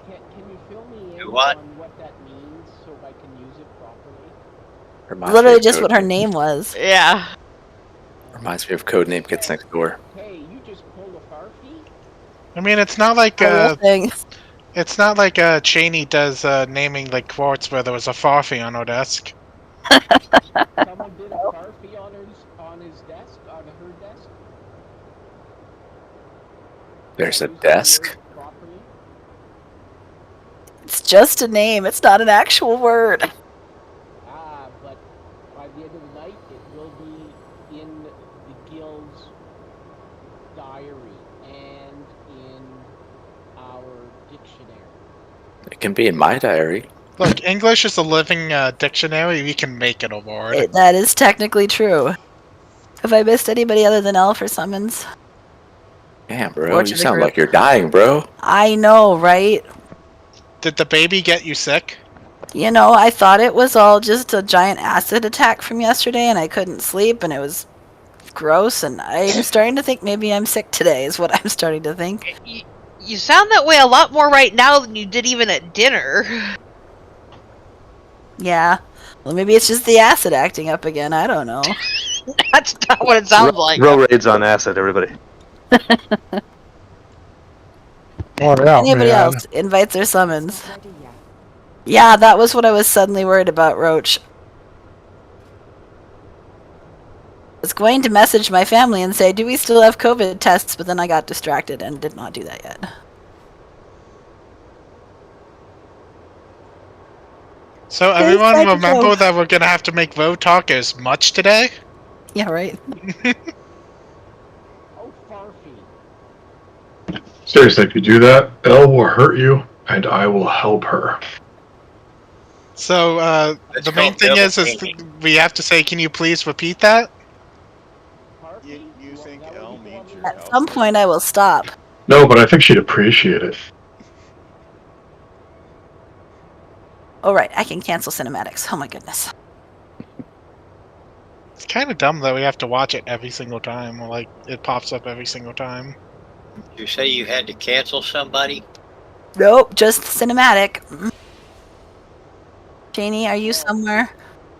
Can you fill me Do in what? on what that means so I can use it properly? Literally just what her name was. Yeah. Reminds me of Codename Kids Next Door. Hey, you just pulled a farfie? I mean, it's not like The whole thing. it's not like Cheney does naming like quotes where there was a farfie on her desk. Someone did a farfie on his desk, on her desk? There's a Using the desk. word properly? It's just a name. It's not an actual word. Ah, but by the end of the night, it will be in the guild's diary and in our dictionary. It can be in my diary. Look, English is a living dictionary. We can make it a word. That is technically true. Have I missed anybody other than Elle for summons? Damn, bro, you sound like you're dying, bro. I know, right? Did the baby get you sick? You know, I thought it was all just a giant acid attack from yesterday and I couldn't sleep and it was gross and I'm starting to think maybe I'm sick today is what I'm starting to think. You sound that way a lot more right now than you did even at dinner. Yeah. Well, maybe it's just the acid acting up again. I don't know. That's not what it sounds like. Row raids on acid, everybody. Anybody else? Invites or summons? Yeah, that was what I was suddenly worried about, Roach. I was going to message my family and say, do we still have COVID tests? But then I got distracted and did not do that yet. So everyone remember that we're gonna have to make road talk as much today? Yeah, right. Oh, farfie. Seriously, if you do that, Elle will hurt you, and I will help her. So the main thing is we have to say, can you please repeat that? You think Elle needs your At some point I will stop. No, but I think she'd appreciate it. Oh, right. I can cancel cinematics. Oh, my goodness. It's kind of dumb that we have to watch it every single time. Like, it pops up every single time. You say you had to cancel somebody? Nope, just cinematic. Janie, are you somewhere?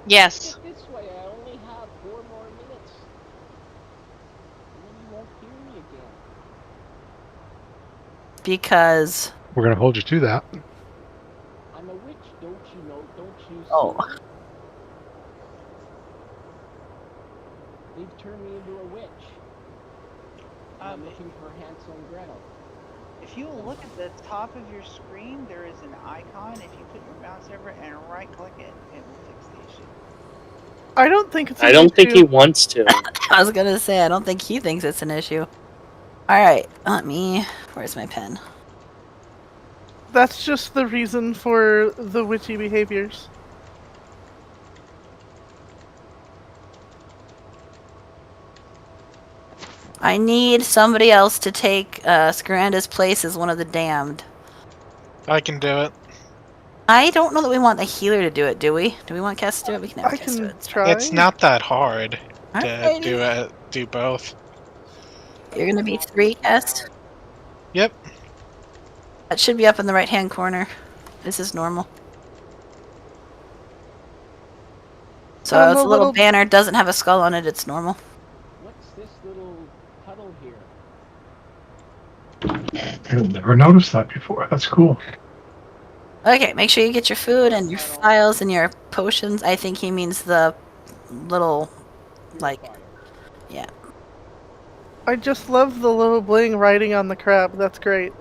Yes. This way, I only have 4 more minutes. And then you won't hear me again. Because... We're going to hold you to that. I'm a witch, don't you know? Don't you see? Oh. They've turned me into a witch. I'm looking for Hansel and Gretel. If you look at the top of your screen, there is an icon. If you put your mouse over it and right-click it, it will fix the issue. I don't think it's. I don't think he wants to. I was gonna say, I don't think he thinks it's an issue. Alright, let me... Where's my pen? That's just the reason for the witchy behaviors. I need somebody else to take Scaranda's place as one of the damned. I can do it. I don't know that we want the healer to do it, do we? Do we want Cass to do it? We can have Cass do it. Try. It's not that hard to Alrighty. do both. You're gonna be 3, Cass? Yep. That should be up in the right-hand corner. This is normal. So it's a little banner, doesn't have a skull on it, it's normal. What's this little puddle here? I've never noticed that before. That's cool. Okay, make sure you get your food and your files and your potions. I think he means the little, like, yeah. I just love the little bling writing on the crab. That's great.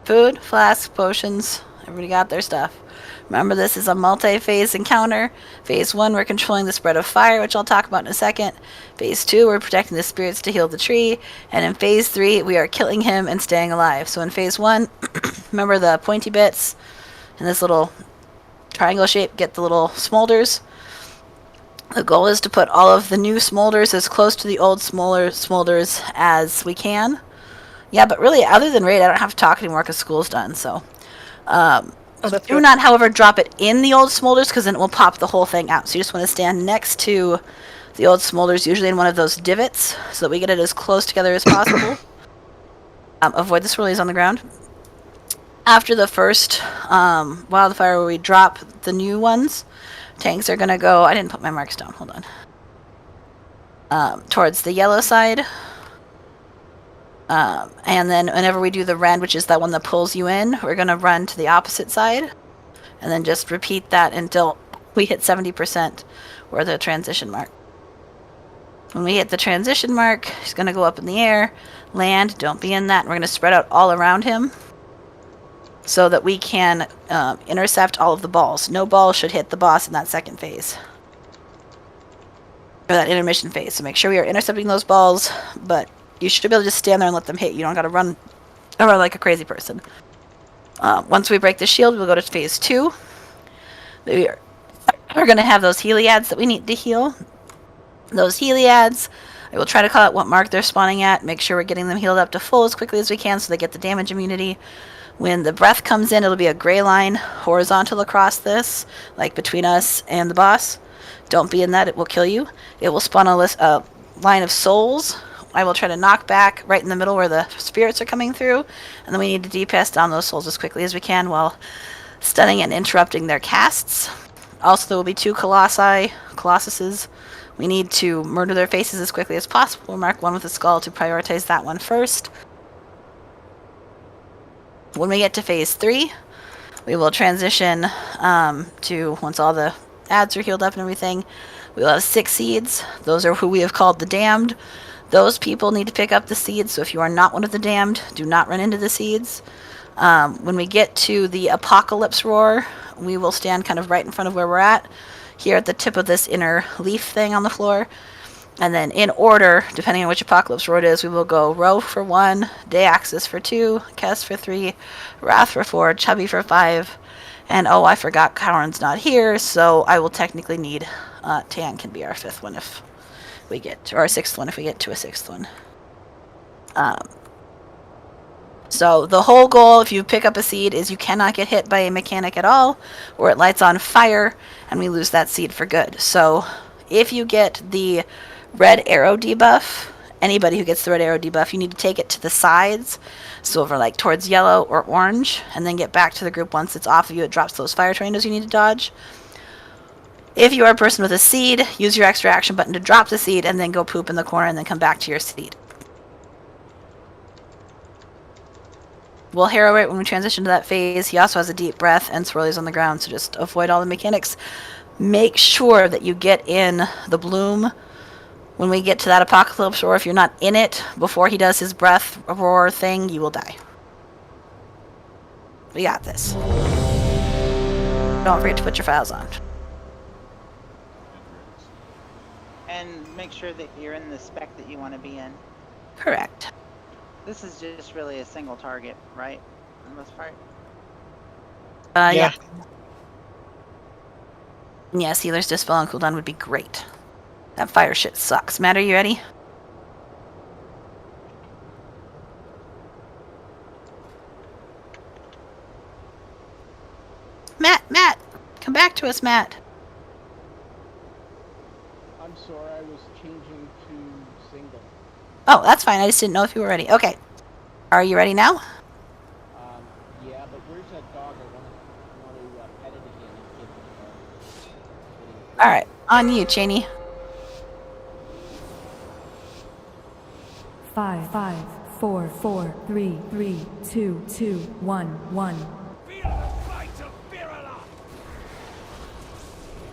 Food, flasks, potions. Everybody got their stuff. Remember, this is a multi-phase encounter. Phase 1, we're controlling the spread of fire, which I'll talk about in a second. Phase 2, we're protecting the spirits to heal the tree. And in Phase 3, we are killing him and staying alive. So in Phase 1, remember the pointy bits in this little triangle shape, get the little smolders. The goal is to put all of the new smolders as close to the old smolders as we can. Yeah, but really, other than raid, I don't have to talk anymore because school's done, so... do not, however, drop it in the old smolders because then it will pop the whole thing out. So you just want to stand next to the old smolders, usually in one of those divots, so that we get it as close together as possible. Avoid the swirlies on the ground. After the first wildfire where we drop the new ones, tanks are going to go... I didn't put my marks down. Hold on. Towards the yellow side. And then whenever we do the red, which is that one that pulls you in, we're going to run to the opposite side. And then just repeat that until we hit 70% or the transition mark. When we hit the transition mark, he's going to go up in the air, land, don't be in that, and we're going to spread out all around him so that we can intercept all of the balls. No ball should hit the boss in that second phase. Or that intermission phase. So make sure we are intercepting those balls, but you should be able to just stand there and let them hit. You don't got to run around like a crazy person. Once we break the shield, we'll go to phase 2. We're going to have those Heliads that we need to heal. Those Heliads, I will try to call out what mark they're spawning at. Make sure we're getting them healed up to full as quickly as we can so they get the damage immunity. When the breath comes in, it'll be a gray line horizontal across this, like between us and the boss. Don't be in that, it will kill you. It will spawn a line of souls. I will try to knock back right in the middle where the spirits are coming through. And then we need to DPS down those souls as quickly as we can while stunning and interrupting their casts. Also, there will be 2 Colossuses. We need to murder their faces as quickly as possible. We'll mark one with a skull to prioritize that one first. When we get to phase 3, we will transition to, once all the ads are healed up and everything, we will have 6 seeds. Those are who we have called the damned. Those people need to pick up the seeds, so if you are not one of the damned, do not run into the seeds. When we get to the apocalypse roar, we will stand kind of right in front of where we're at, here at the tip of this inner leaf thing on the floor. And then in order, depending on which apocalypse roar it is, we will go Row for 1, Deaxis for 2, Kes for 3, Wrath for 4, Chubby for 5, and oh, I forgot Cowan's not here, so I will technically need Tan can be our 5th one if we get, or our 6th one if we get to a 6th one. So the whole goal, if you pick up a seed, is you cannot get hit by a mechanic at all, or it lights on fire, and we lose that seed for good. So if you get the red arrow debuff, anybody who gets the red arrow debuff, you need to take it to the sides, so over like towards yellow or orange, and then get back to the group. Once it's off of you, it drops those fire tornadoes you need to dodge. If you are a person with a seed, use your extra action button to drop the seed, and then go poop in the corner, and then come back to your seed. We'll harrow it when we transition to that phase. He also has a deep breath and swirlies on the ground, so just avoid all the mechanics. Make sure that you get in the bloom when we get to that apocalypse, or if you're not in it before he does his breath roar thing, you will die. We got this. Don't forget to put your files on. And make sure that you're in the spec that you want to be in. Correct. This is just really a single target, right? For the most part. Yeah. Yes, healer's dispel and cooldown would be great. That fire shit sucks. Matt, are you ready? Matt! Come back to us, Matt. I'm sorry, I was changing to single. Oh, that's fine. I just didn't know if you were ready. Okay. Are you ready now? Yeah, but where's that dog? I want to pet it again and give it Alright, on you, Cheney. 5, 4, 4, 3, 3, 2, 2, 1, 1.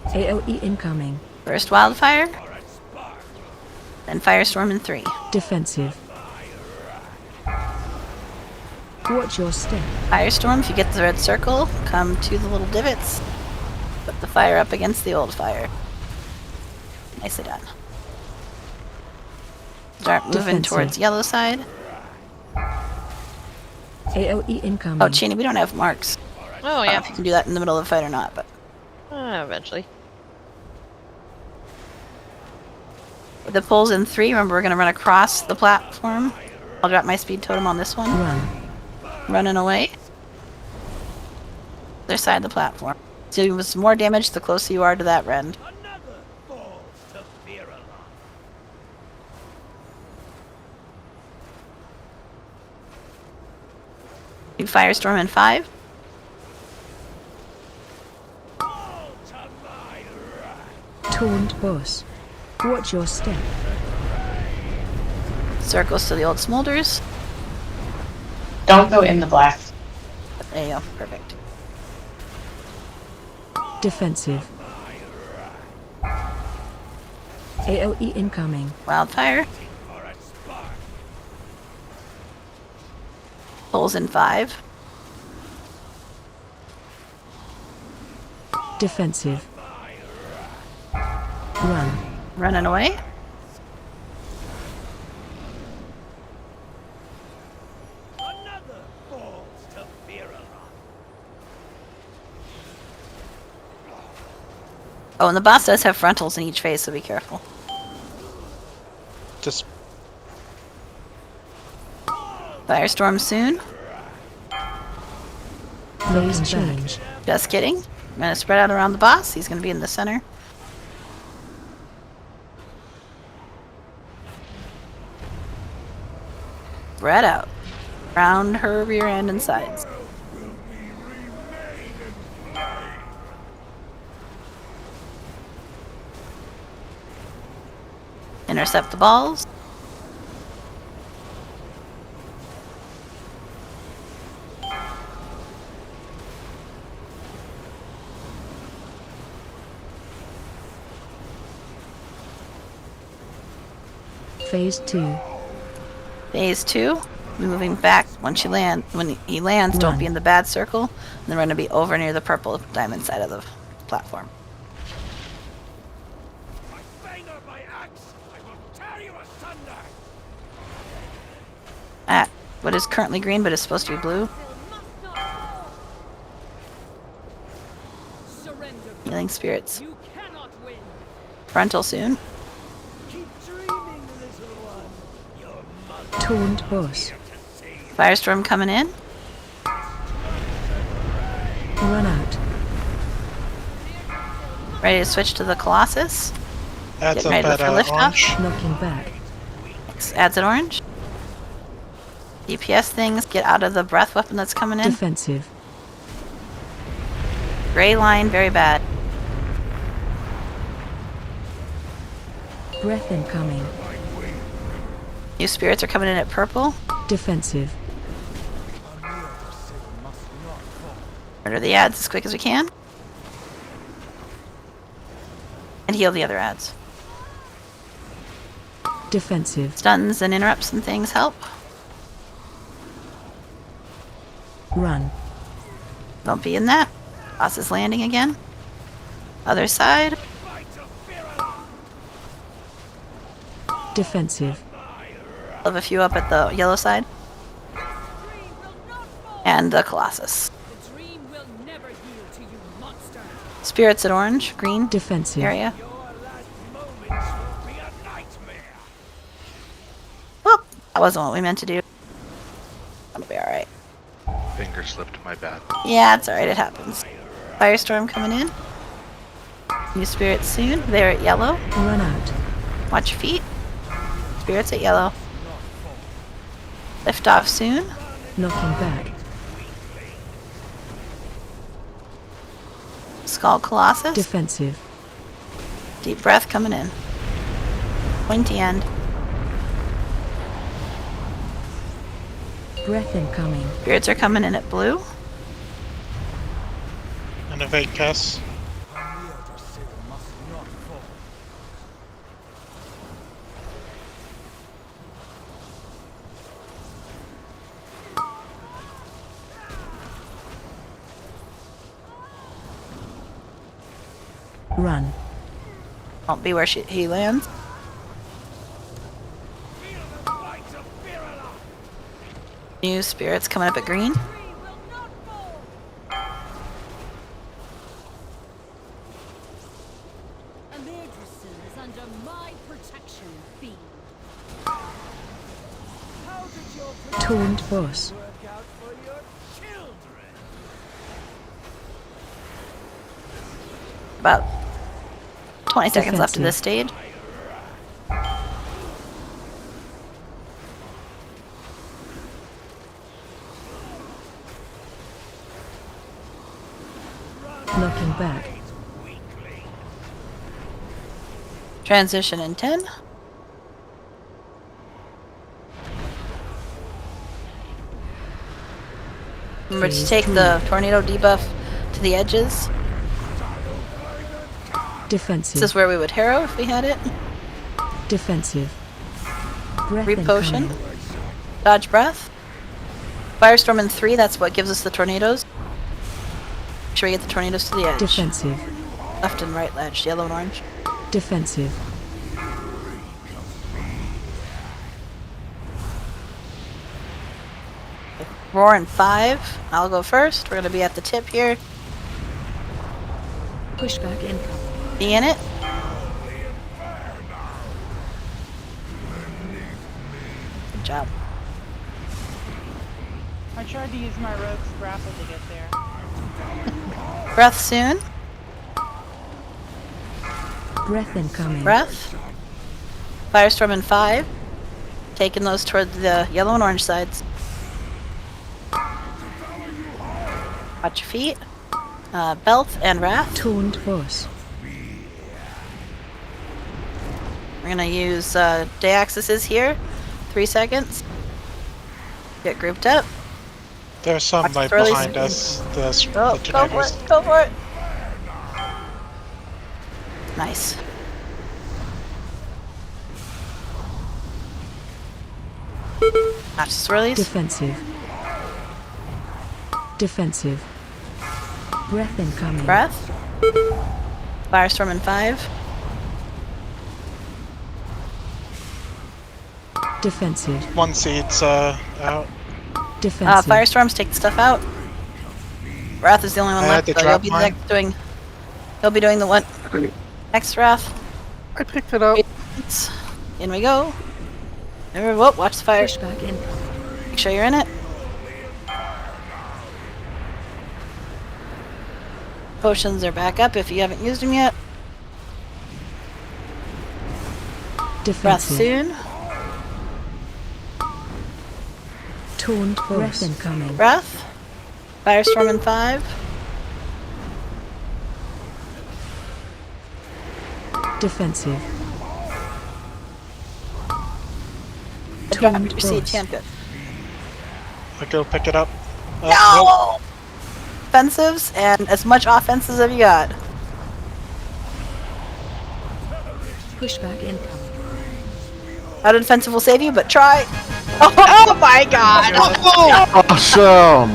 AOE incoming. First wildfire. Then firestorm in 3. Defensive. Watch your step. Firestorm, if you get the red circle, come to the little divots. Put the fire up against the old fire. Nicely done. Start moving Defensive. towards yellow side. AOE incoming. Oh, Cheney, we don't have marks. Oh, I don't know yeah. if you can do that in the middle of the fight or not, but... Eventually. The pole's in 3. Remember, we're going to run across the platform. I'll drop my speed totem on this one. Run. Running away. Other side of the platform. So with more damage, the closer you are to that rend. You Firestorm in 5. Taunt boss. Watch your step. Circles to the old smolders. Don't go in the blast. There you go. Perfect. Defensive. AOE incoming. Wildfire. Pulls in 5. Defensive. Run. Running away. Oh, and the boss does have frontals in each phase, so be careful. Just Firestorm soon. Phase change. Just kidding. I'm gonna spread out around the boss. He's gonna be in the center. Spread out. Round her rear end and sides. Intercept the balls. Phase 2. Phase 2. Moving back once you land. When he lands, don't be in the bad circle. And then we're gonna be over near the purple diamond side of the platform. At what is currently green but is supposed to be blue. Healing spirits. Frontal soon. Taunt boss. Firestorm coming in. Run out. Ready to switch to the Colossus. adds Getting up ready at for lift orange. off. Knocking back. Adds an orange. DPS things, get out of the breath weapon that's coming in. Defensive. Gray line, very bad. Breath incoming. New spirits are coming in at purple. Defensive. Murder the ads as quick as we can. And heal the other ads. Defensive. Stuns and interrupts and things help. Run. Don't be in that. Boss is landing again. Other side. Defensive. Love a few up at the yellow side. And the Colossus. Spirits at orange, green Defensive. area. Whoop! That wasn't what we meant to do. That'll be alright. Finger slipped, my bad. Yeah, it's alright, it happens. Firestorm coming in. New spirits soon. They're at yellow. Run out. Watch your feet. Spirits at yellow. Lift off soon. Knocking back. Skull Colossus. Defensive. Deep breath coming in. Pointy end. Breath incoming. Spirits are coming in at blue. Innovate Cass. Run. Won't be where he lands. New spirits coming up at green. Taunt boss. About 20 seconds left of Defensive. this stage. Knocking back. Transition in 10. Remember to take the tornado debuff to the edges. Defensive. This is where we would harrow if we had it. Defensive. Breath Reap potion. incoming. Dodge breath. Firestorm in 3, that's what gives us the tornadoes. Make sure we get the tornadoes to the edge. Defensive. Left and right ledge, yellow and orange. Defensive. Roar in 5. I'll go first. We're gonna be at the tip here. Pushback incoming. Be in it. Good job. I tried to use my rogue's grapple to get there. Breath soon. Breath incoming. Breath. Firestorm in 5. Taking those toward the yellow and orange sides. Watch your feet. Belt and Wrath. Taunt force. We're gonna use day axes here. 3 seconds. Get grouped up. There's some Watch right the release. behind us. The Go for tornadoes. it. Go for it. Nice. Watch this release. Defensive. Defensive. Breath incoming. Breath. Firestorm in 5. Defensive. One seat's out. Defensive. Firestorms take the stuff out. Wrath is the only one I had left, to so drop mine. he'll be doing the one. Next Wrath. I picked it up. In we go. Never, whoa, watch the fire. Pushback incoming. Make sure you're in it. Potions are back up if you haven't used them yet. Breath Defensive. soon. Taunt force. Breath incoming. Breath. Firestorm in 5. Defensive. Drop Taunt your seat, force. can't good. I go pick it up. No! Offensives and as much offenses as you got. Pushback incoming. Not a defensive will save you, but try. Oh my god! Awesome!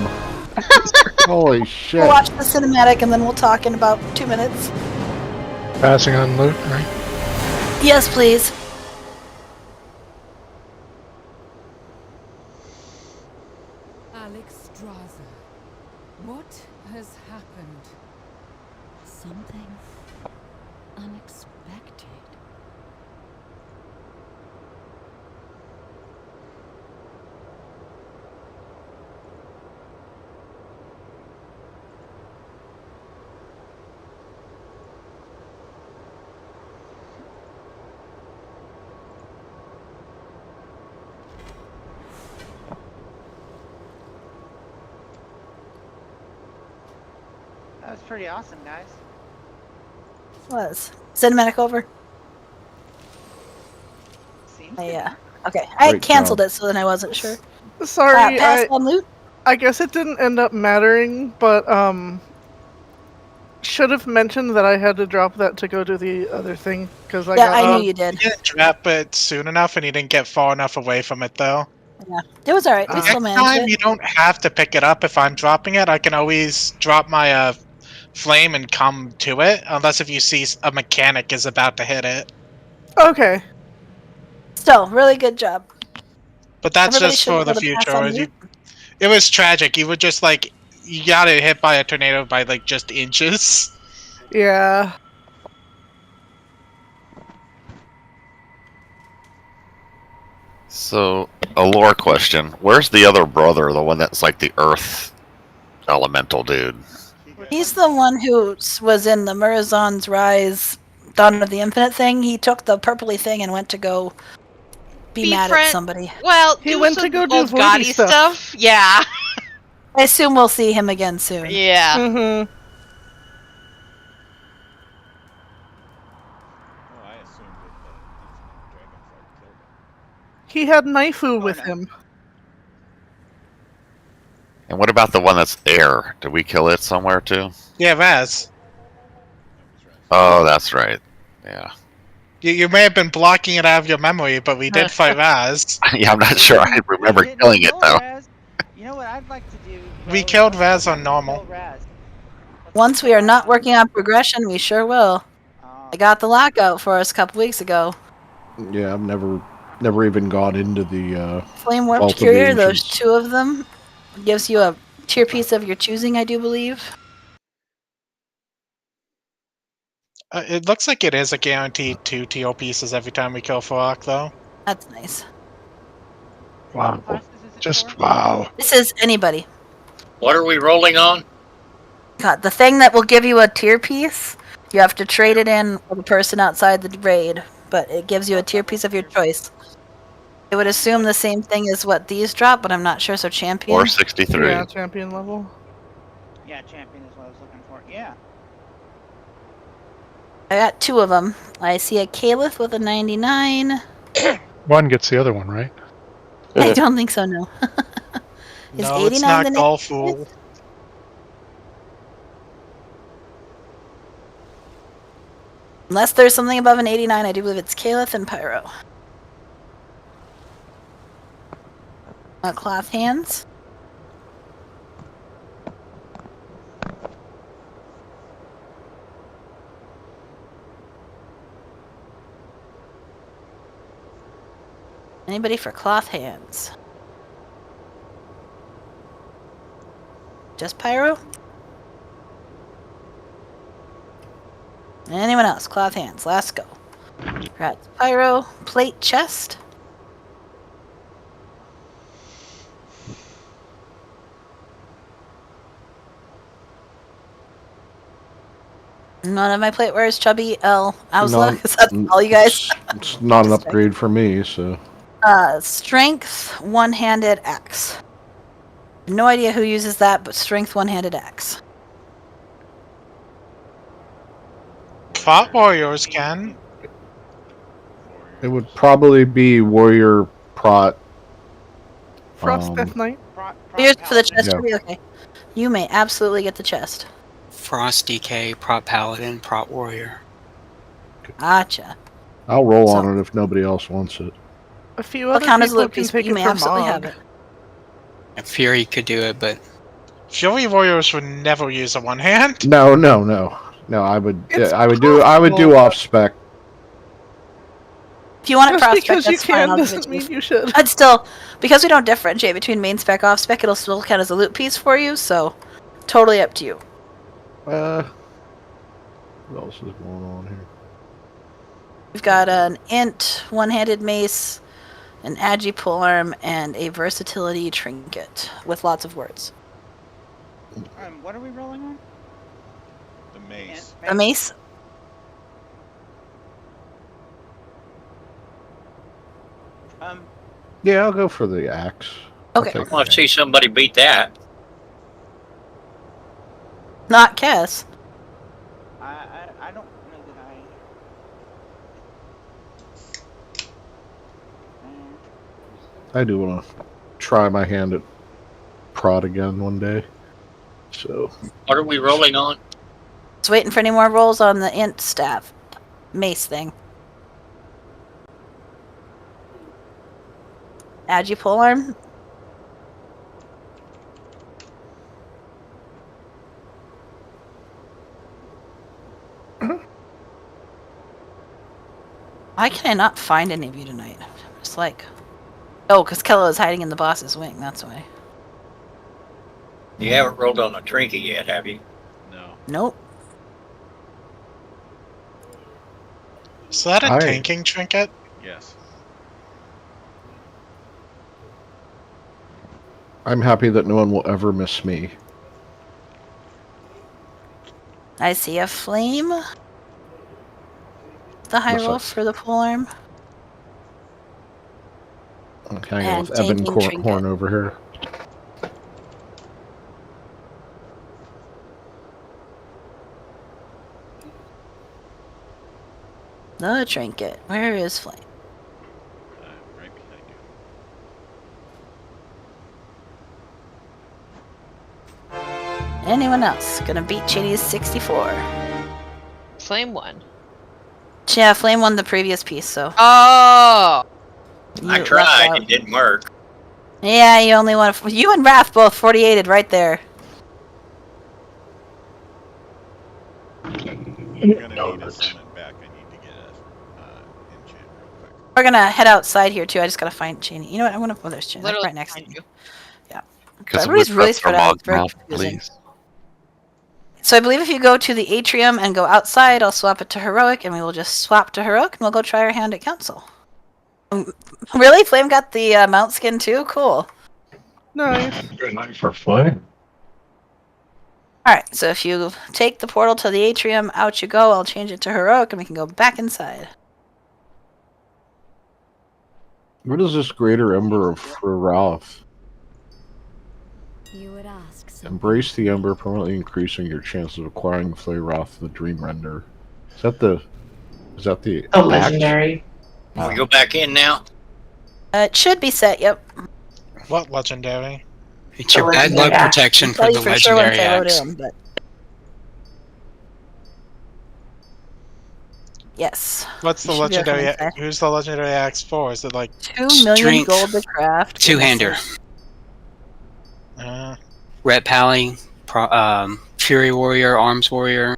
Holy shit. We'll watch the cinematic and then we'll talk in about 2 minutes. Passing on loot, right? Yes, please. Alex Straza. What has happened? Something unexpected. That was pretty awesome, guys. Was. Cinematic over? Seems Okay. I Great canceled job. it, so then I wasn't sure. Sorry, Pass on loot? I guess it didn't end up mattering, but should have mentioned that I had to drop that to go do the other thing because I Yeah, got. I knew you did. You didn't drop it soon enough, and you didn't get far enough away from it, though. Yeah. It was alright. We still Next managed time, it. you don't have to pick it up. If I'm dropping it, I can always drop my flame and come to it, unless if you see a mechanic is about to hit it. Okay. Still, really good job. But that's Everybody just should for be the able to pass future. on loot. It was tragic. You were just like, you got hit by a tornado by like just inches. Yeah. So, a lore question. Where's the other brother, the one that's like the earth elemental dude? He's the one who was in the Murazon's Rise Dawn of the Infinite thing. He took the purpley thing and went to go be mad at somebody. Well, He do went some to go do old voidy gaudy stuff. Yeah. I assume we'll see him again soon. Yeah. Mm-hmm. He had Naifu with him. And what about the one that's air? Did we kill it somewhere too? Yeah, Raz. Oh, that's right. Yeah. You may have been blocking it out of your memory, but we did fight Raz. Yeah, I'm not sure I remember didn't killing it kill though. Raz. You know what I'd like to do? We though, killed is Raz on kill normal. Raz. Once we are not working on progression, we sure will. I got the lockout for us a couple weeks ago. Yeah, I've never even got into the Flame Warped Vault of the Courier, those Ancients. 2 of them, gives you a tier piece of your choosing, I do believe. It looks like it is a guaranteed 2 TO pieces every time we kill Farok, though. That's nice. Wow. Just wow. This is anybody. What are we rolling on? God, the thing that will give you a tier piece, you have to trade it in with a person outside the raid, but it gives you a tier piece of your choice. I would assume the same thing as what these drop, but I'm not sure, so champion. Or 63. Yeah, champion level. Yeah, champion is what I was looking for. Yeah. I got 2 of them. I see a Caliph with a 99. One gets the other one, right? I don't think so, no. Is No, 89 it's not the next? Golfool. Unless there's something above an 89, I do believe it's Caliph and Pyro. Cloth hands. Anybody for cloth hands? Just Pyro? Anyone else? Cloth hands. Let's go. Right. Pyro, plate, chest. None of my plate wearers, Chubby, L, Ausla. Is that all you guys? It's not an upgrade for me, so. Strength, one-handed axe. No idea who uses that, but strength, one-handed axe. Thought warriors can. It would probably be warrior prot. Frost Death Knight. Here's for the chest, Yeah. Chubby? Okay. You may absolutely get the chest. Frost DK, Prot Paladin, Prot Warrior. Gotcha. I'll roll on it if nobody else wants it. A few I'll other count as a people loot can piece, but take you it may for absolutely Mog. have it. And Fury could do it, but Fury warriors would never use a one hand. No. I would It's do off spec. If you want it Just prospect, because you that's fine. can I'll give it doesn't to mean you. you should. I'd still, because we don't differentiate between main spec, off spec, it'll still count as a loot piece for you. So, totally up to you. What else is going on here? We've got an int, one-handed mace, an agi polearm, and a versatility trinket with lots of words. What are we rolling on? The mace. A mace. Yeah, I'll go for the axe. Okay. I want to see somebody beat that. Not Kess. I don't know that I do want to try my hand at prot again one day. So. What are we rolling on? Just waiting for any more rolls on the int staff mace thing. Agi polearm. Why can I not find any of you tonight? Just like, oh, because Kello is hiding in the boss's wing. That's why. You haven't rolled on a trinket yet, have you? No. Nope. Is that a tanking trinket? Yes. I'm happy that no one will ever miss me. I see a flame. The high roll for the polearm. I'm hanging And with Evan tanking trinket. Horn over here. The trinket. Where is flame? Right behind you. Anyone else gonna beat Cheney's 64? Flame one. Yeah, Flame won the previous piece, so. Oh! I You tried. left out. It didn't work. Yeah, you only won. You and Wrath both 48'd right there. You're gonna need a summon back. I need to get a enchant real quick. We're gonna head outside here too. I just gotta find Cheney. You know what? I'm gonna. Oh, there's Cheney. Like Literally right next to behind me. you. Yeah. Because Everybody's really spread out. It's very mouth, confusing. please. So I believe if you go to the atrium and go outside, I'll swap it to heroic, and we will just swap to heroic, and we'll go try our hand at council. Really? Flame got the mount skin too? Cool. Nice. Good night for Flame. Alright, so if you take the portal to the atrium, out you go, I'll change it to heroic, and we can go back inside. What is this greater ember of Ralph? You would ask. Embrace the ember, permanently increasing your chances of acquiring Flayroth the Dream Render. Is that the The legendary. Can we go back in now? It should be set, yep. What legendary? It's your bad luck protection I'll for tell the you for sure once legendary I load axe. in, but... Yes. What's the You should be able to legendary? inside. Who's the legendary axe for? Is it like 2 million Strength. gold to craft. Two-hander. Red Pally, Fury Warrior, Arms Warrior,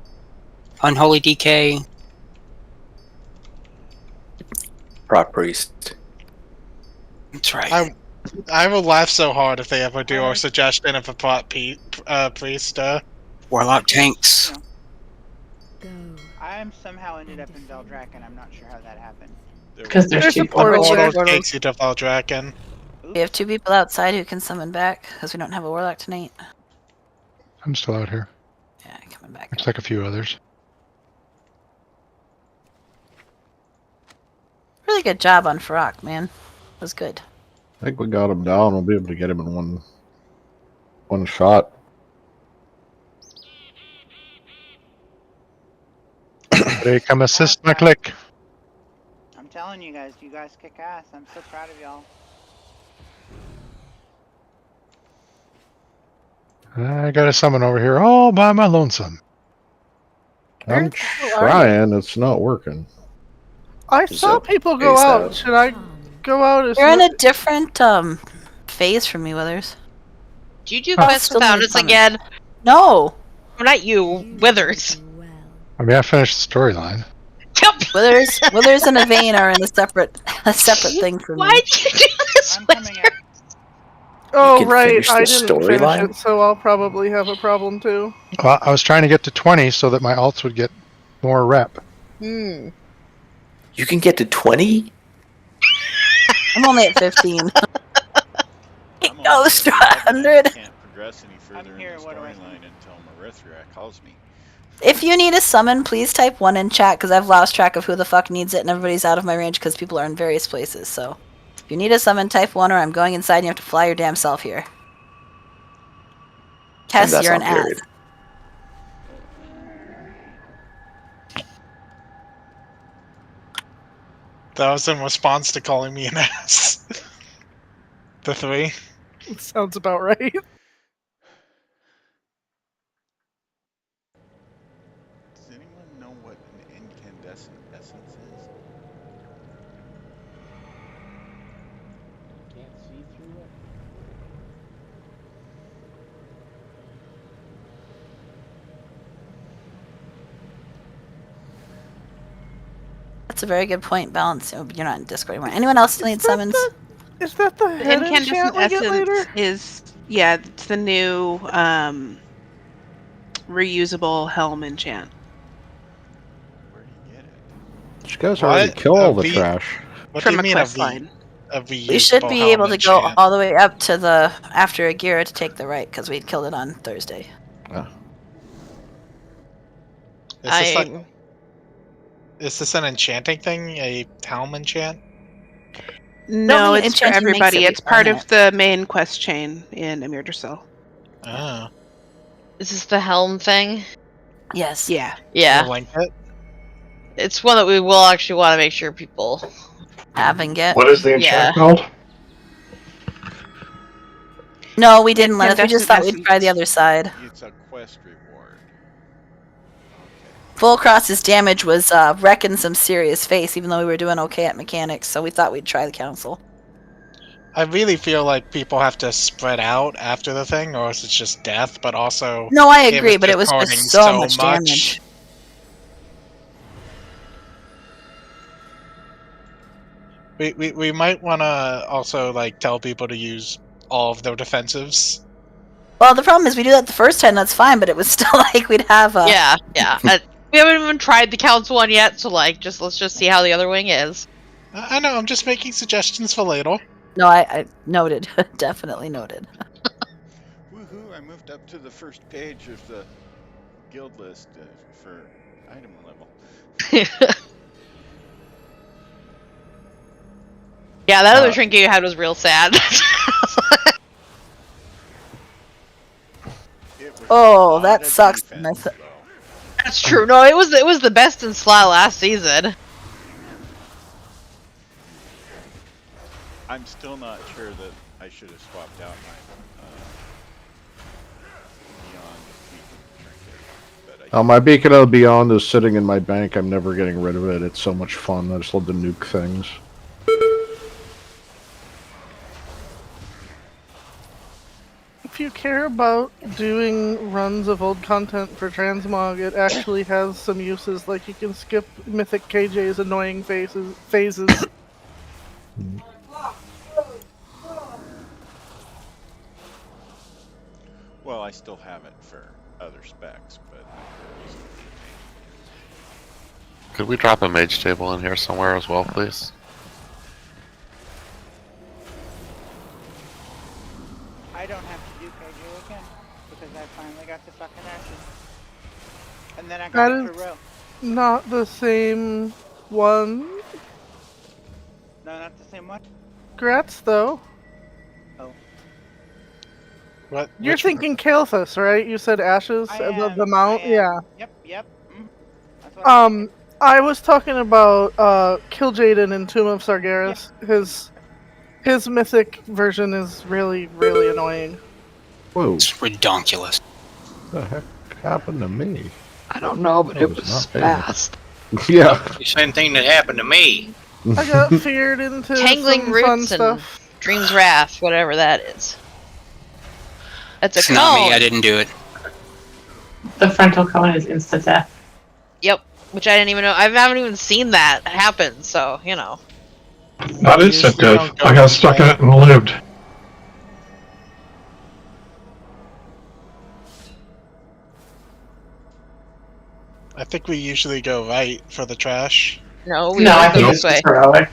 Unholy DK. Proc Priest. That's right. I will laugh so hard if they ever do our suggestion of a priest. Warlock tanks. I somehow ended up in Veldrak, and I'm not sure how that happened. Because there's two portals. Portal takes you to Veldrak. We have 2 people outside who can summon back, because we don't have a warlock tonight. I'm still out here. Yeah, coming back. Looks like a few others. Really good job on Farrak, man. It was good. I think we got him down. We'll be able to get him in one shot. They come assist my click. I'm telling you guys kick ass. I'm so proud of y'all. I got a summon over here all by my lonesome. I'm trying. It's not working. I saw people go out. Should I go out? You're in a different phase from me, Withers. Do you do Oh, quests still without need us summon. again? No! Well, not you, Withers. I mean, I finished the storyline. Withers and Evane are in a separate thing for me. Why did you do this, Withers? Oh, can right. finish I the didn't finish storyline? it, so I'll probably have a problem too. Well, I was trying to get to 20 so that my alts would get more rep. You can get to 20? I'm only at 15. It goes to 100. Can't progress any further in the storyline until Marithra calls me. If you need a summon, please type 1 in chat, because I've lost track of who the fuck needs it, and everybody's out of my range because people are in various places, so... If you need a summon, type 1, or I'm going inside and you have to fly your damn self here. Tess, that's you're an not ass. period. That was in response to calling me an ass. The 3. Sounds about right. Does anyone know what an incandescent essence is? Can't see through it. That's a very good point, Balance. Oh, you're not in Discord anymore. Anyone else still need summons? Is that the head Incandescent enchant we get later? essence is it's the new reusable helm enchant. You guys already kill all the trash. What From do you a mean quest a line. We should be able to go all the way up to the after Agira to take the right, because we killed it on Thursday. Is this an enchanting thing? A helm enchant? No, think it's for enchanting makes everybody. it It's part permanent. of the main quest chain in Emir Drassil. Oh. Is this the helm thing? Yes. Yeah. Yeah. Can you link it? It's one that we will actually want to make sure people have and get. What is the enchant called? No, we didn't let us. We just Incandescent thought we'd try the essence. other side. It's a quest reward. Full Cross's damage was wrecking some serious face, even though we were doing okay at mechanics, so we thought we'd try the council. I really feel like people have to spread out after the thing, or else it's just death. But also, No, I it agree, but it was recording just so much damage. We might want to also like tell people to use all of their defensives. Well, the problem is we do that the first time, that's fine, but it was still like we'd have a... Yeah. We haven't even tried the council one yet, so like, let's just see how the other wing is. I know. I'm just making suggestions for later. No, I noted. Definitely noted. Woohoo! I moved up to the first page of the guild list for item level. Yeah, that other trinket you had was real sad. Oh, that sucks. That's true. No, it was the best in SLA last season. I'm still not sure that I should have swapped out my Beyond Beacon trinket. But My Beacon of Beyond is sitting in my bank. I'm never getting rid of it. It's so much fun. I just love to nuke things. If you care about doing runs of old content for transmog, it actually has some uses, like you can skip Mythic KJ's annoying phases. Well, I still have it for other specs, but I'm using it for tank. Could we drop a mage table in here somewhere as well, please? I don't have to do KJ again because I finally got the fucking ashes. And then I got it for row. Not the same one. No, not the same one. Grats, though. Oh. What? You're thinking Kael'thas, right? You said ashes above the mount? Yeah. Yep. That's what I was talking about Kil'jaeden in Tomb of Sargeras. His mythic version is really, really annoying. Whoa. It's redonkulous. What the heck happened to me? I don't know, but it was fast. Yeah. The same thing that happened to me. I got feared into Tangling some fun Roots and stuff. Dream's Wrath, whatever that is. That's a It's cone. not me. I didn't do it. The frontal cone is instant death. Yep, which I didn't even know. I haven't even seen that happen, so, you know. Not instant death. I got stuck in it and lived. I think we usually go right for the trash. No, we No, I always go think this it's way. heroic.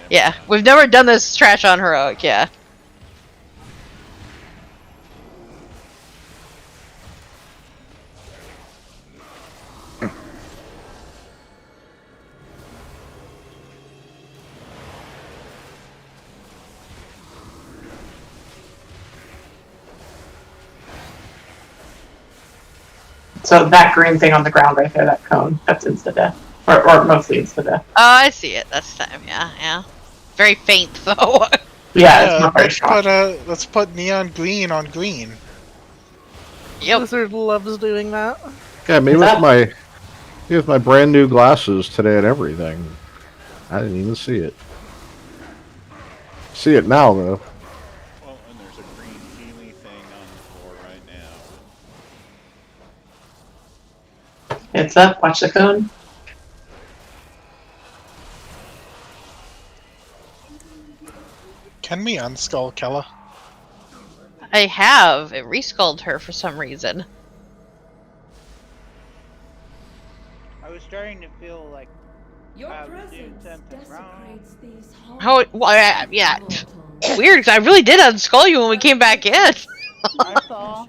Yeah, we've never done this trash on heroic, yeah. So that green thing on the ground right there, that cone, that's insta death. Or mostly insta death. Oh, I see it this time, yeah. Very faint, though. Yeah, it's not very strong. Let's put neon green on green. Yep. Blizzard loves doing that. Yeah, me with my brand new glasses today and everything. I didn't even see it. See it now though. Well, and there's a green Healy thing on the floor right now. It's up, watch the cone. Can we unskull Kella? I have. It reskulled her for some reason. I was starting to feel like I was doing something wrong. Oh, well, yeah. Weird, because I really did unskull you when we came back in. I saw.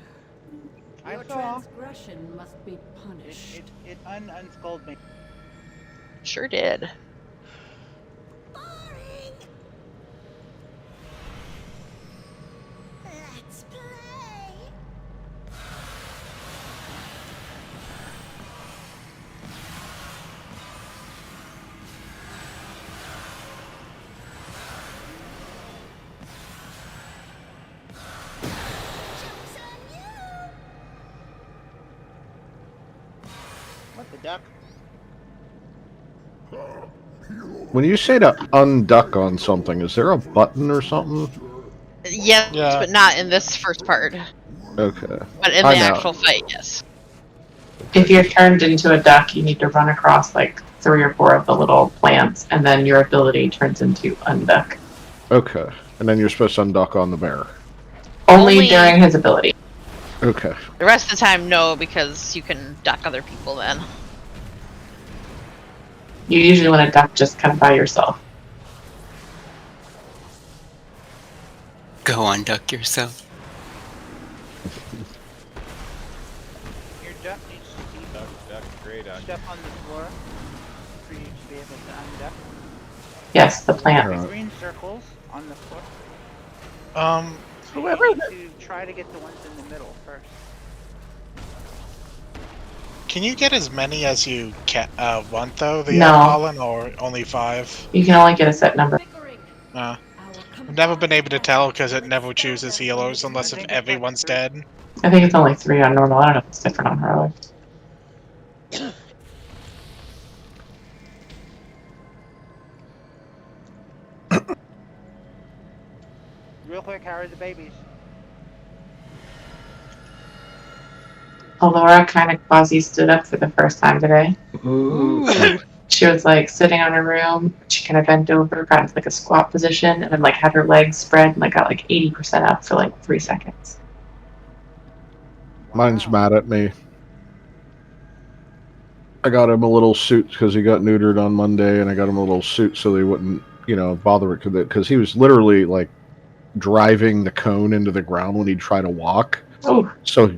Transgression must be punished. It unskulled me. Sure did. What the duck? When you say to unduck on something, is there a button or something? Yes, Yeah. but not in this first part. Okay. But in the I know. actual fight, yes. If you're turned into a duck, you need to run across like 3 or 4 of the little plants, and then your ability turns into unduck. Okay. And then you're supposed to unduck on the bear. Only during his ability. Okay. The rest of the time, no, because you can duck other people then. You usually want to duck just kind of by yourself. Go unduck yourself. Your duck needs to be Duck, great on up on the floor for you to be able to unduck. Yes, the plant. The green circles on the floor. Whoever. You need to try to get the ones in the middle first. Can you get as many as you want though? The No. pollen, or only 5? You can only get a set number. I've never been able to tell because it never chooses healers unless if everyone's dead. I think it's only 3 on normal. I don't know if it's different on heroic. Real quick, how are the babies? Laura kind of quasi stood up for the first time today. Ooh. She was like sitting on her room. She kind of bent over, got into like a squat position, and then like had her legs spread and like got like 80% up for like 3 seconds. Mine's mad at me. I got him a little suit because he got neutered on Monday, and I got him a little suit so they wouldn't, bother it because he was literally like driving the cone into the ground when he'd try to walk. Oh. So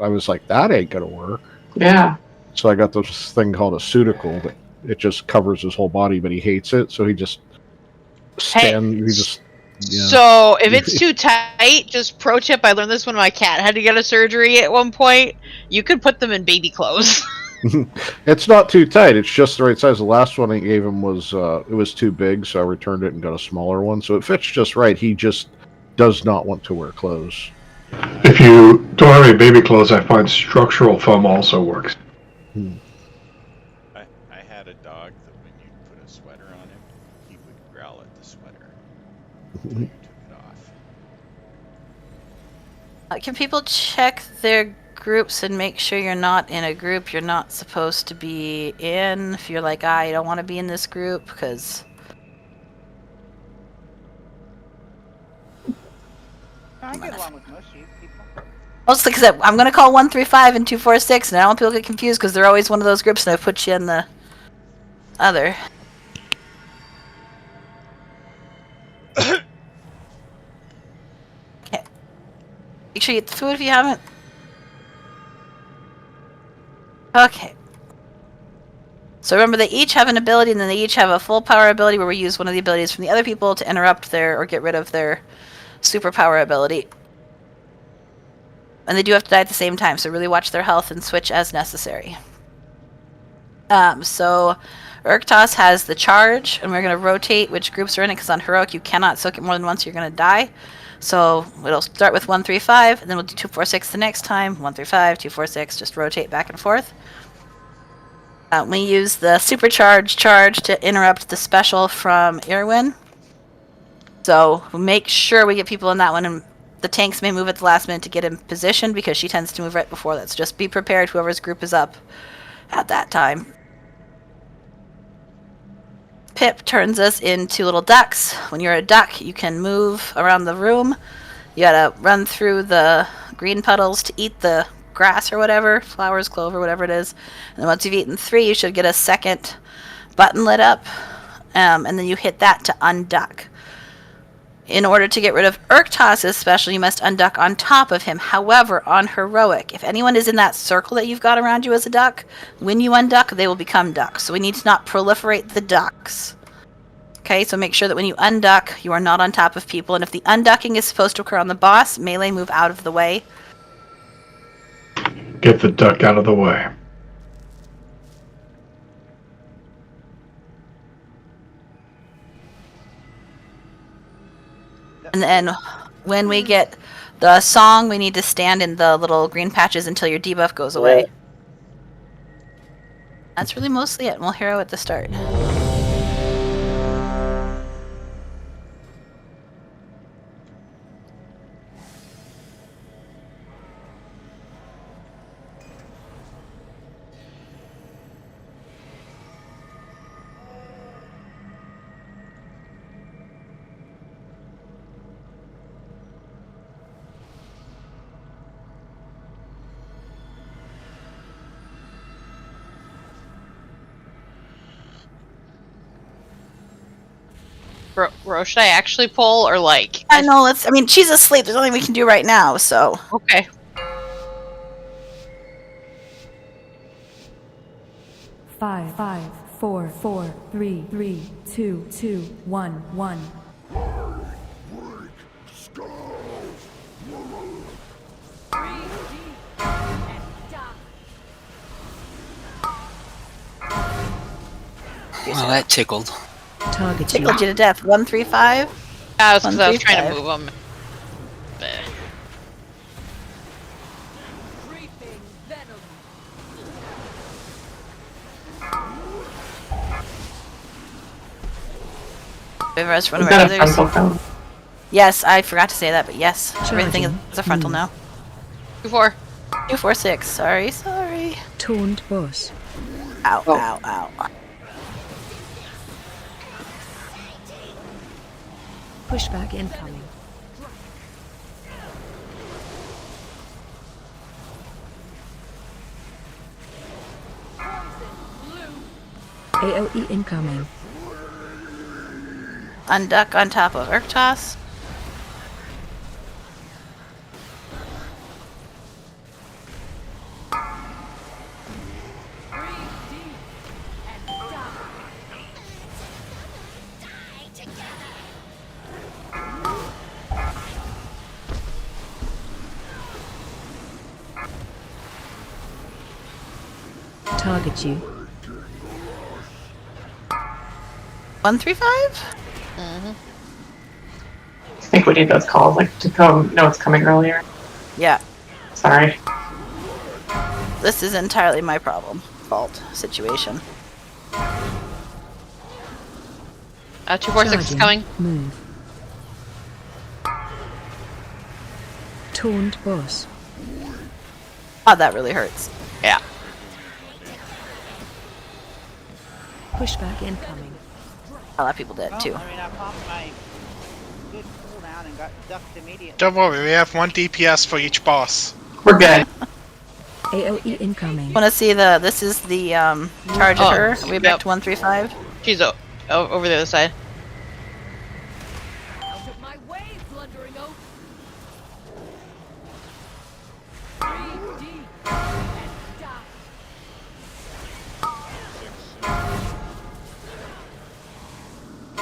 I was like, that ain't gonna work. Yeah. So I got this thing called a suiticle that it just covers his whole body, but he hates it, so he just So if it's too tight, just pro tip, I learned this when my cat had to get a surgery at one point. You could put them in baby clothes. It's not too tight. It's just the right size. The last one I gave him was it was too big, so I returned it and got a smaller one. So it fits just right. He just does not want to wear clothes. If you don't have any baby clothes, I find structural foam also works. I had a dog that when you put a sweater on him, he would growl at the sweater until you took it off. Can people check their groups and make sure you're not in a group you're not supposed to be in? If you're like, I don't want to be in this group, because... I get along with most of you people. Mostly because I'm going to call 135 and 246, and I don't want people to get confused because they're always one of those groups, and I put you in the other. Okay. Make sure you eat the food if you haven't. Okay. So remember, they each have an ability, and then they each have a full power ability where we use one of the abilities from the other people to interrupt their or get rid of their superpower ability. And they do have to die at the same time, so really watch their health and switch as necessary. So Urktos has the charge, and we're going to rotate which groups are in it, because on Heroic you cannot soak it more than once, you're going to die. So it'll start with 135, and then we'll do 246 the next time, 135, 246, just rotate back and forth. We use the supercharge charge to interrupt the special from Irwin. So make sure we get people in that one, and the tanks may move at the last minute to get in position because she tends to move right before that. So just be prepared, whoever's group is up at that time. Pip turns us into little ducks. When you're a duck, you can move around the room. You gotta run through the green puddles to eat the grass or whatever, flowers, clover, whatever it is. And then once you've eaten 3, you should get a second button lit up, and then you hit that to unduck. In order to get rid of Urktos' special, you must unduck on top of him. However, on Heroic, if anyone is in that circle that you've got around you as a duck, when you unduck, they will become ducks. So we need to not proliferate the ducks. Okay, so make sure that when you unduck, you are not on top of people. And if the unducking is supposed to occur on the boss, melee move out of the way. Get the duck out of the way. And then when we get the song, we need to stand in the little green patches until your debuff goes away. That's really mostly it. We'll hero at the start. Ro, should I actually pull or like? I know. I mean, she's asleep. There's nothing we can do right now. So. Okay. Five, 4, 4, 3, 3, 2, 2, 1, 1. Well, that tickled. Target Tickled you to death. 135. I was trying to move them. Rivers, one Is of our that a others. frontal cone? Yes, I forgot to say that, but yes, everything is a frontal now. 2-4. 246. Sorry. Taunt boss. Ow, ow, ow. Pushback incoming. AOE incoming. Unduck on top of Urktos. Target you. 135? I think we need those calls, like, to come know it's coming earlier. Yeah. Sorry. This is entirely my fault situation. 246 is coming. Move. Taunt boss. Oh, that really hurts. Yeah. Pushback incoming. A lot of people dead too. I mean, I popped my good cooldown and got ducked immediately. Don't worry, we have 1 DPS for each boss. We're good. AOE incoming. Want to see this is the charge of her. Are we back to 135? She's over the other side.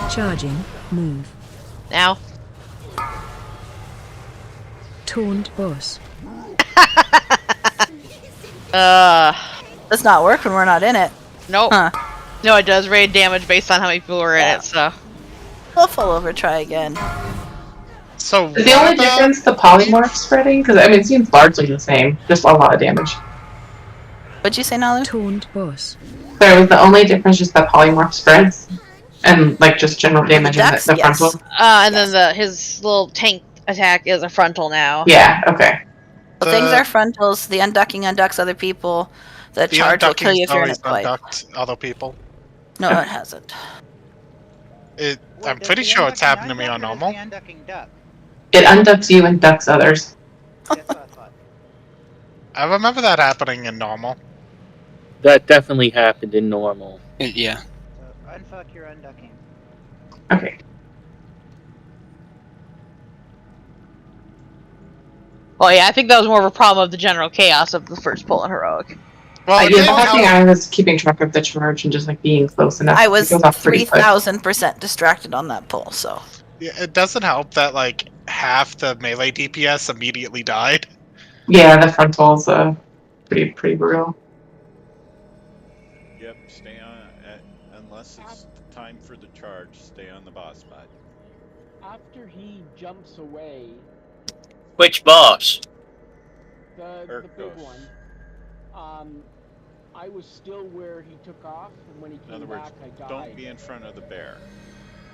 Charging. Move. Now. Taunt boss. Does not work when we're not in it. Nope. Huh. No, it does raid damage based on how many people are in it, so. We'll fall over, try again. So Is the only difference the polymorph spreading? Because, I mean, it seems largely the same. Just a lot of damage. What'd you say, Nalu? Taunt boss. So was the only difference just that polymorph spreads? And, like, just general damage in the frontal? And then his little tank attack is a frontal now. Yeah, okay. So things are frontals. The unducking unducks other people. The charge will kill you if you're in a fight. Unducked other people. No, it hasn't. I'm pretty sure it's happened to me on normal. It unducks you and ducks others. I remember that happening in normal. That definitely happened in normal. Yeah. So unfuck your unducking. Okay. Well, yeah, I think that was more of a problem of the general chaos of the first pull in heroic. Well, the thing I was keeping track of the charge and just like being close enough. I was It goes off pretty quick. 3,000% distracted on that pull, so. Yeah, it doesn't help that like half the melee DPS immediately died. Yeah, the frontal's pretty brutal. Yep, stay on unless it's time for the charge. Stay on the boss spot. After he jumps away, Which boss? the big one, I was still where he took off, and when he In came other words, back, I died. don't be in front of the bear.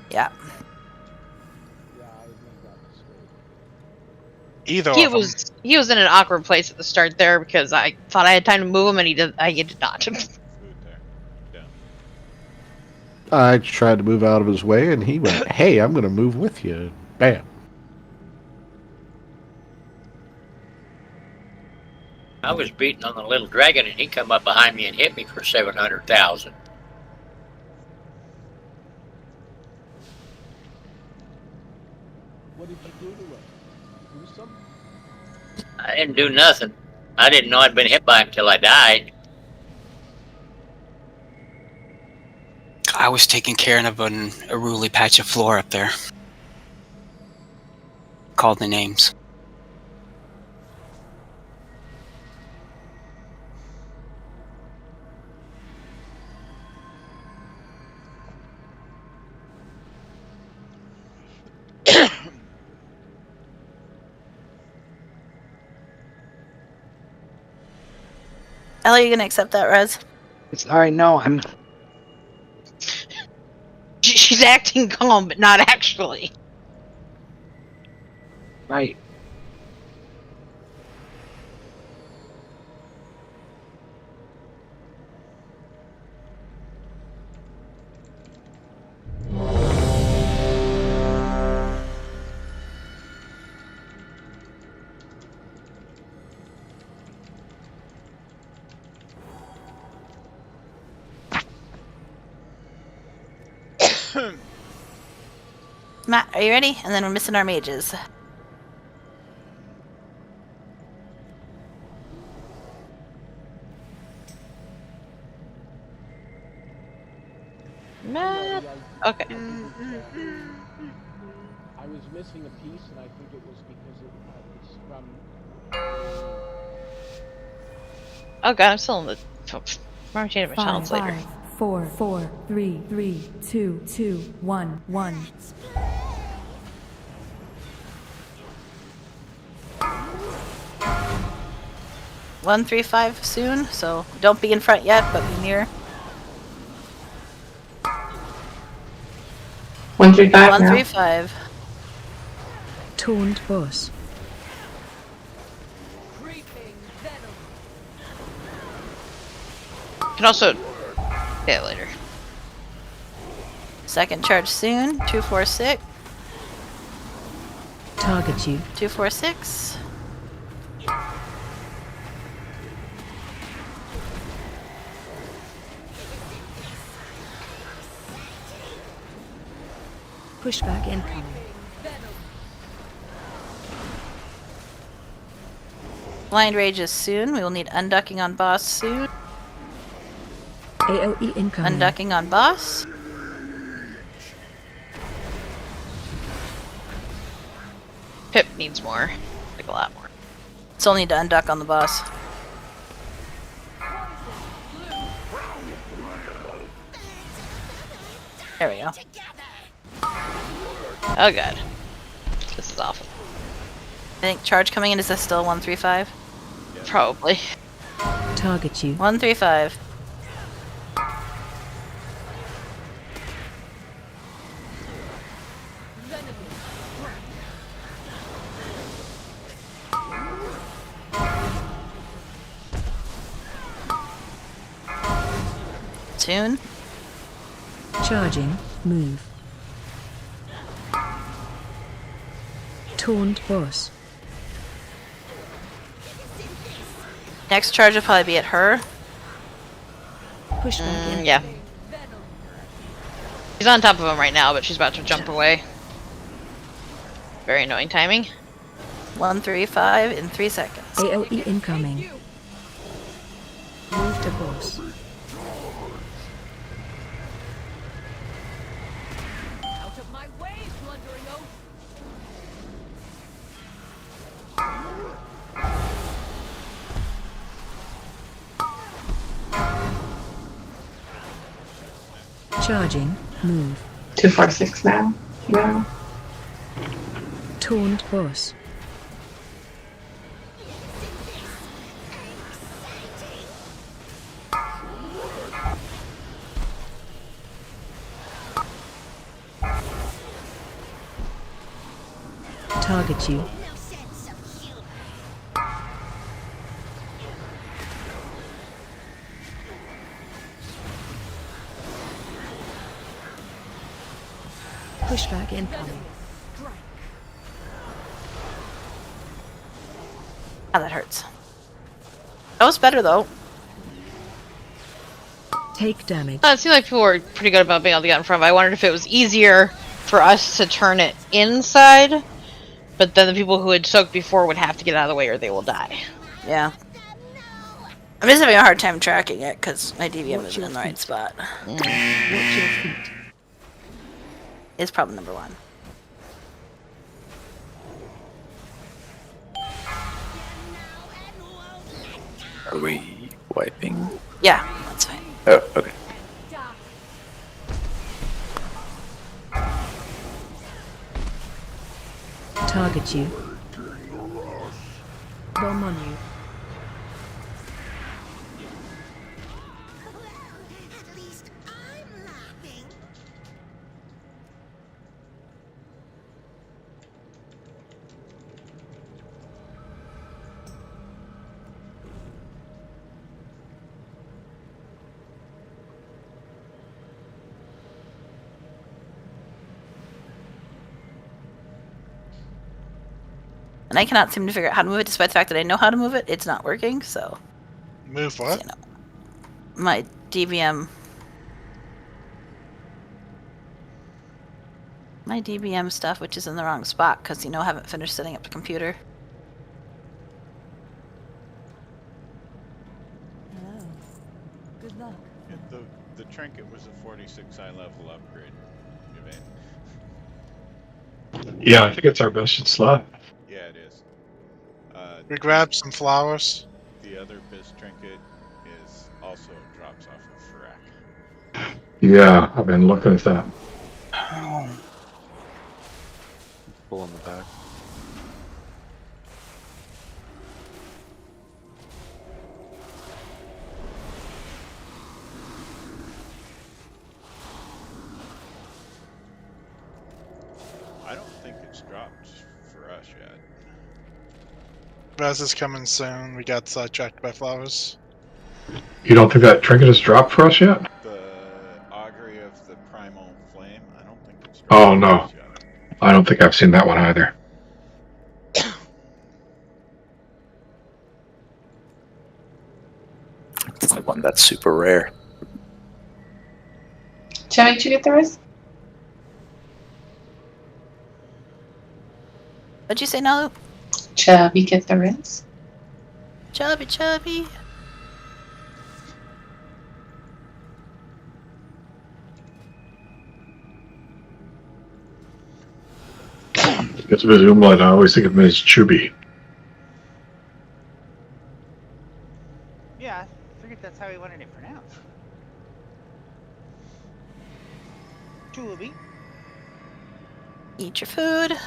Yeah. Yeah, I made that mistake. Either He of them. was in an awkward place at the start there because I thought I had time to move him and he did not. Food there. Yeah. I tried to move out of his way, and he went, "Hey, I'm going to move with you." Bam. I was beating on the little dragon, and he come up behind me and hit me for 700,000. What did you do to him? Do something? I didn't do nothing. I didn't know I'd been hit by him till I died. I was taking care of a ruly patch of floor up there. Called the names. Ellie, you gonna accept that, Rez? Sorry, no, I'm. She's acting calm, but not actually. Right. Matt, are you ready? And then we're missing our mages. Matt. Okay. I was missing a piece, and I think it was because it's from. Oh god, I'm still in the. I'm changing my channels later. 5, 4, 4, 3, 3, 2, 2, 1, 1. One, 3, 5 soon, so don't be in front yet, but be near. 1, 3, 5 1, now. 3, 5. Taunt boss. You can also. Yeah, later. Second charge soon. 2, 4, 6. Target you. 2, 4, 6. Pushback incoming. Blind rage is soon. We will need unducking on boss soon. AoE incoming. Unducking on boss. Pip needs more. Like a lot more. Still need to unduck on the boss. There we go. Oh god. This is awful. I think charge coming in, is this still 1, 3, 5? Probably. Target you. 1, 3, 5. Soon. Charging. Move. Taunt boss. Next charge will probably be at her. Pushback Yeah. She's on top of him right now, but she's about to jump away. Very annoying timing. 1, 3, 5 in 3 seconds. AoE incoming. Move to boss. Out of my way, blundering oaf! Charging. Move. 2, 4, 6 now. Yeah. Taunt boss. Target you. Pushback incoming. Ah, that hurts. That was better though. Take damage. It seemed like people were pretty good about being able to get in front of it. I wondered if it was easier for us to turn it inside, but then the people who had soaked before would have to get out of the way or they will die. Yeah. I'm just having a hard time tracking it because my DVM isn't in the right spot. Watch your feet. It's problem number 1. Are we wiping? Yeah, that's fine. Oh, okay. Target you. Bomb on you. And I cannot seem to figure out how to move it, despite the fact that I know how to move it. It's not working, so... Move what? You know, my DVM... My DVM stuff, which is in the wrong spot, because, you know, I haven't finished setting up the computer. Hello. Good luck. The trinket was a 46 eye level upgrade. Yeah, I think it's our best slot. Yeah, it is. We grabbed some flowers. The other best trinket is also drops off of Frack. Yeah, I've been looking at that. Pull in the back. I don't think it's dropped for us yet. Res is coming soon. We got sidetracked by flowers. You don't think that trinket has dropped for us yet? The augury of the primal flame, I don't think it's dropped Oh, for no. us yet. I don't think I've seen that one either. It's the one that's super rare. Chevy, did you get the rest? What'd you say, Nalu? Chubby, get the rest? Chubby, chubby. It's a bit of umlaut. I always think of him as Chubby. Yeah, I figured that's how he wanted it pronounced. Chubby. Eat your food.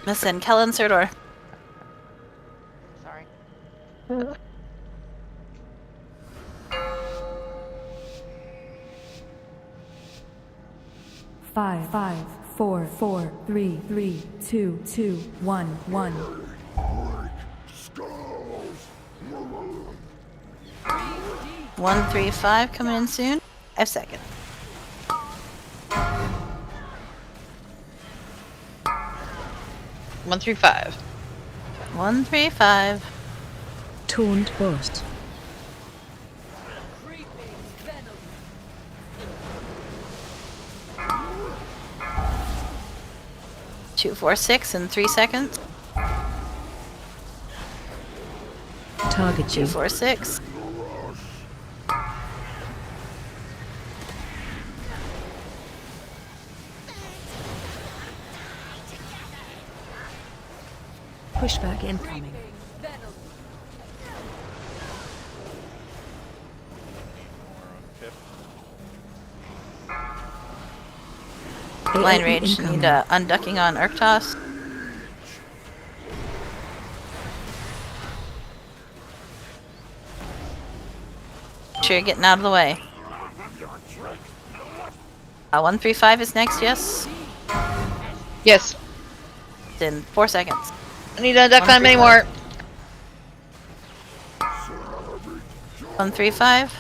Listen, Kellen Serdor. Sorry. Five, four, four, three, two, one, one. 135 coming in soon. 5 seconds. One through 5. 135. Taunt burst. 246 in 3 seconds. Target you. 246. Pushback incoming. Line rage. Need unducking on Urktos. Sure you're getting out of the way. 135 is next, yes? Yes. It's in 4 seconds. I need to duck on him anymore. 135.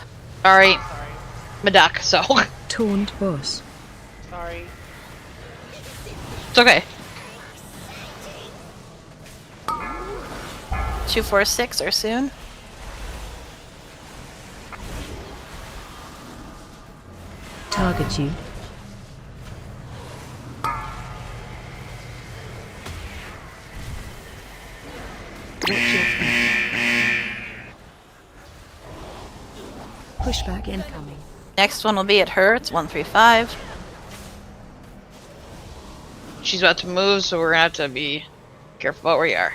Sorry. I'm a duck, so. Taunt boss. Sorry. It's okay. 246 or soon. Target you. Pushback incoming. Next one will be at her. It's 135. She's about to move, so we're gonna have to be careful about where you are.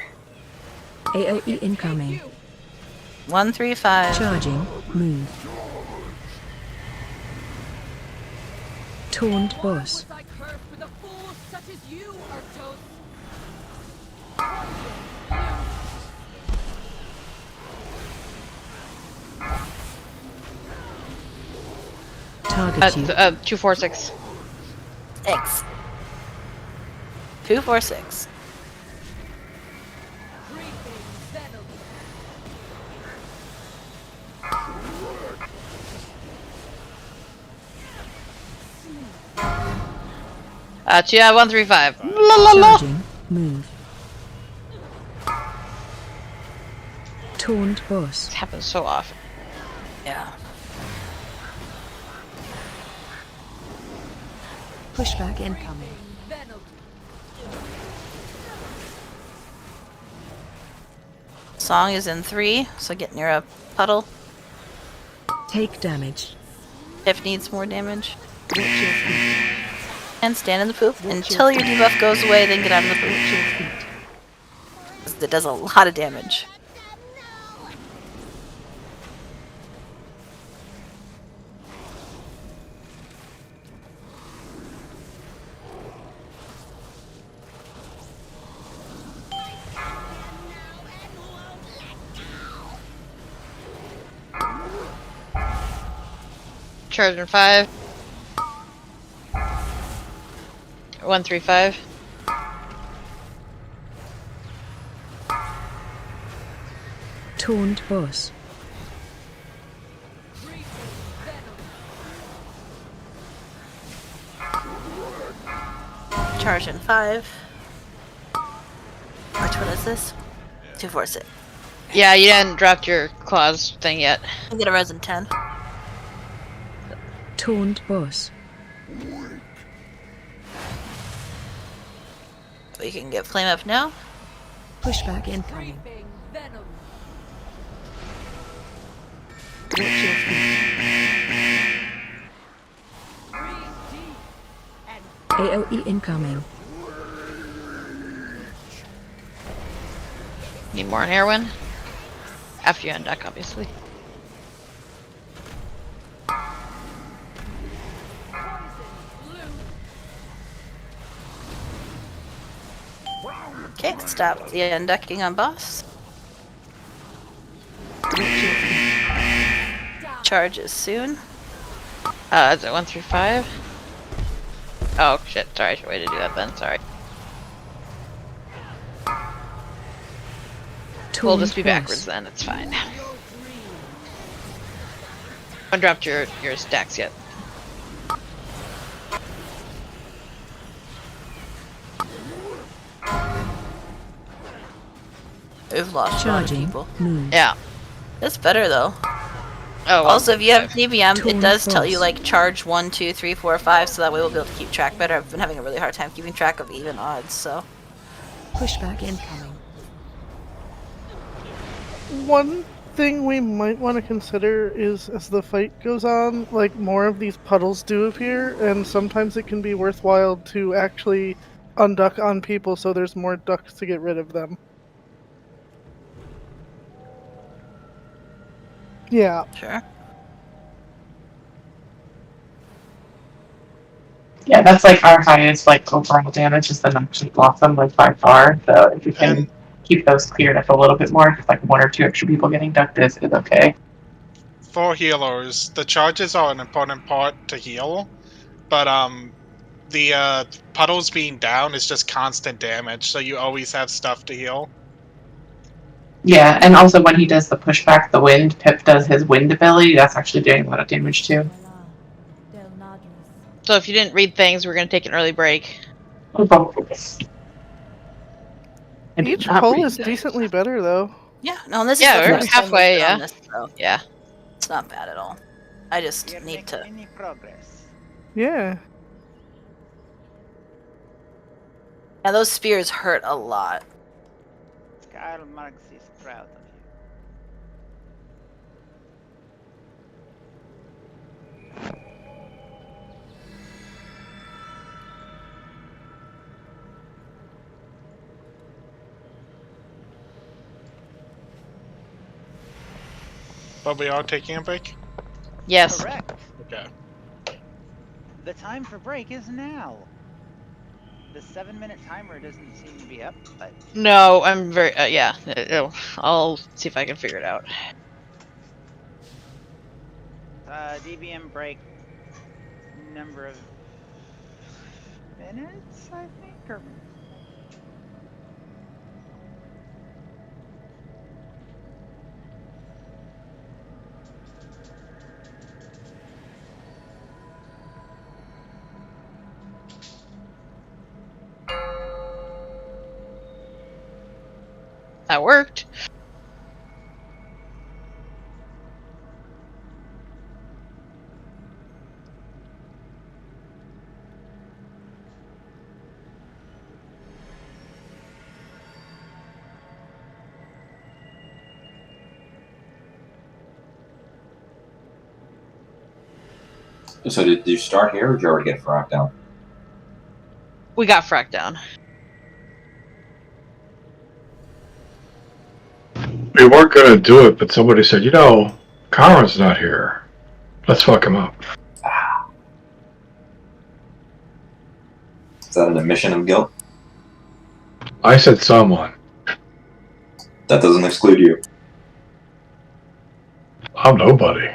AOE incoming. 135. Charging. Move. Taunt boss. Target you. 246. X. 246. Yeah, 135. La la la. Charging. Move. Taunt boss. This happens so often. Yeah. Pushback incoming. Song is in 3, so get near a puddle. Take damage. If needs more damage. And stand in the poop until your debuff goes away, then get out of the poop. It does a lot of damage. Charging 5. 135. Taunt boss. Charging 5. Which one is this? 246. Yeah, you hadn't dropped your claws thing yet. I get a resin 10. Taunt boss. We can get flame up now. Pushback incoming. AOE incoming. Need more on heroin? After you unduck, obviously. Okay, stop the unducking on boss. Charges soon. Is it 135? Oh shit, sorry, I should wait to do that then, sorry. We'll just be backwards then, it's fine. I haven't dropped your stacks yet. We've lost a lot of people. Move. Yeah. That's better though. Oh, Also, if you have 5. DVM, it does tell you like charge 1, 2, 3, 4, 5, so that way we'll be able to keep track better. I've been having a really hard time keeping track of even odds, so. Pushback incoming. One thing we might want to consider is as the fight goes on, like more of these puddles do appear, and sometimes it can be worthwhile to actually unduck on people so there's more ducks to get rid of them. Yeah. Sure. Yeah, that's like our highest like overall damage is the Noxious Blossom, like by far. So if you can keep those cleared up a little bit more, just like 1 or 2 extra people getting ducked is okay. For healers, the charges are an important part to heal, but the puddles being down is just constant damage, so you always have stuff to heal. Yeah, and also when he does the pushback, the wind, Pip does his wind ability, that's actually doing a lot of damage too. So if you didn't read things, we're going to take an early break. Each pull is decently better though. Yeah, no, and this Yeah, is the we're first time we've halfway, been on yeah. this, so Yeah. it's not bad at all. I just need to. Any progress? Yeah. Yeah, those spears hurt a lot. Karl Marx is proud of you. But we are taking a break? Yes. Correct. Okay. The time for break is now. The 7-minute timer doesn't seem to be up, but No, I'm very, yeah. I'll see if I can figure it out. DVM break number of minutes, I think, or That worked. So did you start here, or did you already get fracked down? We got fracked down. We weren't gonna do it, but somebody said, you know, Kara's not here. Let's fuck him up. Is that an admission of guilt? I said someone. That doesn't exclude you. I'm nobody.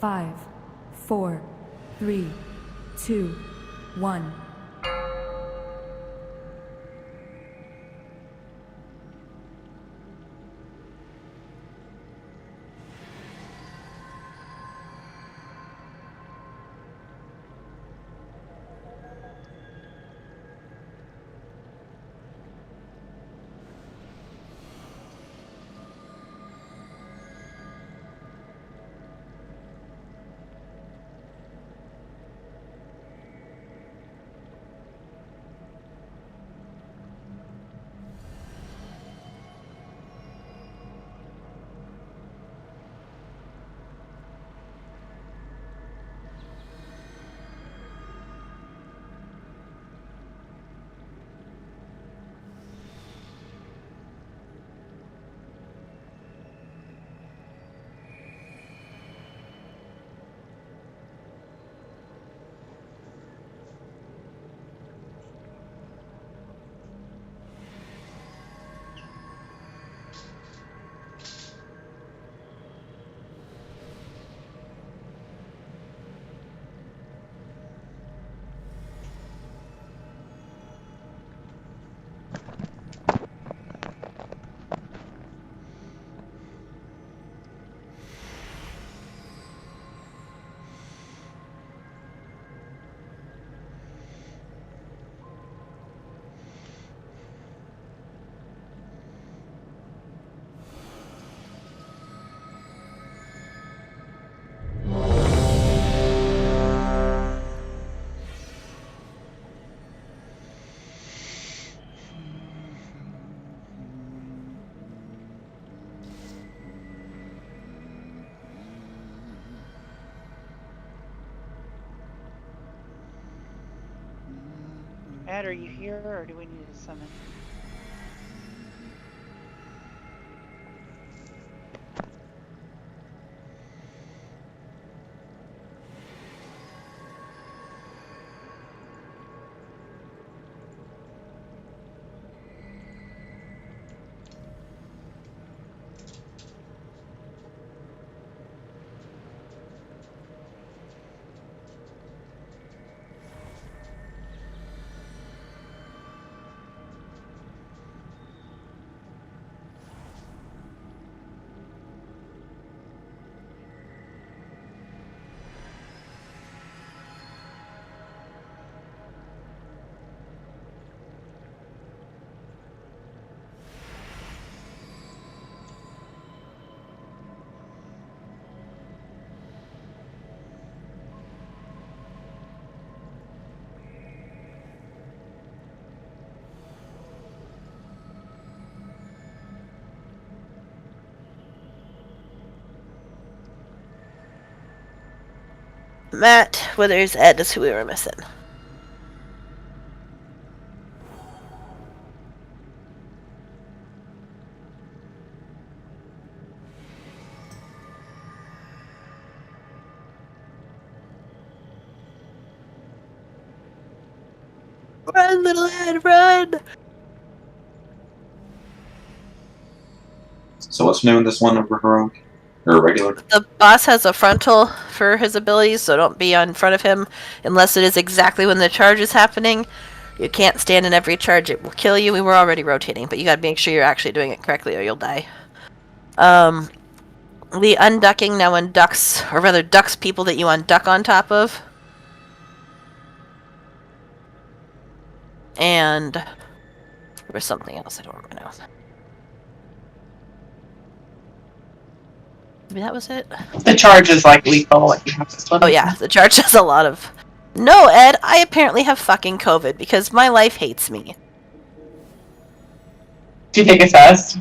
5, 4, 3, 2, 1. Ed, are you here, or do we need to summon? Matt Withers, Ed is who we were missing. Run, little Ed, run! So what's new in this one over heroic? Or regular? The boss has a frontal for his abilities, so don't be in front of him unless it is exactly when the charge is happening. You can't stand in every charge, it will kill you. We were already rotating, but you gotta make sure you're actually doing it correctly or you'll die. The unducking now unducks, or rather ducks people that you unduck on top of. And there was something else, I don't remember now. Maybe that was it? The charge is like lethal, like you have to split. Oh yeah, the charge has a lot of... No, Ed, I apparently have fucking COVID because my life hates me. Did you take a test?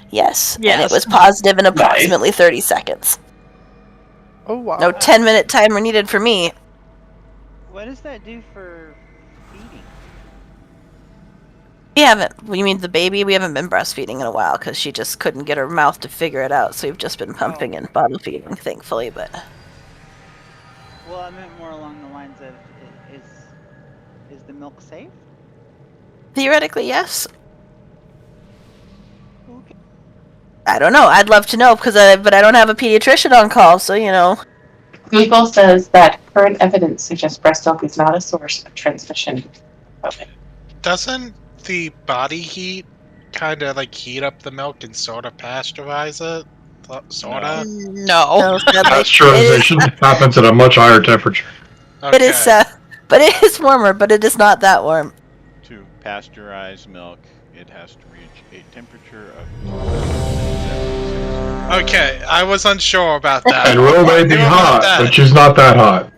Yes, and it was positive in approximately 30 seconds. Oh wow. No 10-minute timer needed for me. What does that do for feeding? We haven't, you mean the baby? We haven't been breastfeeding in a while because she just couldn't get her mouth to figure it out, so we've just been pumping and bottle feeding, thankfully, but... Well, I meant more along the lines of, is the milk safe? Theoretically, yes. I don't know. I'd love to know, but I don't have a pediatrician on call, so, you know. Google says that current evidence suggests breast milk is not a source of transmission of COVID. Doesn't the body heat kind of like heat up the milk and sort of pasteurize it? Sorta? No. No, sadly. Pasteurization happens at a much higher temperature. It is, but it is warmer, but it is not that warm. To pasteurize milk, it has to reach a temperature of 276. Okay, I was unsure about that. And Will may be hot, but she's not that hot.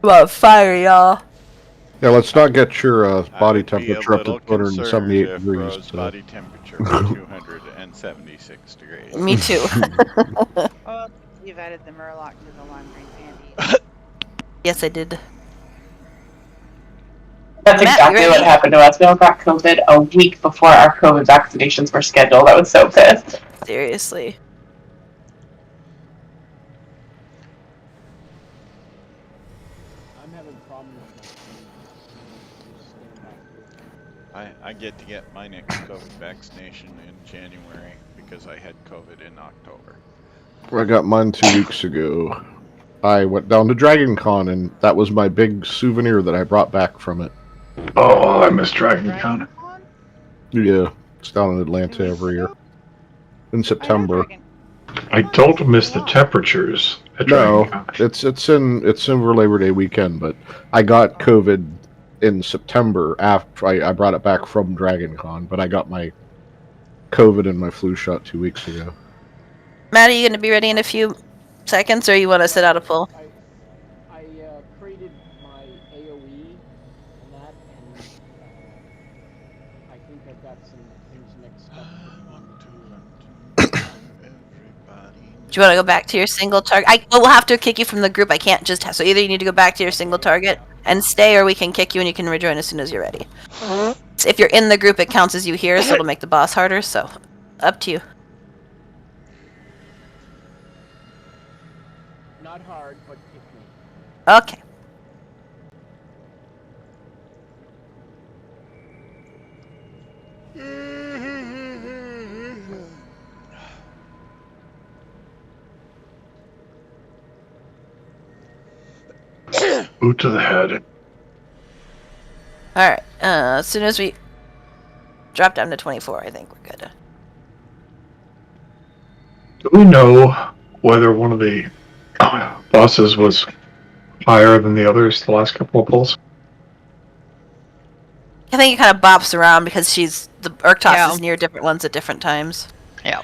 Well, fire, y'all. Yeah, let's not get your body Be a temperature up to little 278 concerned if degrees. Rose's body temperature was 276 degrees. Me too. Oh, you've added the Murloc to the lime green pandy. Yes, I did. That's Matt, exactly you what ready? happened to us. We all got COVID a week before our COVID vaccinations were scheduled. I was so pissed. Seriously. I'm having problems with my I get to get my next COVID vaccination in January because I had COVID in October. I got mine 2 weeks ago. I went down to Dragon Con, and that was my big souvenir that I brought back from it. Oh, I miss Dragon Con. Yeah, it's down in Atlanta every year. In September. I don't miss the temperatures at No, Dragon Con. it's in for Labor Day weekend, but I got COVID in September after I brought it back from Dragon Con, but I got my COVID and my flu shot 2 weeks ago. Matt, are you going to be ready in a few seconds, or you want to sit out a poll? I created my AOE and that, and I think I've got some things mixed up. Do you want to go back to your single target? We'll have to kick you from the group. I can't just so either you need to go back to your single target and stay, or we can kick you and you can rejoin as soon as you're ready. So if you're in the group, it counts as you here, so it'll make the boss harder. So, up to you. Not hard, but kick me. Okay. Boot to the head. Alright, as soon as we drop down to 24, I think we're good. Do we know whether one of the bosses was higher than the others the last couple of pulls? I think it kind of bops around because the Urktos is near different ones at different times. Yeah.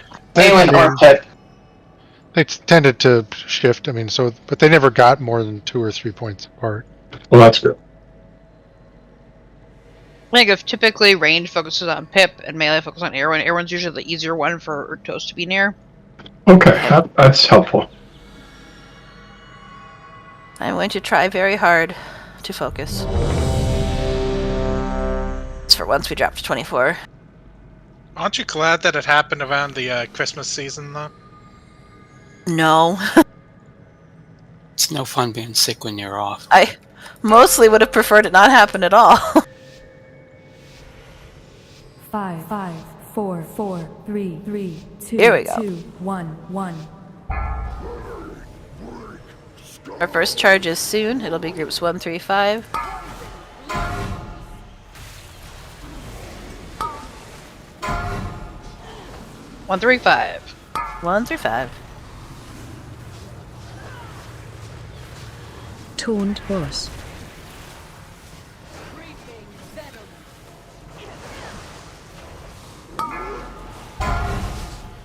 They tended to shift. I mean, but they never got more than 2 or 3 points apart. Well, that's good. I think if typically range focuses on Pip and melee focuses on Erwin, Erwin's usually the easier one for Urktos to be near. Okay, that's helpful. I'm going to try very hard to focus. It's for once we drop to 24. Aren't you glad that it happened around the Christmas season, though? No. It's no fun being sick when you're off. I mostly would have preferred it not happen at all. 5, 4, 3, 2, Here we go. 2, 1, 1. Our first charge is soon. It'll be groups 1, 3, 5. One, 3, 5. 1 through 5. Taunt boss.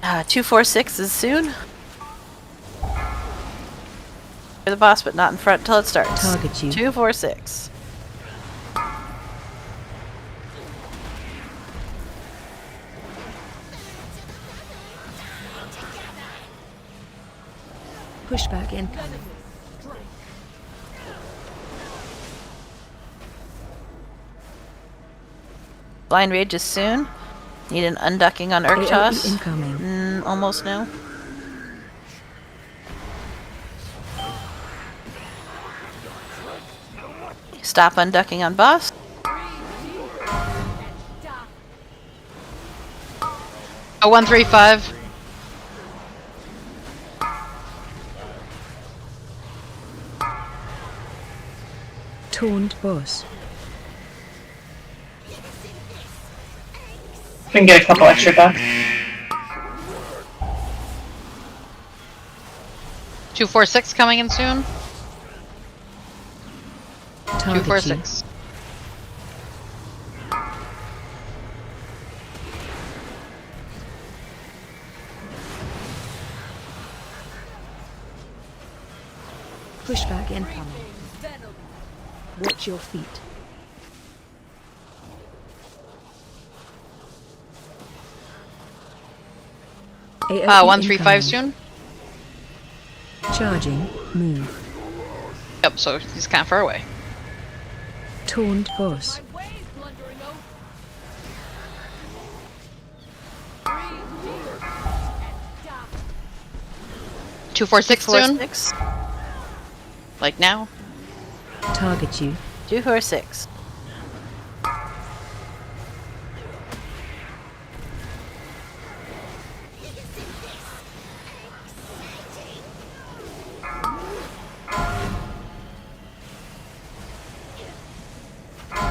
Ah, 2, 4, 6 is soon. For the boss, but not in front until it starts. Target you. 2, 4, 6. Pushback incoming. Blind Rage is soon. Need an unducking on AoE Urktos. incoming. Almost no. Stop unducking on boss. A 1, 3, 5. Taunt boss. We can get a couple extra ducks. 246 coming in soon. Target 246. Pushback incoming. Watch your feet. AOE 135 incoming. soon. Charging. Move. Yep, so he's kind of far away. Taunt boss. 246 soon. 246. Like now. Target you. 246.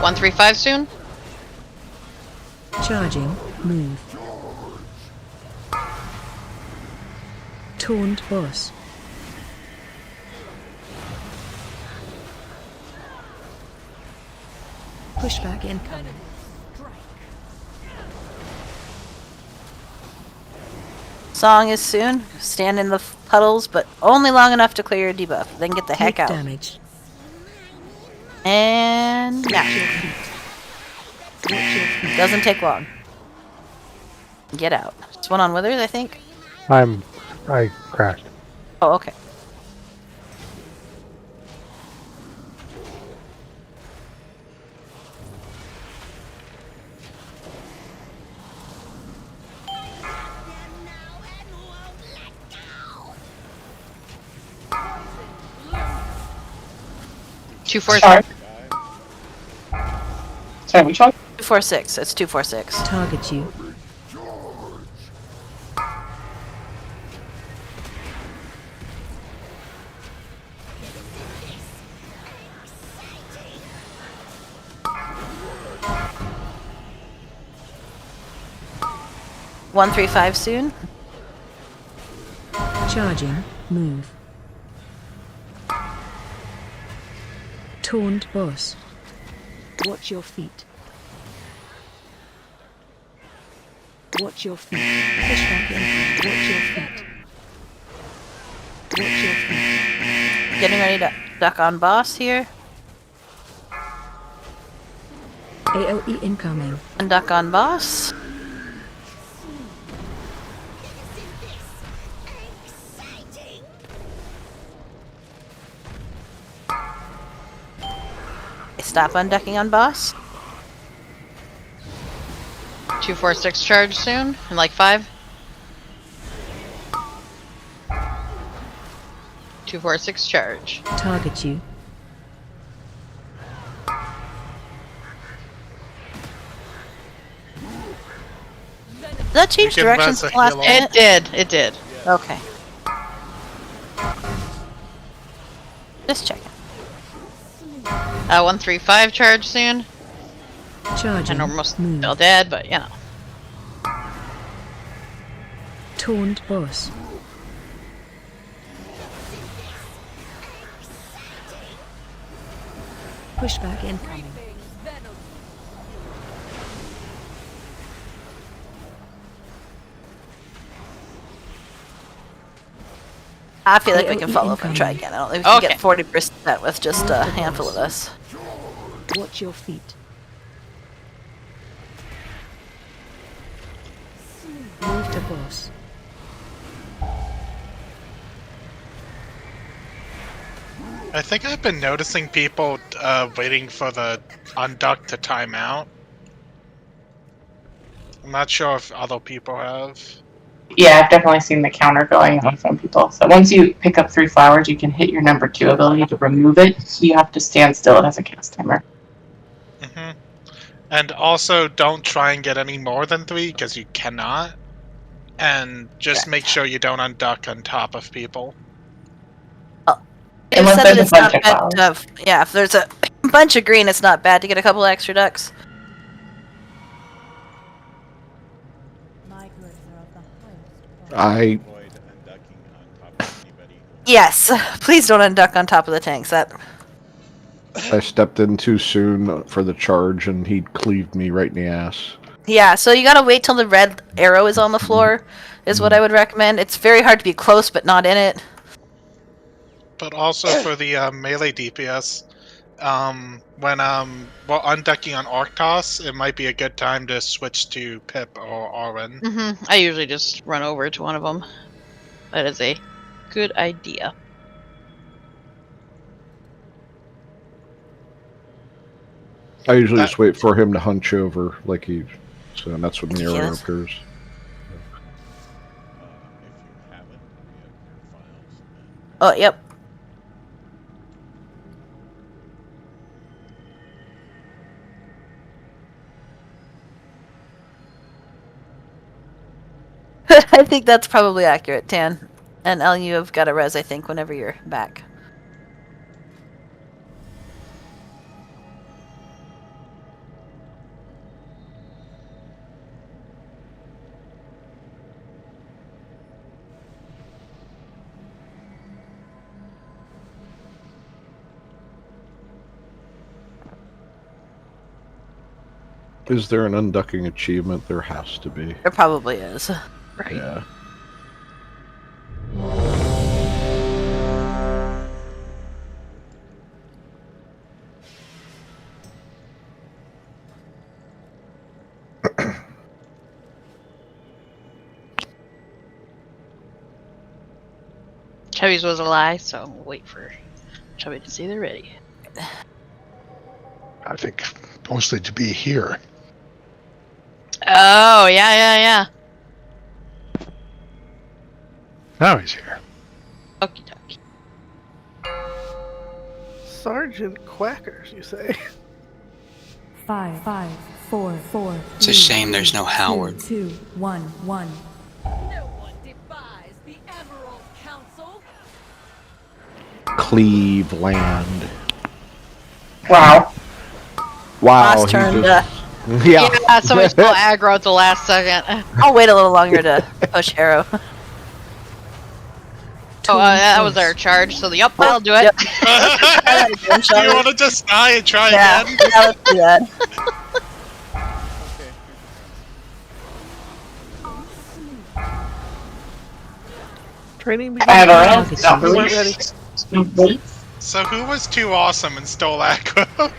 One 135 soon. Charging. Move. Taunt boss. Pushback incoming. Song is soon. Stand in the puddles, but only long enough to clear your debuff. Then get the heck Take out. damage. And now. Doesn't take long. Get out. It's one on Withers, I think. I crashed. Oh, okay. Two four. Sorry, which one? 246. It's 246. Target you. One 135 soon. Charging. Move. Taunt boss. Watch your feet. Watch your feet. Pushback in. Watch your feet. Watch your feet. Getting ready to duck on boss here. AOE incoming. And duck on boss. Stop unducking on boss. 246 charge soon in like 5. 246 charge. Target you. Did that change can directions res a last heal. minute? It did. Okay. Just checking. 135 charge soon. Charging. And almost still dead, but you know. Taunt boss. Pushback incoming. I feel like we can AOE follow up and try incoming. again. I don't think we can Okay. get 40% with just a handful of us. Watch your feet. Move to boss. I think I've been noticing people waiting for the unduck to time out. I'm not sure if other people have. Yeah, I've definitely seen the counter going on some people. So once you pick up 3 flowers, you can hit your number 2 ability to remove it. So you have to stand still. It has a cast timer. Hmm. And also, don't try and get any more than 3 because you cannot. And just make sure you don't unduck on top of people. You Unless said there's that a it's bunch not of meant flowers. to, yeah, if there's a Bunch of green, it's not bad to get a couple extra ducks. I Yes, please don't unduck on top of the tanks. stepped in too soon for the charge, and he cleaved me right in the ass. Yeah, so you gotta wait till the red arrow is on the floor, is what I would recommend. It's very hard to be close, but not in it. But also for the melee DPS, when well, unducking on Arctos, it might be a good time to switch to Pip or Arwen. I usually just run over to one of them. That is a good idea. I usually just wait for him to hunch over, like he. So that's when the arrow Yes. appears. Oh, yep. I think that's probably accurate, Tan. And El, you have got a res, I think, whenever you're back. Is there an unducking achievement? There has to be. There probably is. Right. Yeah. Chubby's was a lie, so we'll wait for Chubby to say they're ready. I think mostly to be here. Oh, yeah. Now he's here. Okie dokie. Sergeant Quackers, you say? 5, 4, 4. It's a shame there's no Howard. 2, 1, 1. No one defies the Emerald Council. Cleveland. Wow. Wow. Last turn. Yeah, somebody's called aggro at the last second. I'll wait a little longer to push arrow. Oh, that was our charge, so yep, that'll do it. Do you want to just die and try again? Yeah, let's do that. Training I have our own. begins. Not We really. weren't ready. So who was too awesome and stole aggro?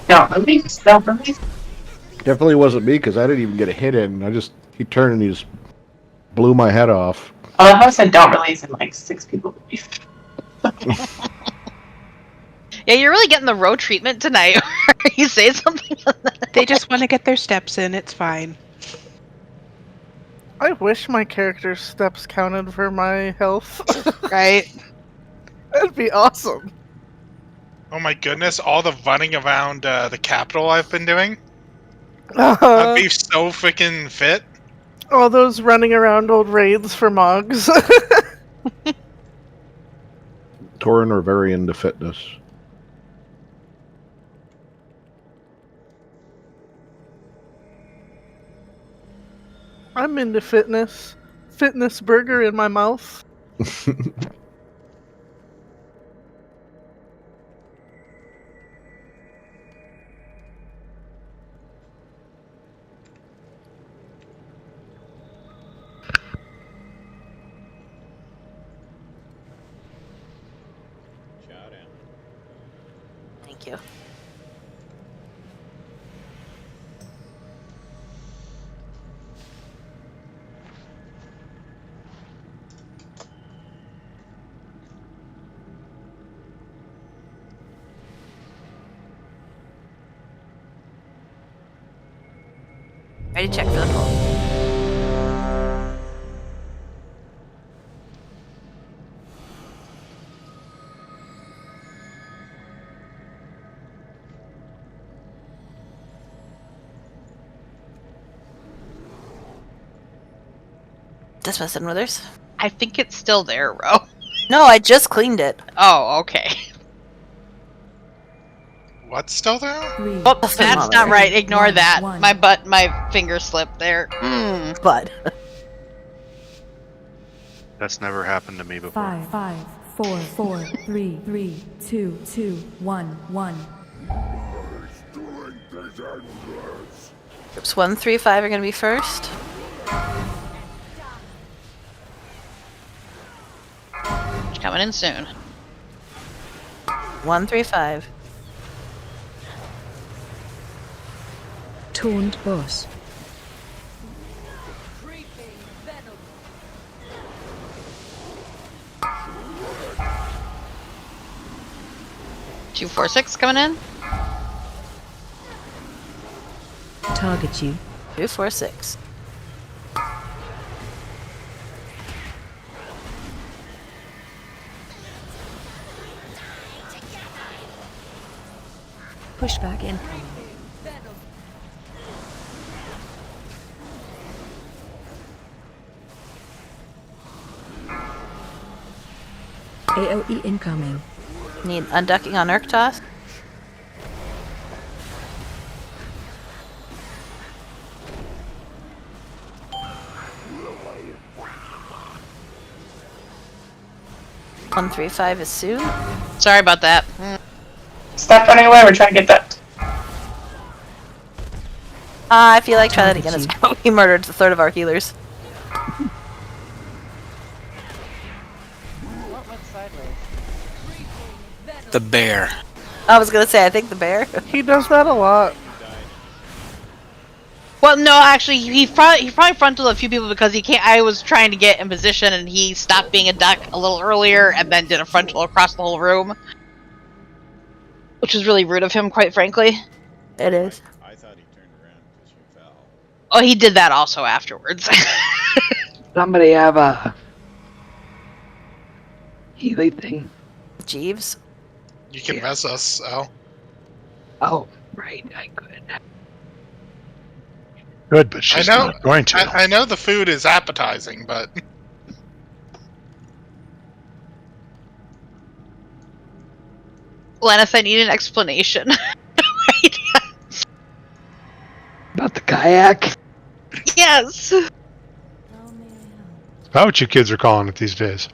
Don't release. Don't release. Definitely wasn't me because I didn't even get a hit in. He turned and he just blew my head off. Oh, the host said don't release, and like 6 people released. Yeah, you're really getting the road treatment tonight. You say something? They just want to get their steps in. It's fine. I wish my character's steps counted for my health. Right? That'd be awesome. Oh my goodness, all the running around the capital I've been doing. Uh, I'd be so freaking fit. all those running around old raids for Mogs. Torin are very into fitness. I'm into fitness. Fitness burger in my mouth. Thank you. Ready to check for the pull. Dismiss and withers. I think it's still there, Ro. No, I just cleaned it. Oh, okay. What's still there? Oh, that's not right. Ignore that. My finger slipped there. But That's never happened to me before. 5, 5, 4, 4, 3, 3, 2, 2, 1, 1. groups 1, 3, 5 are going to be first. Coming in soon. 1, 3, 5. Taunt boss. Two, 4, 6 coming in. Target you. 2, 4, 6. Pushback incoming. AOE incoming. Need unducking on Urktos. One, 3, 5 is soon. Sorry about that. Stop running away. We're trying to get that. I feel like try that again. It's he murdered a third of our healers. What went sideways? The bear. I was gonna say, I think the bear. He does that a lot. Well, no, actually, he probably frontaled a few people because he can't. I was trying to get in position, and he stopped being a duck a little earlier, and then did a frontal across the whole room, which was really rude of him, quite frankly. It is. I thought he turned around because you fell. Oh, he did that also afterwards. Somebody have a Healy thing. Jeeves. You can mess us, Al. Oh, right, I could. Good, but she's I know, not going to. I know the food is appetizing, but Lannis, I need an explanation. About the kayak? Yes. That's about what you kids are calling it these days.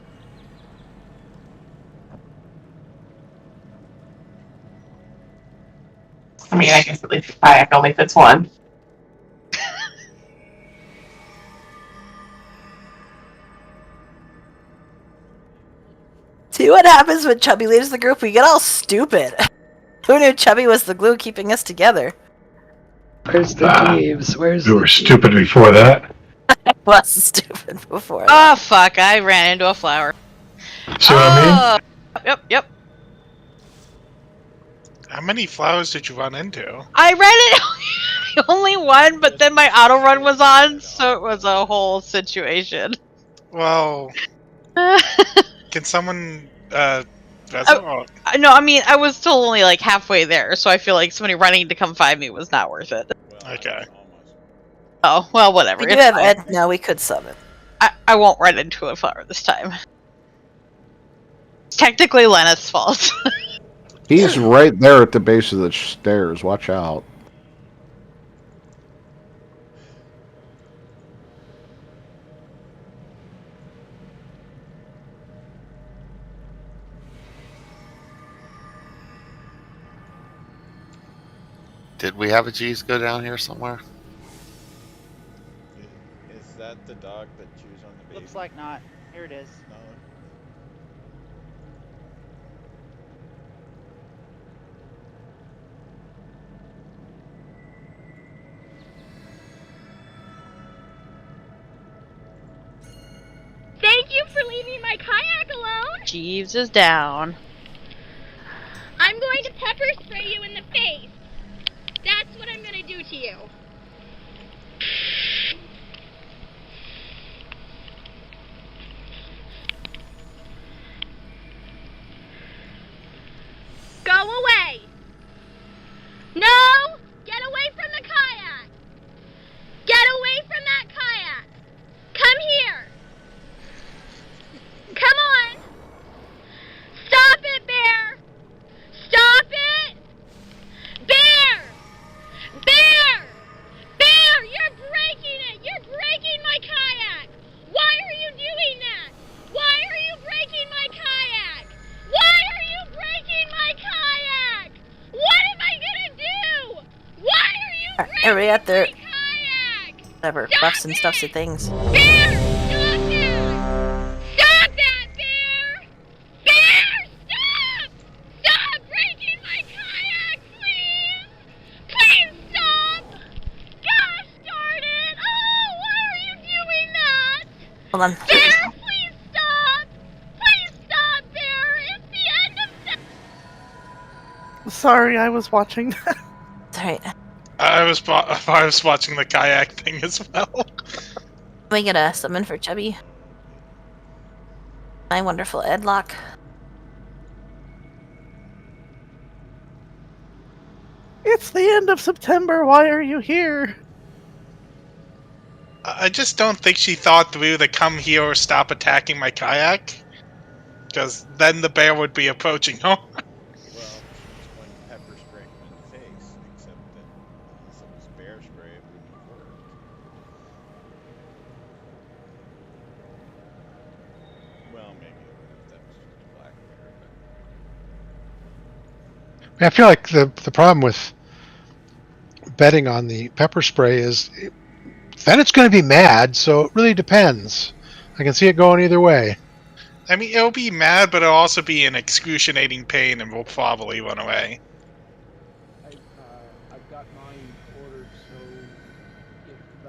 I mean, I guess at least the kayak only fits one. See what happens when Chubby leaves the group? We get all stupid. Who knew Chubby was the glue keeping us together? Where's the caves? Where's You were stupid before that. I was stupid before that. Oh fuck! I ran into a flower. See what I mean? Yep. how many flowers did you run into? I ran it only one, but then my auto run was on, so it was a whole situation. Well, can someone No, I mean I was still only like halfway there, so I feel like somebody running to come find me was not worth it. Okay. Oh well, whatever. We do It's have fine. Ed. No, we could summon. I won't run into a flower this time. It's technically Lena's fault. He's right there at the base of the stairs. Watch out. Did we have a G's go down here somewhere? Is that the dog that chews on the baby? Looks like not. Here it is. No. Thank you for leaving my kayak alone. Jeeves is down. I'm going to pepper spray you in the face. That's what I'm going to do to you. Go away. No! Get away from the kayak. Get away from that kayak. Come here. Come on. Everybody got their whatever buffs and stuffs and things. Stop that, Bear! Bear, stop! Stop breaking my kayak, please! Please stop! Gosh darn it! Oh, why are you doing that? Hold on. Bear, please stop! Please stop, Bear! It's the end of Sorry, I was watching that. Alright. I was watching the kayak thing as well. Let me get a summon for Chubby. My wonderful Edlock. It's the end of September. Why are you here? I just don't think she thought through the come here or stop attacking my kayak. Because then the bear would be approaching her. Well, she was going to pepper spray him in the face, except that unless it was bear spray, it wouldn't have worked. Well, maybe it would if that was just a black bear, I feel like the problem with betting on the pepper spray is then it's going to be mad, so it really depends. I can see it going either way. I mean, it'll be mad, but it'll also be in excruciating pain and will probably run away. I've got mine ordered, so if you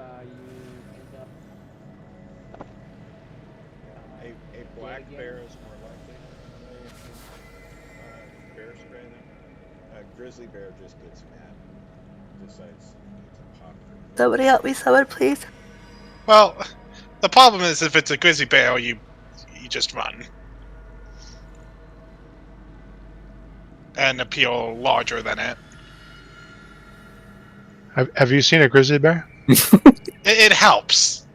end up... A black bear is more likely to bear spray them. A grizzly bear just gets mad. Decides to pop for Somebody help me summon, please. Well, the problem is if it's a grizzly bear, you just run. And appeal larger than it. Have you seen a grizzly bear? It helps.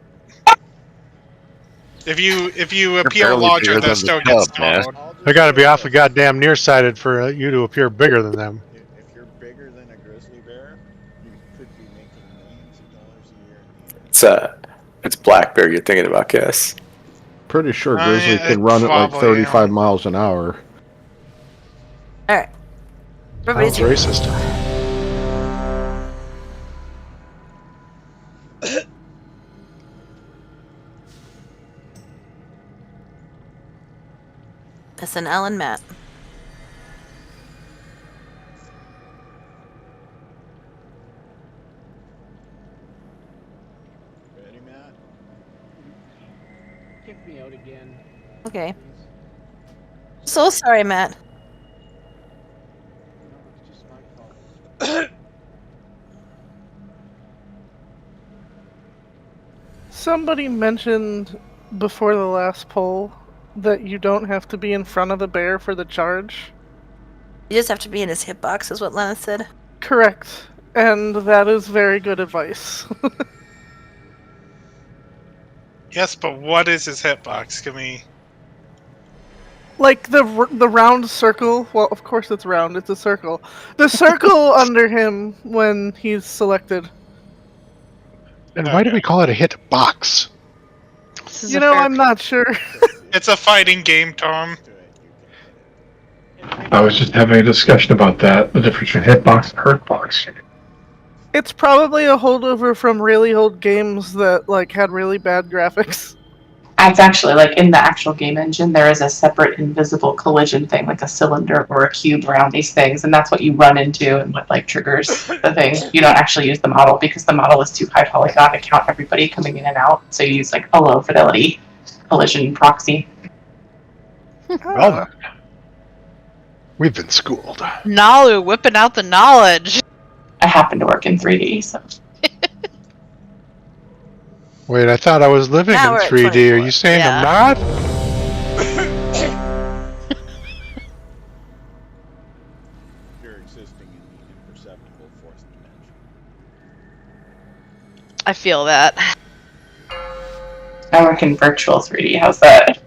If you appeal barely larger, bigger they than still the get cub, man. startled. They got to be awfully goddamn nearsighted for you to appear bigger than them. If you're bigger than a grizzly bear, you could be making millions of dollars a year. It's black bear you're thinking about, Cass. Pretty sure grizzly can run at like 35 miles an hour. Alright. Sounds racist. It's an L and Matt. Ready, Matt? Kick me out again. Okay. So sorry, Matt. No, it's just my fault. Somebody mentioned before the last poll that you don't have to be in front of the bear for the charge. You just have to be in his hitbox, is what Lana said. Correct. And that is very good advice. Yes, but what is his hitbox? Give me... Like the round circle. Well, of course it's round. It's a circle. The circle under him when he's selected. And why do we call it a hit box? You know, I'm not sure. It's a fighting game term. I was just having a discussion about that, the difference between hitbox and hurtbox. It's probably a holdover from really old games that like had really bad graphics. It's actually like in the actual game engine, there is a separate invisible collision thing, like a cylinder or a cube around these things, and that's what you run into and what like triggers the thing. You don't actually use the model because the model is too high polygon to count everybody coming in and out. So you use like a low fidelity collision proxy. Well then. We've been schooled. Nalu whipping out the knowledge. I happen to work in 3D, so. Wait, I thought I was living Now in we're at 3D. 24. Are you saying Yeah. I'm not? You're existing in the imperceptible fourth dimension. I feel that. I work in virtual 3D. How's that?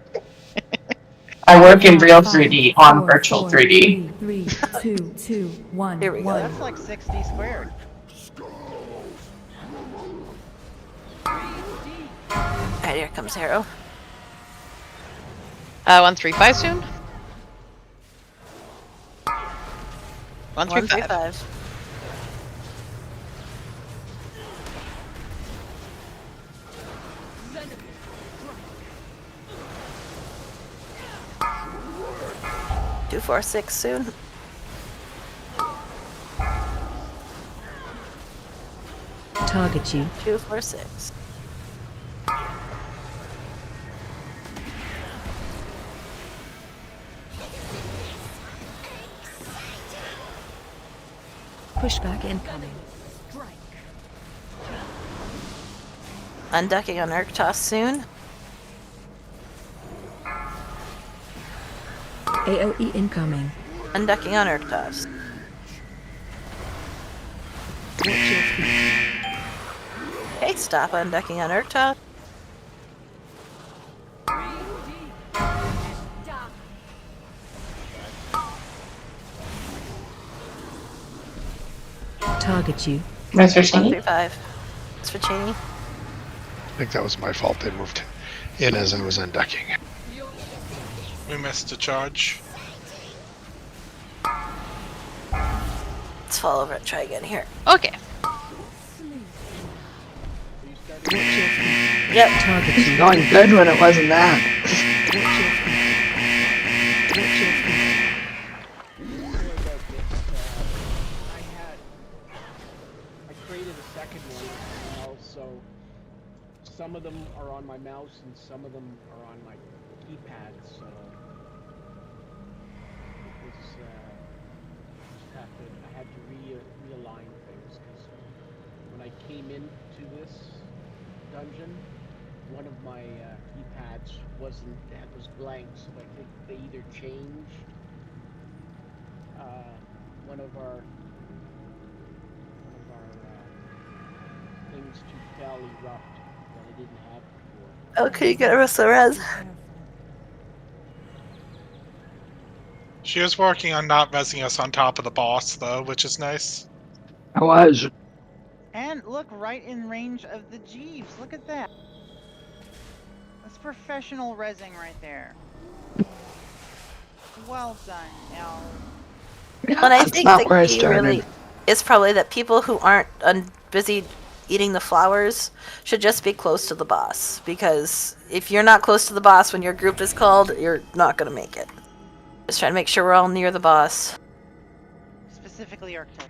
I work in real 3D on virtual 3D. 3, 2, 2, 1. Here we go. That's like 60 squared. Alright, here comes Harrow. 135 soon? 135. 135. 246 soon. Target you. 246. Pushback incoming. Unducking on Urktos soon. AOE incoming. Unducking on Urktos. Watch your feet. Okay, stop unducking on Urktos. Target you. Mr. Cheney? 135. It's for Cheney. I think that was my fault. They moved in as I was unducking. We missed a charge. Let's fall over and try again here. Okay. Yep. Target It's you. going good when it wasn't that. I created a second one as well, so some of them are on my mouse and some of them are on my keypad, so it was I had to realign things because when I came into this dungeon, one of my keypads was blank, so I think they either changed one of our things to fairly rough that I didn't have before. Okay, get Arissa Res. She was working on not messing us on top of the boss, though, which is nice. I was. And look, right in range of the Jeeves. Look at that. That's professional rezzing right there. Well done, Al. But I That's think not where I the key started. really is probably that people who aren't busy eating the flowers should just be close to the boss. Because if you're not close to the boss when your group is called, you're not going to make it. Just trying to make sure we're all near the boss. Specifically Arctic.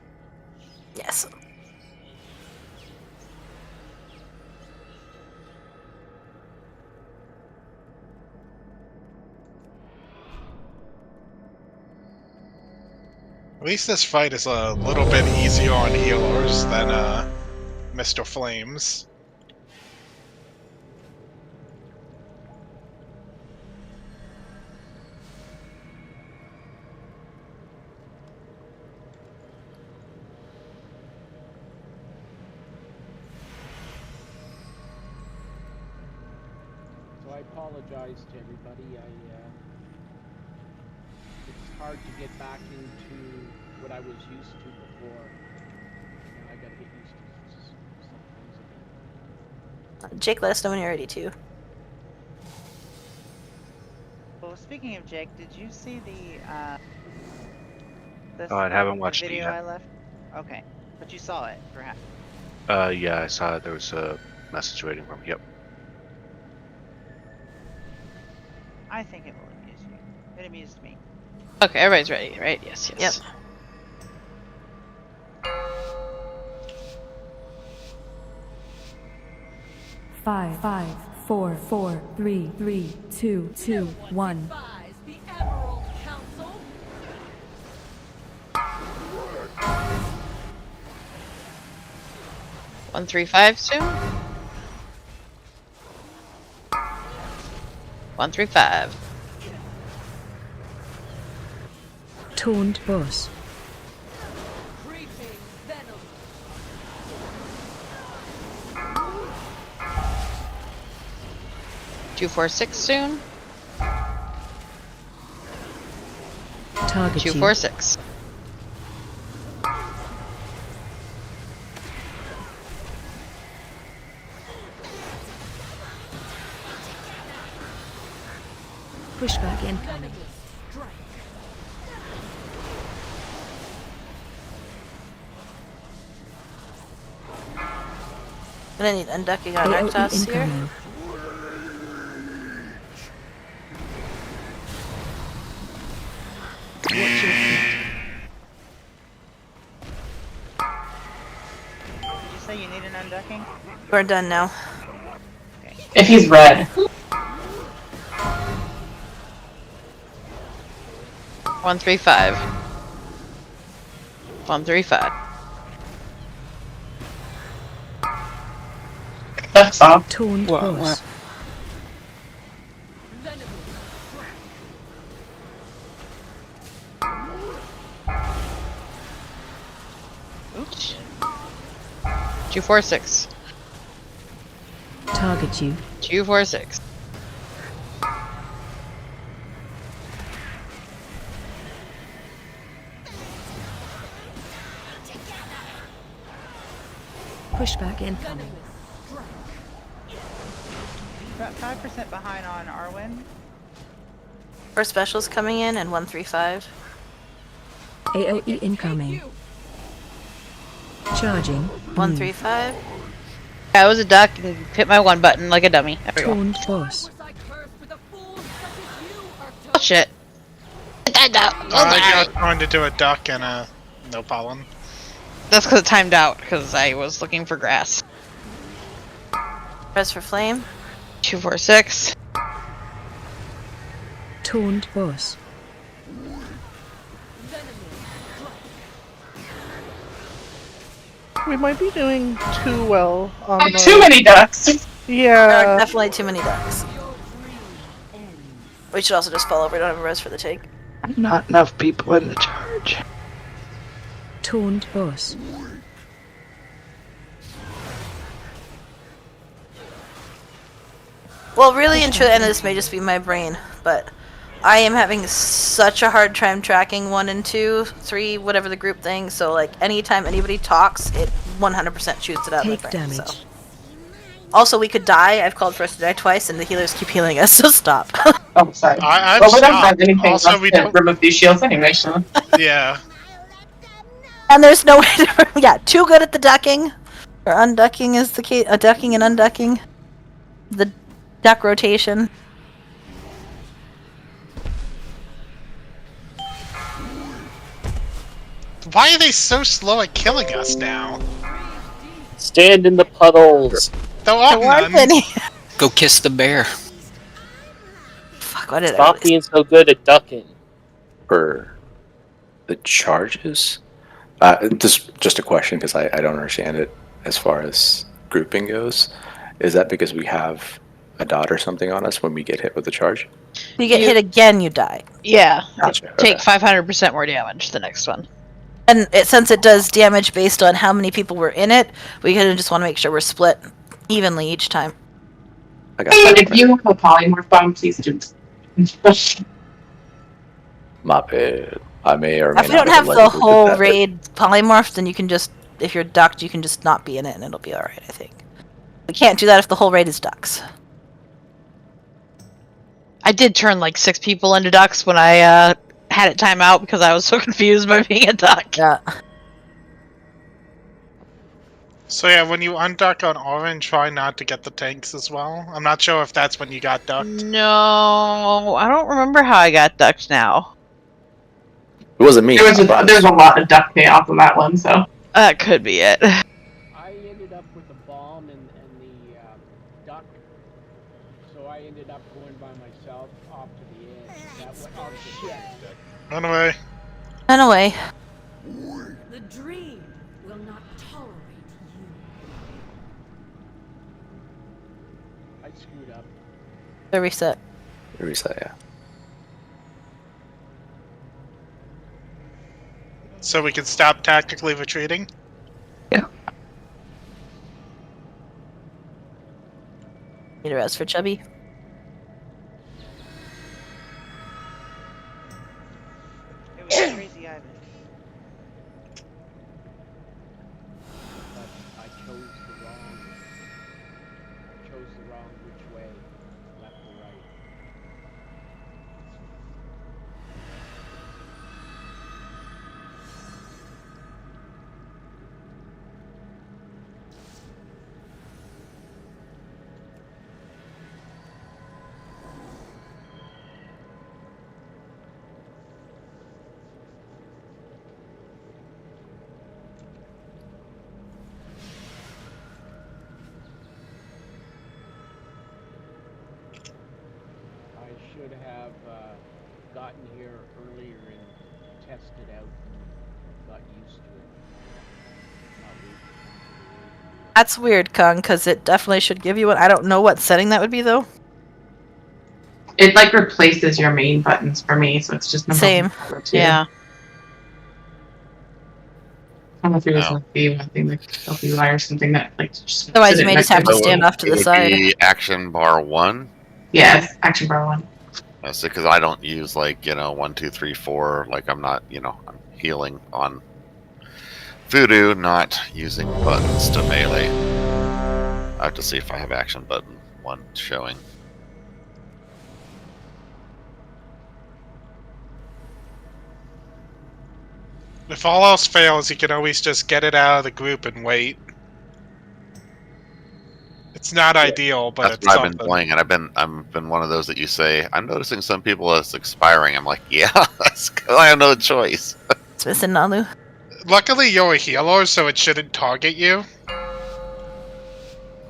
Yes. At least this fight is a little bit easier on healers than Mr. Flames. So I apologize to everybody. It's hard to get back into what I was used to before, and I got to get used to some things again. Jake, let us know when you're ready too. Well, speaking of Jake, did you see the Oh, I haven't the watched it video yet. I left? Okay, but you saw it, perhaps. Yeah, I saw it. There was a message waiting for me. Yep. I think it will amuse you. It amused me. Okay, everybody's ready, right? Yes, yes. Yep. Five, 4, 4, 3, 3, 2, 2, 1. Advise the Emerald Council. 135 soon. 135. Taunt boss. Creeping venom. 246 soon. Target you. 246. Pushback incoming. Gonna need unducking on AOE Arctos here. incoming. tracking? We're done now. If he's red. 135. 135. Duck's off. Taunt boss. Oops. 246. Target you. 246. Pushback incoming. About 5% behind on Arwen. First specials coming in and 135. AOE incoming. Charging. 135. Yeah, I was a duck and hit my one button like a dummy. There we go. Taunt boss. Oh shit. I was trying to do a duck and a no pollen. That's because it timed out, because I was looking for grass. Press for flame. 246. Taunt boss. We might be doing too well on the... Too many ducks. There are Yeah. definitely too many ducks. We should also just fall over. We don't have a res for the take. Not enough people in the charge. Taunt boss. Well, really and truly, and this may just be my brain, but I am having such a hard time tracking 1 and 2, 3, whatever the group thing. So, like, anytime anybody talks, it 100% shoots it out of my Take brain. damage. So. Also, we could die. I've called for us to die twice, and the healers keep healing us, so stop. Oh, sorry. I've Well, we don't stopped. have anything Also, left we to don't- remove these shields anyway, so. Yeah. And there's no way to... Yeah, too good at the ducking. Or unducking is the case. Ducking and unducking. The duck rotation. Why are they so slow at killing us now? Stand in the puddles. There aren't none. Go kiss the bear. Fuck, what did Stop being so good at ducking. For the charges? Just a question because I don't understand it as far as grouping goes. Is that because we have a dot or something on us when we get hit with the charge? If you get hit again, you die. Yeah. Gotcha. Take 500% more damage the next one. And since it does damage based on how many people were in it, we kind of just want to make sure we're split evenly each time. I got But if you have a polymorph bomb, please do. My bad. I may or may If we not don't have the elected to whole that. raid polymorph, then you can just, if you're ducked, you can just not be in it and it'll be alright, I think. We can't do that if the whole raid is ducks. I did turn like 6 people into ducks when I had it time out because I was so confused by being a duck. Yeah. So yeah, when you unduck on orange, try not to get the tanks as well. I'm not sure if that's when you got ducked. No, I don't remember how I got ducked now. It wasn't me. There's a lot of duck payoff on that one, so. That could be it. I ended up with the bomb and the duck, so I ended up going by myself off to the edge. That went, oh shit. Run away. Run away. The dream will not tolerate you. I screwed up. The reset. Reset, yeah. So we can stop tactically retreating? Need a rest for Chubby. It was Crazy Ivan. But I chose the wrong which way, left or right. should have gotten here earlier and tested out and got used to it. Not wait for That's weird, Kung, because it definitely should give you one. I don't know what setting that would be, though. It like replaces your main buttons for me, so it's just number Same. 1, number 2. Yeah. I don't know if it was No. like the one thing like LBY or something that like just Otherwise, you sit may just next have to the stand off to It the would side. be action bar 1. Yes, action bar 1. That's because I don't use 1, 2, 3, 4. Like I'm not, I'm healing on Voodoo, not using buttons to melee. I have to see if I have action button 1 showing. If all else fails, you can always just get it out of the group and wait. It's not ideal, but That's it's what something. I've been playing, and I've been one of those that you say, I'm noticing some people it's expiring. I'm like, yeah, that's because I have no choice. It's missing Nalu. Luckily, you're a healer, so it shouldn't target you.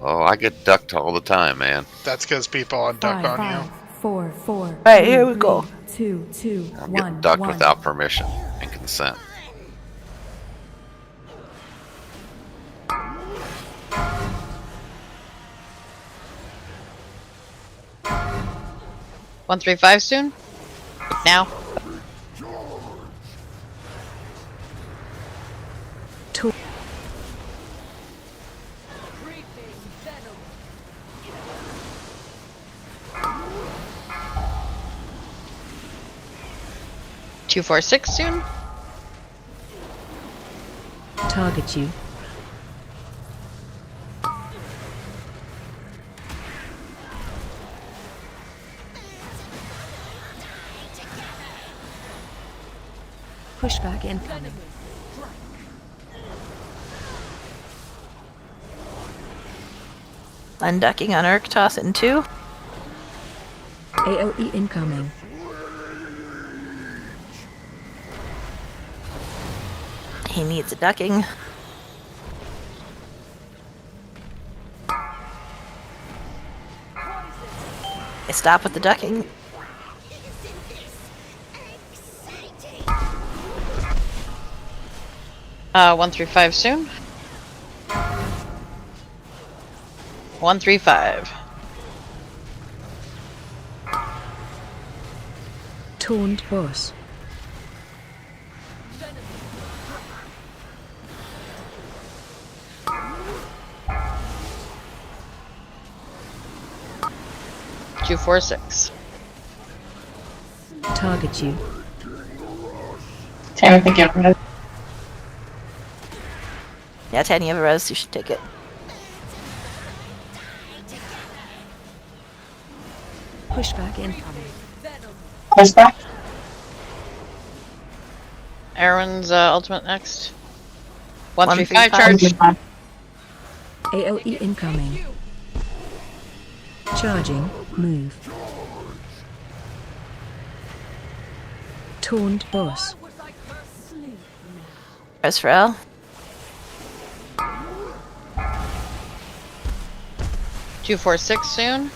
Oh, I get ducked all the time, man. That's because people are duck on you. 4, 4. Alright, here we go. 2, 2, I'm 1, getting ducked 1. without permission and consent. One, 3, 5 soon? Now? Two. Two, 4, 6 soon? Target you. Pushback incoming. Unducking on Urk, toss it in 2. AoE incoming. He needs a ducking. I stop with the ducking. One, 3, 5 soon? 1, 3, 5. Taunt boss. Two, 4, 6. Target you. Tam, I think you have res. Yeah, Tan, you have a res, you should take it. Pushback incoming. Pushback. Erwin's ultimate next. 1, 3, 3, 5 5. charge. AoE incoming. Charging. Move. Taunt boss. Res for L. Two, 4, 6 soon.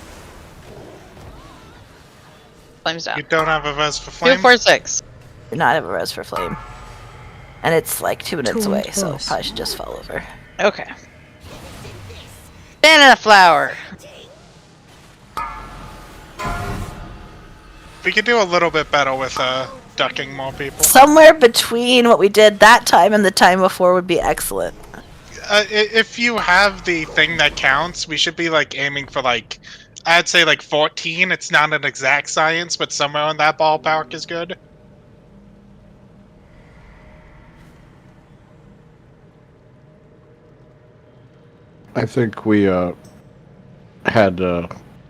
Flames down. You don't have a res for flame? 2, 4, 6. Do not have a res for flame. And it's like 2 minutes Taunt away, so boss. probably should just fall over. Okay. Banana flower. We could do a little bit better with ducking more people. Somewhere between what we did that time and the time before would be excellent. If you have the thing that counts, we should be aiming for I'd say 14. It's not an exact science, but somewhere in that ballpark is good. I think we had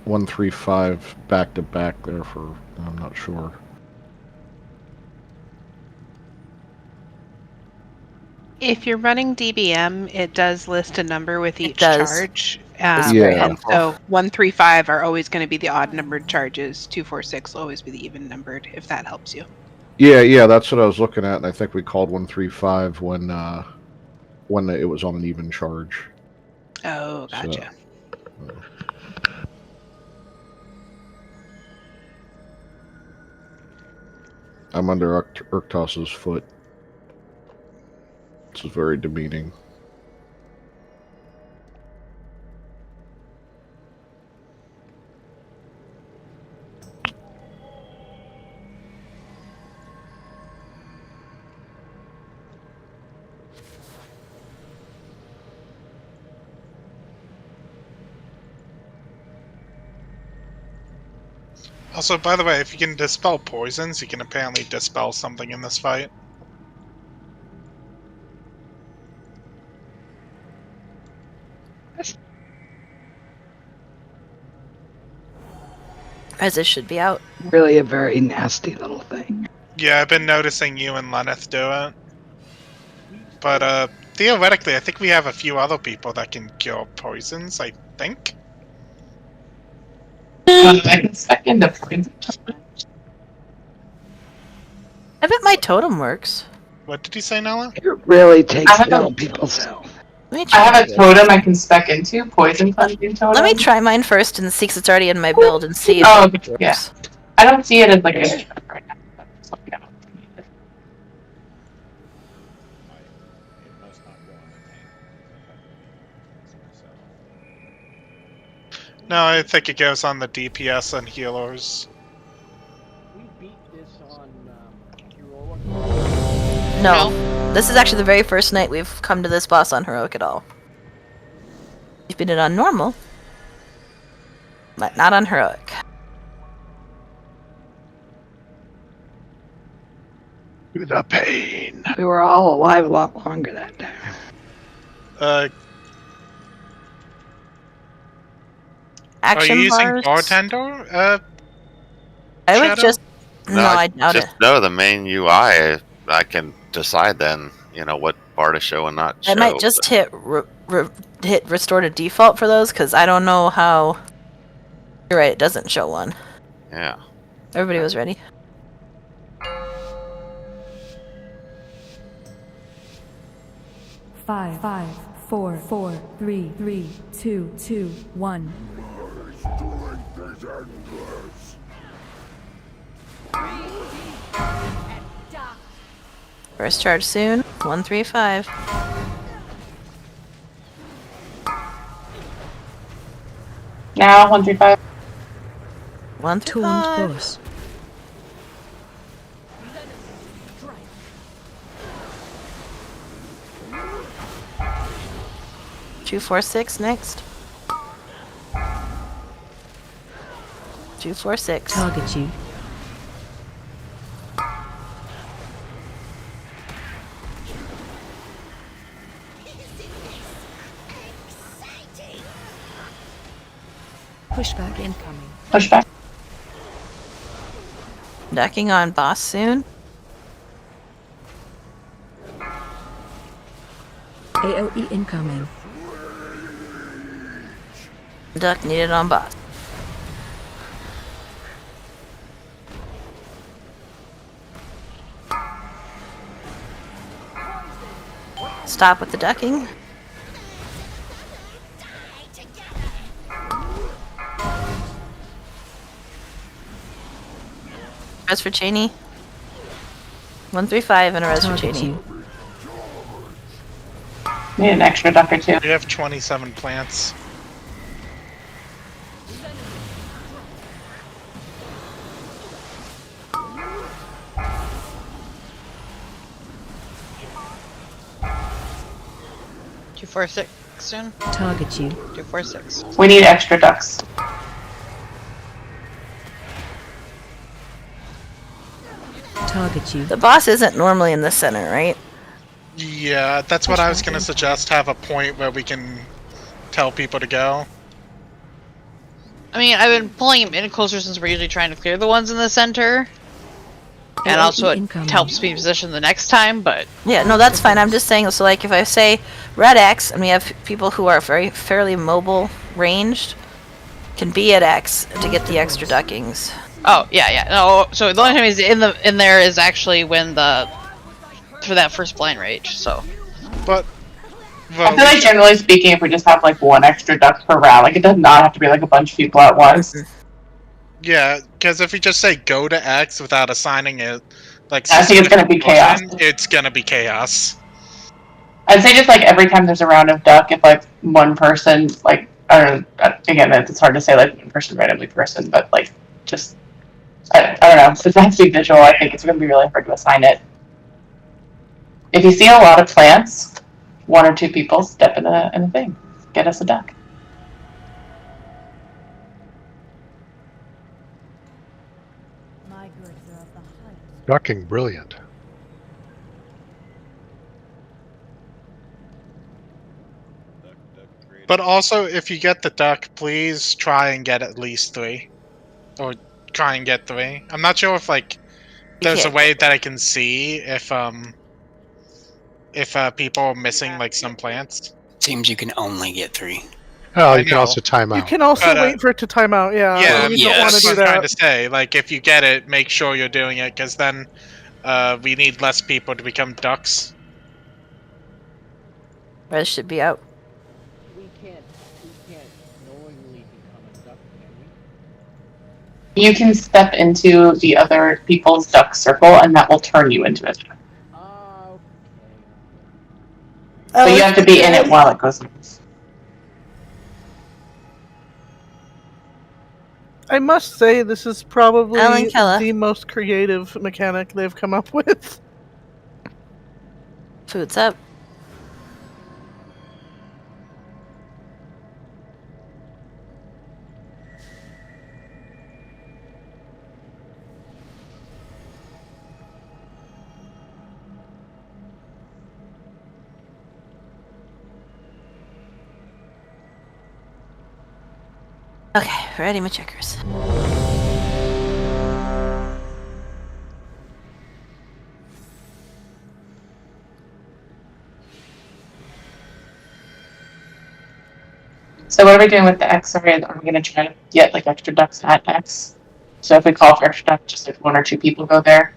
1, 3, 5 back to back there for, I'm not sure. If you're running DBM, it does list a number with each does. charge. Yeah. And so 1, 3, 5 are always going to be the odd numbered charges. 2, 4, 6 will always be the even numbered, if that helps you. Yeah, that's what I was looking at, and I think we called 1, 3, 5 when it was on an even charge. Oh, gotcha. I'm under Urktos's foot. This is very demeaning. Also, by the way, if you can dispel poisons, you can apparently dispel something in this fight. As it should be out. Really a very nasty little thing. Yeah, I've been noticing you and Lenneth do it. But, theoretically, I think we have a few other people that can cure poisons, I think. I can spec into poison. I bet my totem works. What did you say, Nella? It really takes I have down a- people's health. I have a totem I can spec into, poison cleansing totem. Let me try mine first and see 'cause it's already in my build and see if Oh, it works. yeah. I don't see it as like a right now. No, I think it goes on the DPS and healers. We beat this on No. This is actually the very first night we've come to this boss on Heroic at all. We've beat it on normal, but not on Heroic. The pain. We were all alive a lot longer that time. Action are you using bars? Bartender? I would Shadow? just... No, I doubt just it. know the main UI. I can decide then, what bar to show and not show. I might just hit hit restore to default for those, because I don't know how... You're right, it doesn't show one. Yeah. Everybody was ready. Five, 4, 3, 2, 1. First charge soon. 135. Now, 135. 135. 246 next. 246. Target you. Pushback incoming. Pushback. Ducking on boss soon. AOE incoming. Duck needed on boss. Stop with the ducking. Res for Cheney. 135 and a res for Cheney. Need an extra duck or two. We have 27 plants. Two, 4, 6 soon. Target you. 2, 4, 6. We need extra ducks. Target you. The boss isn't normally in the center, right? Yeah, that's what I was gonna suggest. Have a point where we can tell people to go. I mean, I've been pulling him in closer since we're usually trying to clear the ones in the center. And also it helps me position the next time, but... Yeah, no, that's fine. I'm just saying, so like if I say red X, and we have people who are fairly mobile ranged, can be at X to get the extra duckings. Oh, yeah. No, so the only time he's in there is actually when for that first blind rage, so... But... I feel like generally speaking, if we just have like one extra duck per round, like it does not have to be like a bunch of people at once. Yeah, because if you just say go to X without assigning it, like I think it's gonna be chaos. It's gonna be chaos. I'd say just like every time there's a round of duck, if like one person, like, I don't know, again, it's hard to say like one person randomly person, but like just, I don't know, if it has to be visual, I think it's going to be really hard to assign it. If you see a lot of plants, one or two people step in a thing. Get us a duck. My goods are of the highest. Ducking, brilliant. But also, if you get the duck, please try and get at least 3. Or try and get 3. I'm not sure if, like, there's a way that I can see if people are missing, like, some plants. Seems you can only get 3. Oh, you can also time out. You can also wait for it to time out, yeah. Yeah, you don't want to that's do what I'm trying that. to say. Like, if you get it, make sure you're doing it, because then we need less people to become ducks. Res should be out. We can't knowingly become a duck, can You can step into the other people's duck circle, and that will turn you into a duck. But you have to be in it while it goes. I must say, this is probably Alan Keller. the most creative mechanic they've come up with. Food's up. Okay, ready my checkers. So what are we doing with the X array? Are we going to try to get like extra ducks at X? So if we call for extra ducks, just if one or two people go there?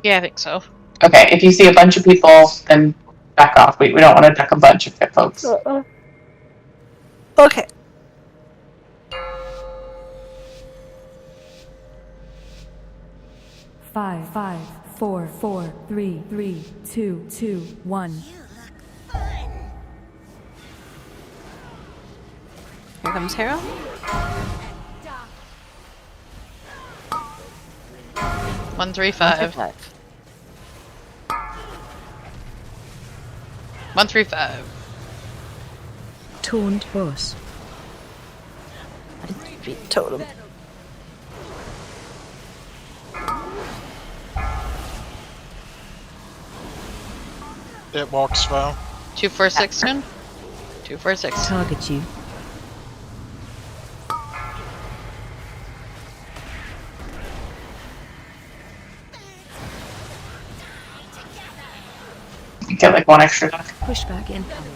Yeah, I think so. Okay, if you see a bunch of people, then back off. We don't want to duck a bunch of folks. Okay. Five, 4, 4, 3, 3, 2, 2, 1. Here comes Harold. One, 3, 5. 1, 3, 5. Taunt boss. I beat totem. It walks well. 2, 4, 6 soon. 2, 4, 6. Target you. Get like one extra duck. Pushback incoming.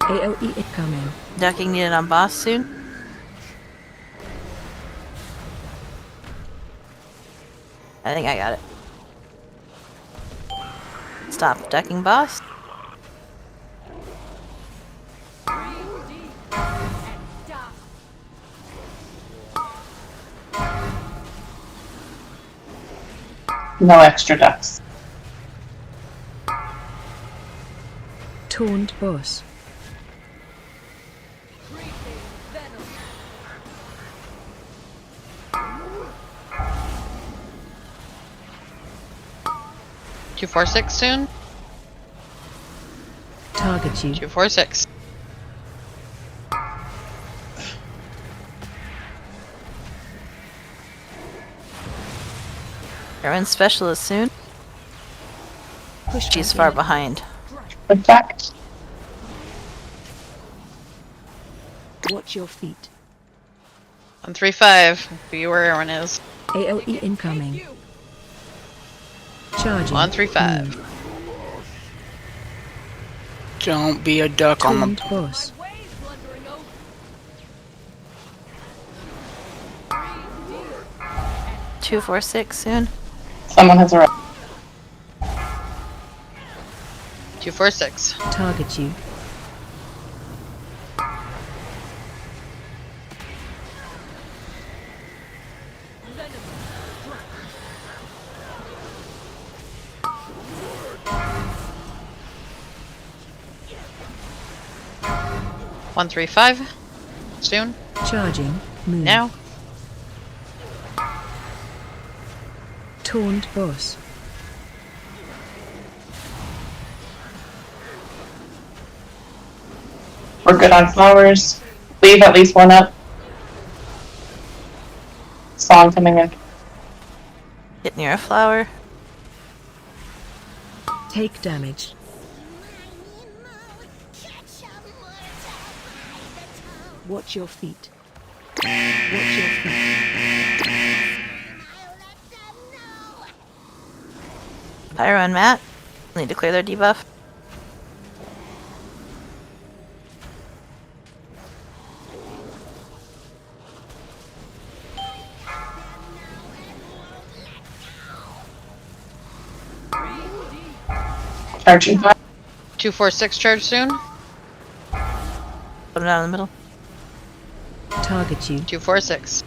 AOE incoming. Ducking needed on boss soon. I think I got it. Stop ducking boss. No extra ducks. Taunt boss. Two, 4, 6 soon. Target you. 2, 4, 6. Erwin specialist soon. She's far behind. In fact, Watch your feet. 1, 3, 5. Be where everyone is. AOE incoming. Charging. 1, 3, 5. Don't be a duck on the Taunt boss. 2, 4, 6 soon. someone has a 2, 4, 6. Target you. 135. Soon. Charging. Move. Now. Taunt boss. We're good on flowers. Leave at least one up. Song coming in. Get near a flower. Take damage. Watch your feet. Watch your feet. Pyro and Matt need to clear their debuff. Charging. 246 charge soon. Put them down in the middle. Target you. 246.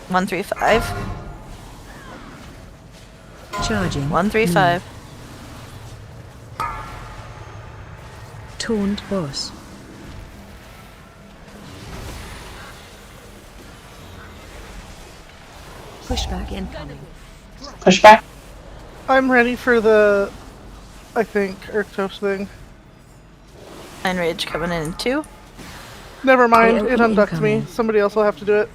One, 3, 5. Charging. 1, 3, 5. Taunt boss. Pushback incoming. Pushback. I'm ready for the, I think, Urktos thing. Nine rage coming in 2. Never mind, AOE it unducked incoming. me. Somebody else will have to do it.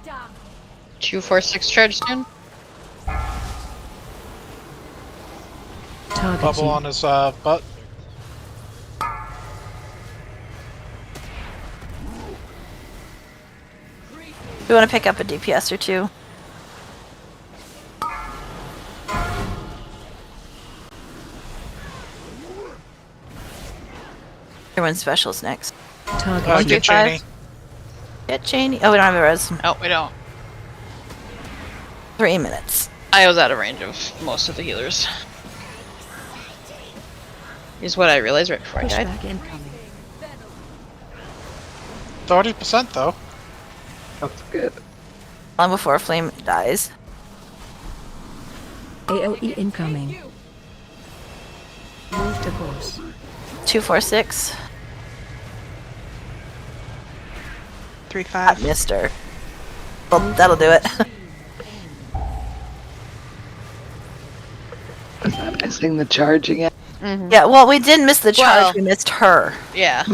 Down. 246 charge soon. Target Bubble you. on his butt. We want to pick up a DPS or 2. Everyone's specials next. Target One, you. three, Get Cheney. five. Get Cheney. Oh, we don't have a res. Oh, we don't. 3 minutes. I was out of range of most of the healers. Is what I realized right before I died. Pushback incoming. 30% though. That's good. Long before Flame dies. AOE incoming. Move to boss. 246. 3-5. Missed her. Well, that'll do it. Is that missing the charge again? Mm-hmm. Yeah, well, we didn't miss the charge. Well- We missed her. Yeah.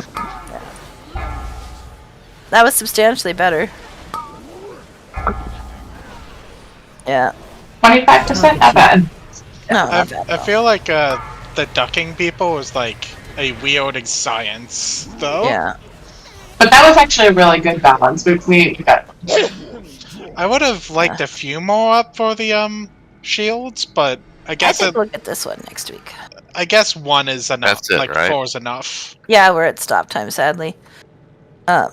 That was substantially better. Yeah. 25%? Not bad. No, not bad. I feel like the ducking people is like a weird science, though. Yeah. But that was actually a really good balance. We got. I would have liked a few more up for the shields, but I I guess think we'll get this one next week. I guess one is enough. That's it, like right? 4 is enough. Yeah, we're at stop time, sadly. The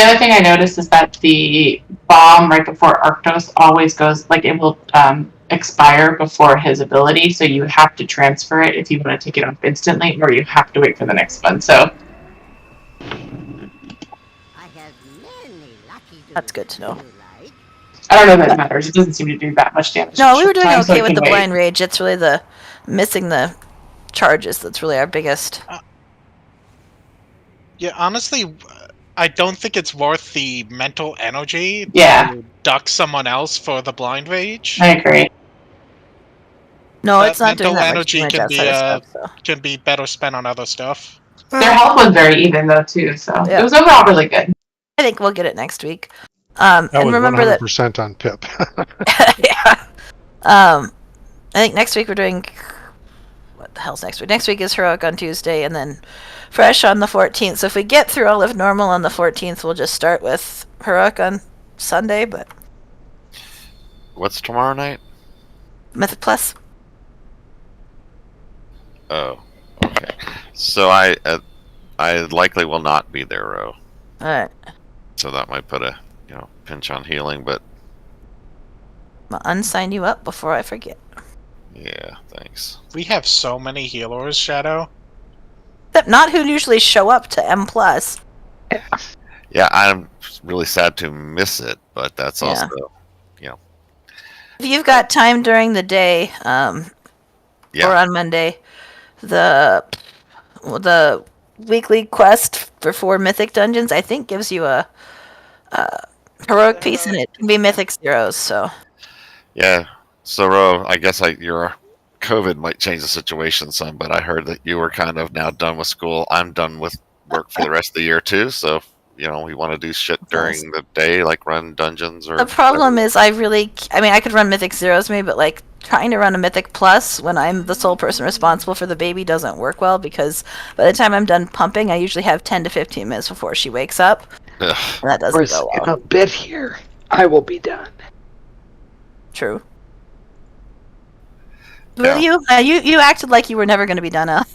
other thing I noticed is that the bomb right before Arctos always goes, like, it will expire before his ability, so you have to transfer it if you want to take it off instantly, or you have to wait for the next one. So That's good to know. I don't know if that matters. It doesn't seem to do that much damage. No, we were doing Sometimes, so okay it with can the wait. blind rage. It's really the missing the charges that's really our biggest. Yeah, honestly, I don't think it's worth the mental energy Yeah. to duck someone else for the blind rage. I agree. No, That it's not doing mental that much energy damage can be outside of stuff, so. can be better spent on other stuff. Their health was very even though too, so Yeah. it was overall really good. I think we'll get it next week. That And was remember that 100% on Pip. yeah. I think next week we're doing. What the hell's next week? Next week is Heroic on Tuesday, and then Fresh on the 14th. So if we get through all of normal on the 14th, we'll just start with Heroic on Sunday. But What's tomorrow night? Mythic Plus. Oh, okay. So I likely will not be there, Ro. All right. So that might put a pinch on healing, but I'll unsign you up before I forget. yeah, thanks. We have so many healers, Shadow. Except not who usually show up to M+. Yeah, I'm really sad to miss it, but that's Yeah. also, If you've got time during the day, or on Monday, the weekly quest for 4 mythic dungeons, I think, gives you a heroic piece, and it can be mythic zeros. So Yeah. So, Ro, I guess your COVID might change the situation some, but I heard that you were kind of now done with school. I'm done with work for the rest of the year too. So, we want to do shit during the day, like run dungeons or. the problem is, I mean, I could run mythic zeros maybe, but like trying to run a mythic plus when I'm the sole person responsible for the baby doesn't work well, because by the time I'm done pumping, I usually have 10 to 15 minutes before she wakes up. And that doesn't go well. In a bit here, I will be done. True. Will you? You acted like you were never going to be done, Al.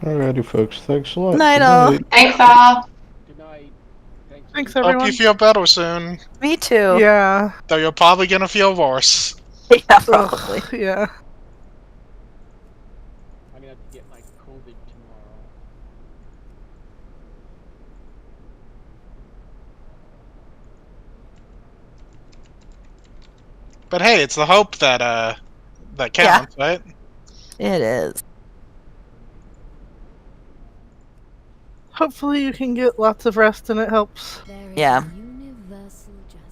Alrighty, folks. Thanks a lot. Night, Good all. night. Thanks, all. Good night. Thanks, Hope everyone. you feel better soon. Me too. Yeah. Though you're probably gonna feel worse. Yeah, probably. Ugh, yeah. I'm gonna have to get my COVID tomorrow. But hey, it's the hope that counts, right? It is. Hopefully you can get lots of rest and it helps. Yeah.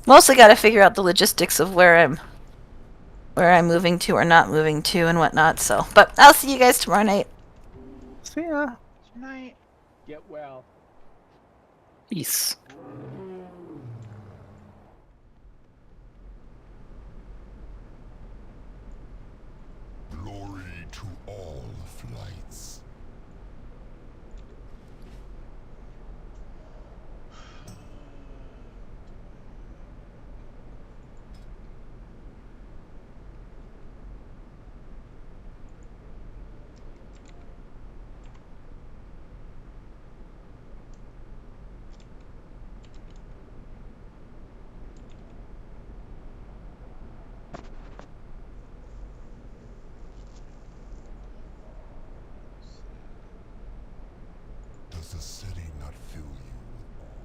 Mostly got to figure out the logistics of where I'm moving to or not moving to and whatnot. So, but I'll see you guys tomorrow night. See ya. Good night. Get well. Peace. Glory to all flights. Does the city not fill you with awe?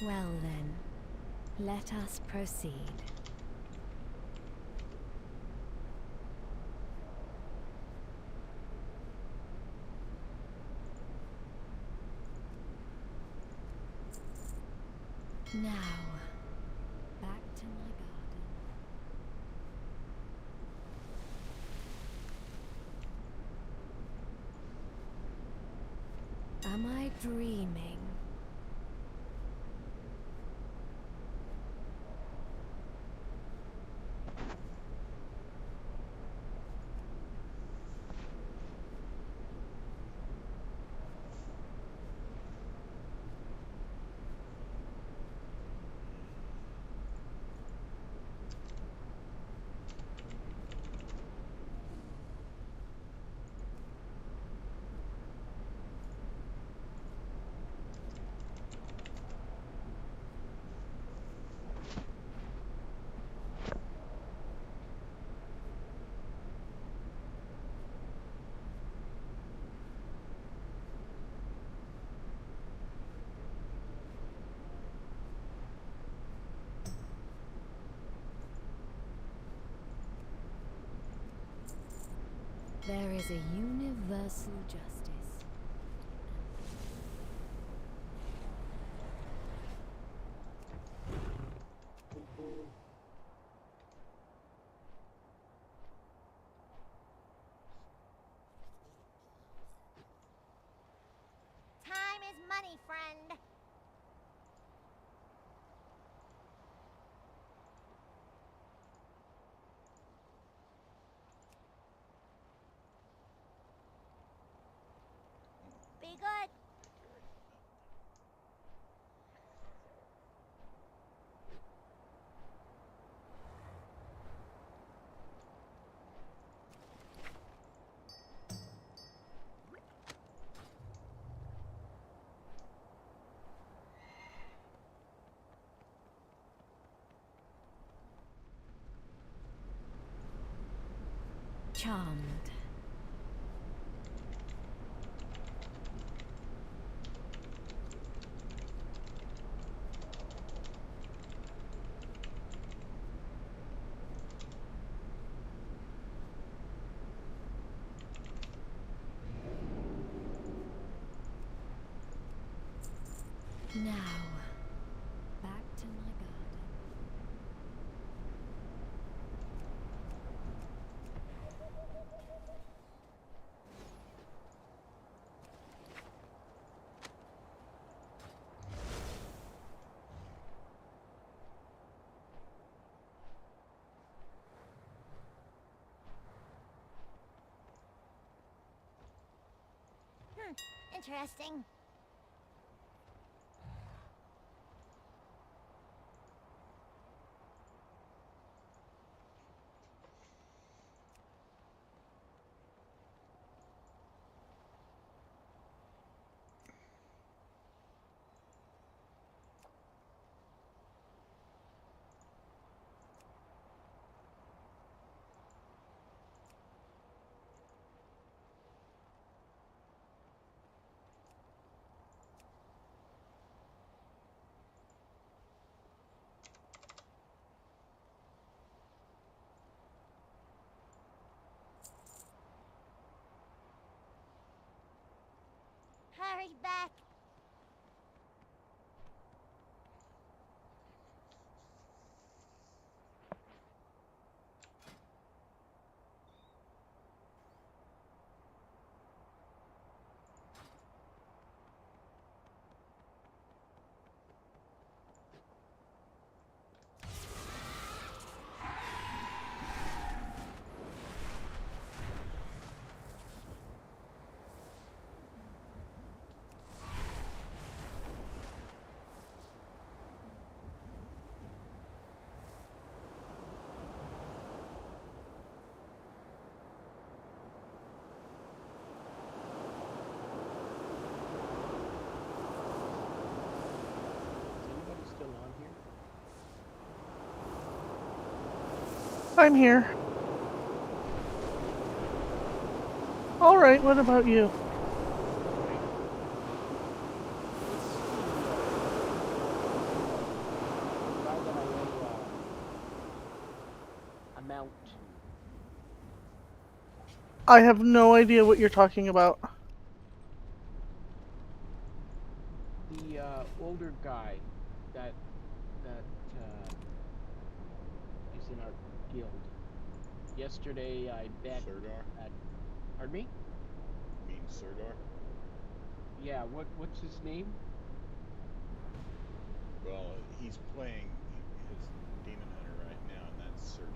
Well then, let us proceed. Now, back to my garden. Am I dreaming? There is a universal justice. Time is money, friend. Pretty good. Charmed. Now, back to my garden. Interesting. Hurry back. I'm here. All right, what about you? Amount. I have no idea what you're talking about. The older guy that is in our guild. Yesterday I bet Serdar? at. Pardon me? You mean Serdar? Yeah. What's his name? Well, he's playing his Demon Hunter right now, and that's Serdane.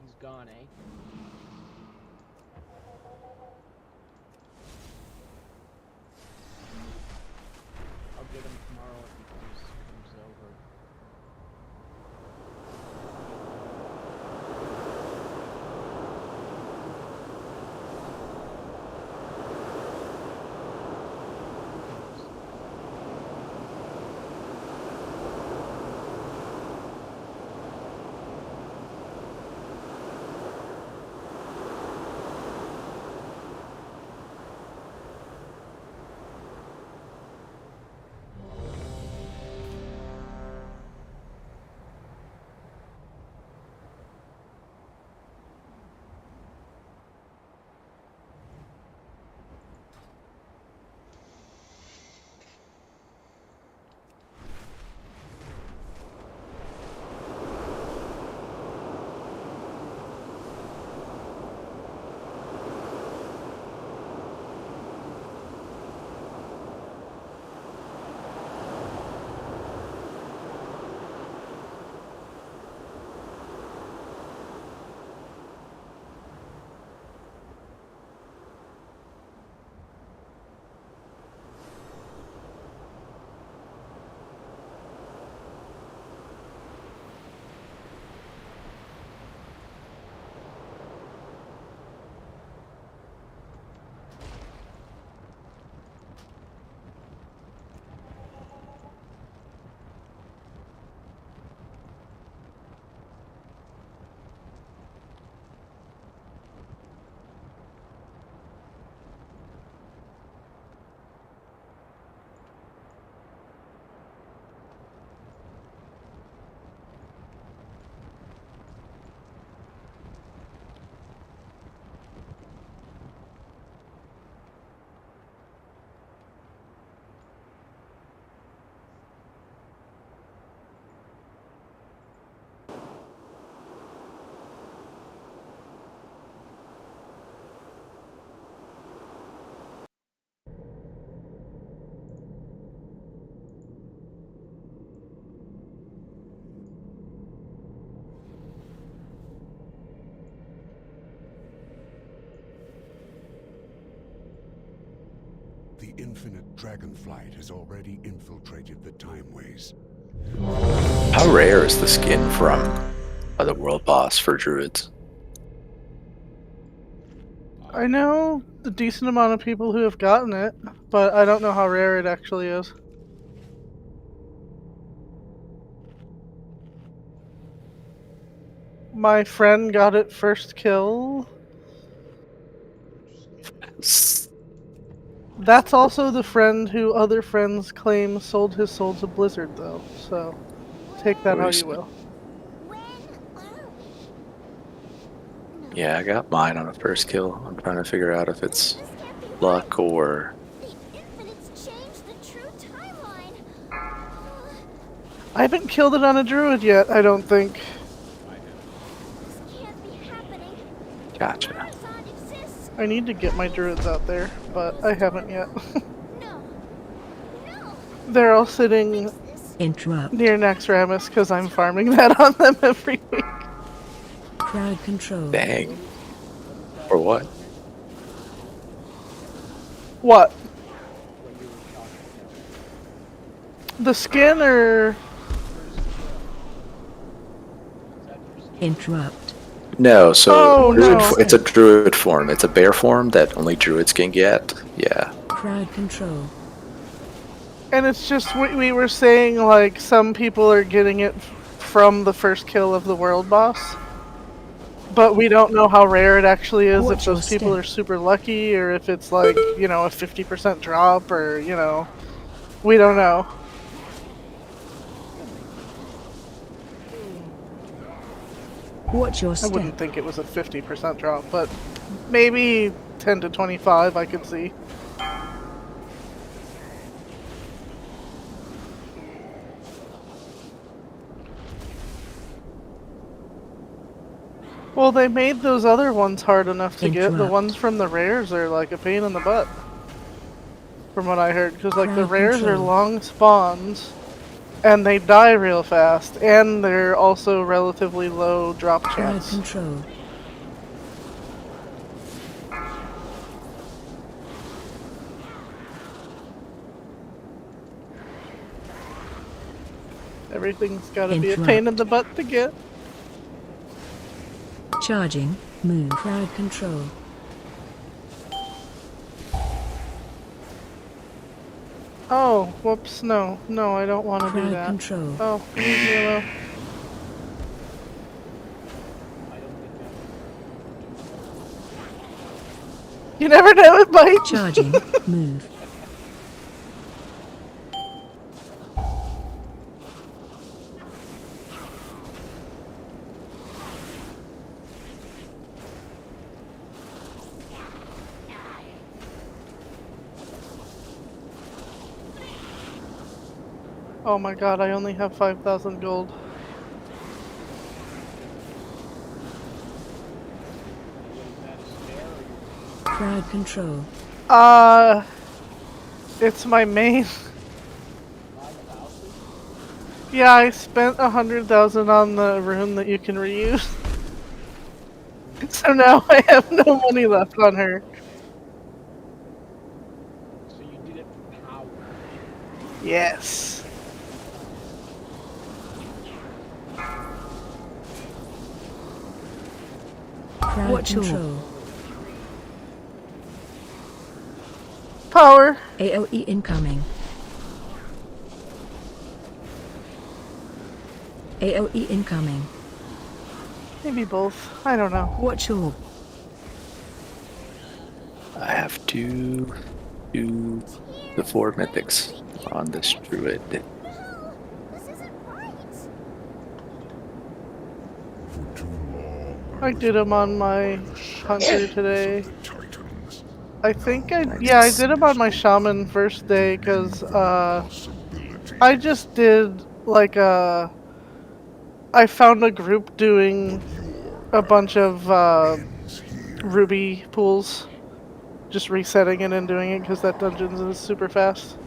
He's gone, eh? I'll get him tomorrow if he comes over. The infinite dragonflight has already infiltrated the timeways. How rare is the skin from the world boss for druids? I know a decent amount of people who have gotten it, but I don't know how rare it actually is. My friend got it first kill. That's also the friend who other friends claim sold his soul to Blizzard, though, so take that how you will. Yeah, I got mine on a first kill. I'm trying to figure out if it's luck or... I haven't killed it on a druid yet, I don't think. Gotcha. I need to get my druids out there, but I haven't yet. They're all sitting near Naxxramas because I'm farming that on them every week. Crowd control. Dang. For what? What? The skin or... Interrupt. No, so no. it's a druid form. It's a bear form that only druids can get. Yeah. Crowd control. And it's just we were saying, like, some people are getting it from the first kill of the world boss. But we don't know how rare it actually is, if those people are super lucky, or if it's like, you know, a 50% drop, or, you know, we don't know. Watch your step. I wouldn't think it was a 50% drop, but maybe 10 to 25 I could see. Well, they made those other ones hard enough to get. The ones from the rares are like a pain in the butt. From what I heard, because like the rares are long spawns, and they die real fast, and they're also relatively low drop chance. Control. Everything's gotta be a pain in the butt to get. Charging. Move. Crowd control. Oh, whoops, no. No, I don't want to do that. Control. Oh, leave me alone. You never know, it might. Charging. Move. Oh my god, I only have 5,000 gold. Crowd control. It's my main. Yeah, I spent 100,000 on the rune that you can reuse. So now I have no money left on her. So you did it for power. Yes. Crowd control. Power. AOE incoming. AOE incoming. Maybe both. I don't know. Watch orb. I have two the 4 mythics on this druid. I did them on my hunter today. I think I did them on my shaman first day, because I just did like I found a group doing a bunch of ruby pools, just resetting it and doing it because that dungeon is super fast.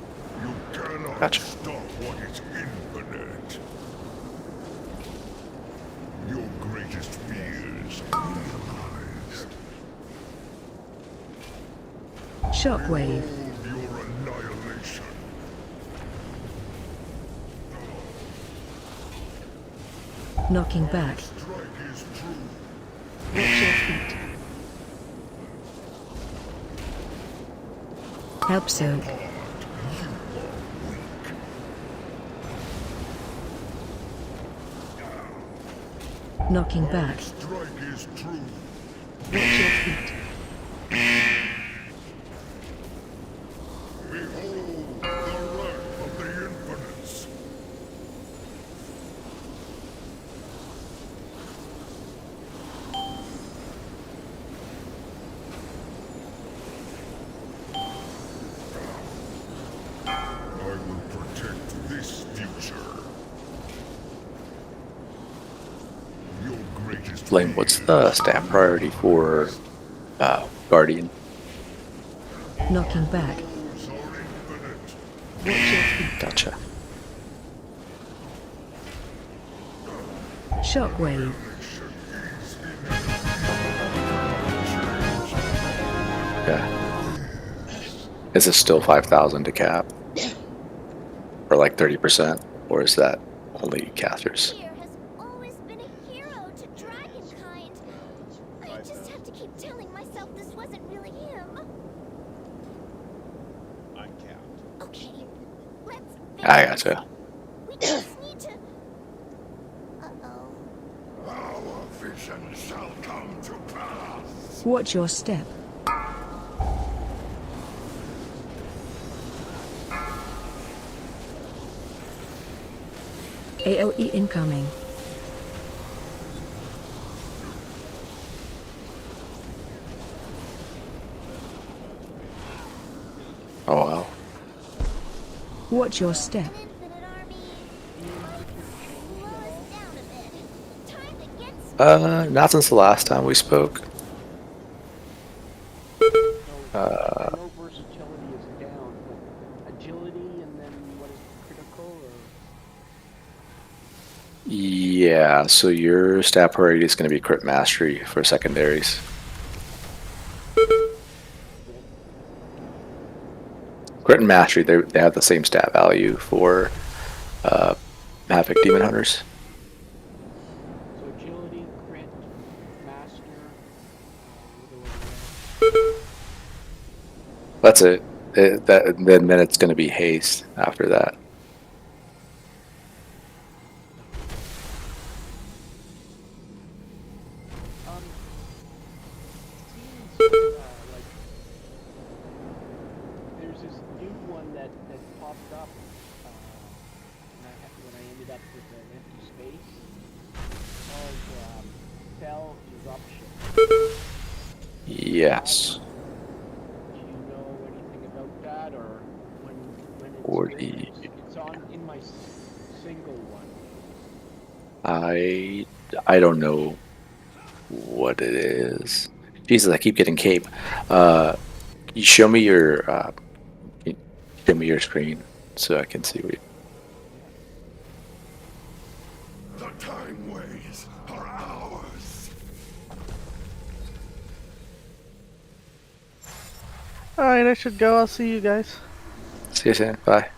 Gotcha. Shockwave. Knocking back. Watch your feet. Help soak. Knocking back. Watch your feet. Flame, what's the stat priority for Guardian? Knocking back. Watch your feet. Gotcha. Shockwave. Yeah. Is it still 5,000 to cap? Or like 30%? Or is that only casters? I just have to keep telling myself this wasn't really him. Uncapped. Okay, let's I gotcha. We just need to... Uh-oh. Our vision shall come to pass. Watch your step. AOE incoming. Oh wow. Watch your step. Not since the last time we spoke. I know versatility is down, but agility and then what is critical or... Yeah, so your stat priority is going to be crit mastery for secondaries. Crit and mastery, they have the same stat value for Havoc Demon Hunters. So agility, crit, master... That's it. Then it's going to be haste after that. There's this new one that popped up when I ended up with an empty space called Fell Eruption. Yes. Do you know anything about that, or when it's 40. It's on in my single one. I don't know what it is. Jesus, I keep getting cape. You show me your screen so I can see what. The time ways are ours. Alright, I should go. I'll see you guys. See you soon. Bye.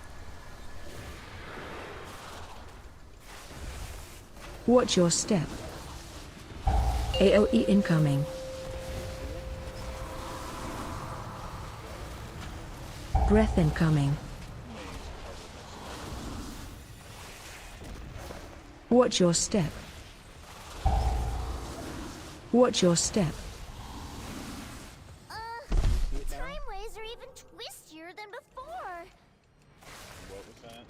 Watch your step. AOE incoming. Breath incoming. Watch your step. Watch your step. The time ways are even twistier than before. What was that?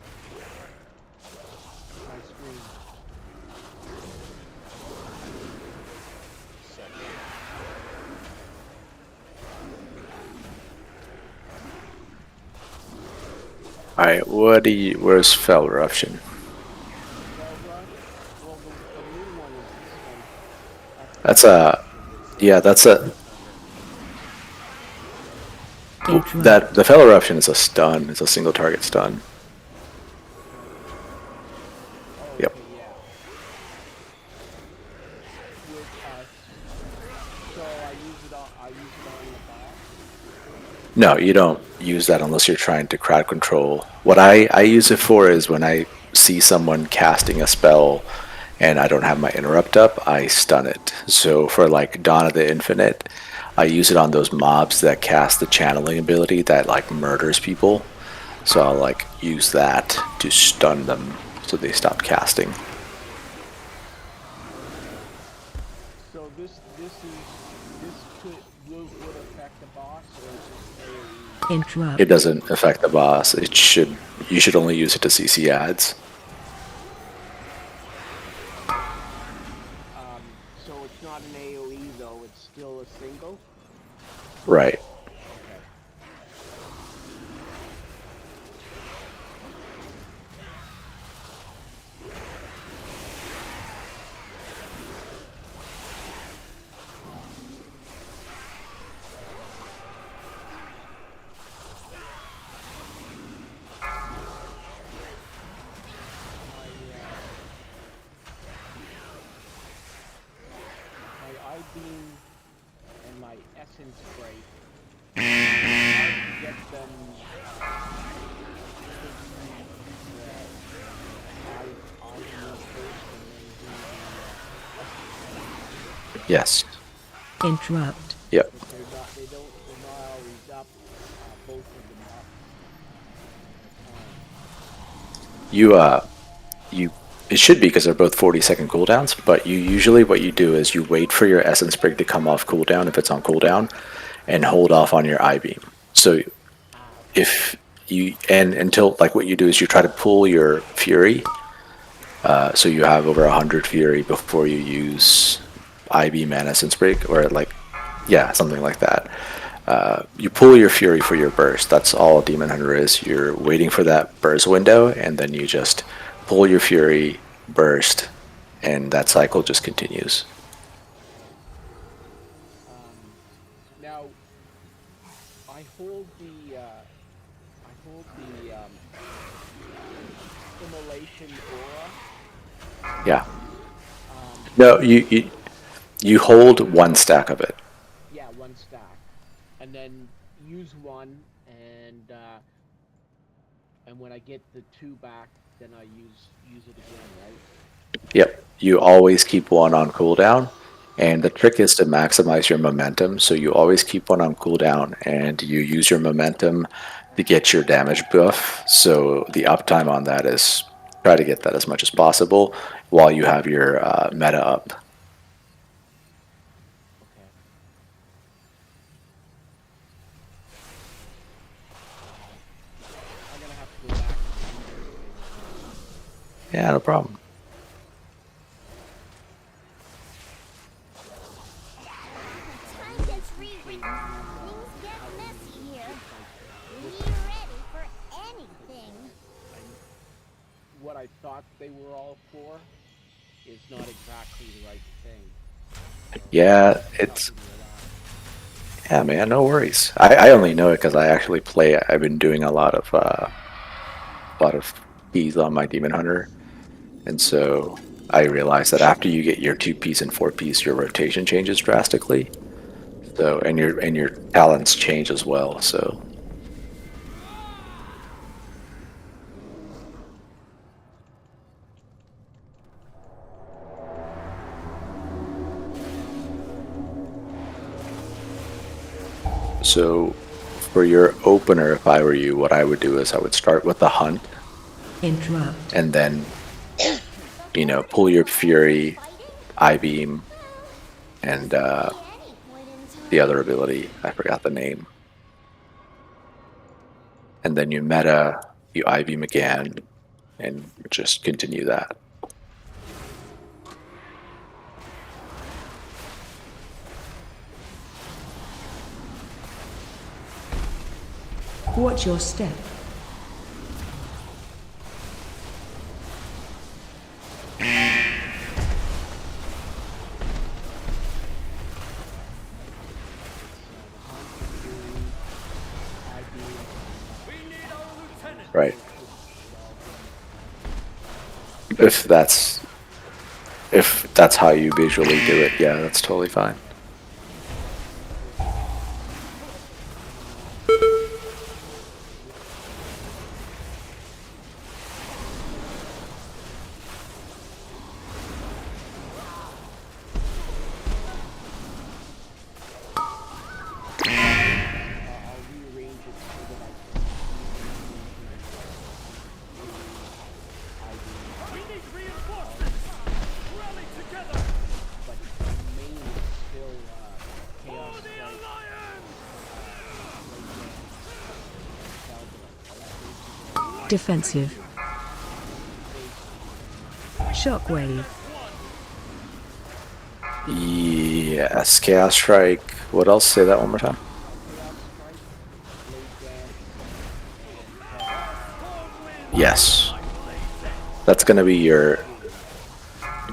My screen. Alright, where's Fell Eruption? That's the Fell Eruption is a stun. It's a single target stun. Yep. No, you don't use that unless you're trying to crowd control. What I use it for is when I see someone casting a spell and I don't have my interrupt up, I stun it. So for like Dawn of the Infinite, I use it on those mobs that cast the channeling ability that like murders people. So I'll like use that to stun them so they stop casting. So this would affect the boss, or is this AoE? Interrupt. It doesn't affect the boss. You should only use it to CC ads. So it's not an AoE though, it's still a single? Right. My I-beam and my essence spray, hard to get them Yes. Interrupt. Yep. they're not always up, both of them up. It should be because they're both 40-second cooldowns, but you usually what you do is you wait for your essence sprig to come off cooldown if it's on cooldown, and hold off on your I-beam. So if you, and until, like what you do is you try to pull your fury, so you have over 100 fury before you use I-beam and essence sprig, or like, yeah, something like that. You pull your fury for your burst. That's all Demon Hunter is. You're waiting for that burst window, and then you just pull your fury, burst, and that cycle just continues. Now, I hold the immolation aura. Yeah. No, you hold one stack of it. Yeah, one stack, and then use one, and when I get the 2 back, then I use it again, right? Yep. You always keep one on cooldown, and the trick is to maximize your momentum. So you always keep one on cooldown, and you use your momentum to get your damage buff. So the uptime on that is try to get that as much as possible while you have your meta up. Yeah, no problem. Time gets things get messy here. Be ready for anything. What I thought they were all for is not exactly the right thing. Yeah, it's... Yeah, man, no worries. I only know it because I actually play. I've been doing a lot of keys on my Demon Hunter, and so I realized that after you get your 2-piece and 4-piece, your rotation changes drastically. So and your talents change as well. So. So, for your opener, if I were you, what I would do is I would start with the hunt. Interrupt. And then, pull your fury, I-beam, and the other ability, I forgot the name. And then you meta, you I-beam again, and just continue that. Watch your step. Right. If that's how you visually do it, yeah, that's totally fine. Defensive. Shockwave. Yes, Chaos Strike. What else? Say that one more time. Yes. That's going to be your...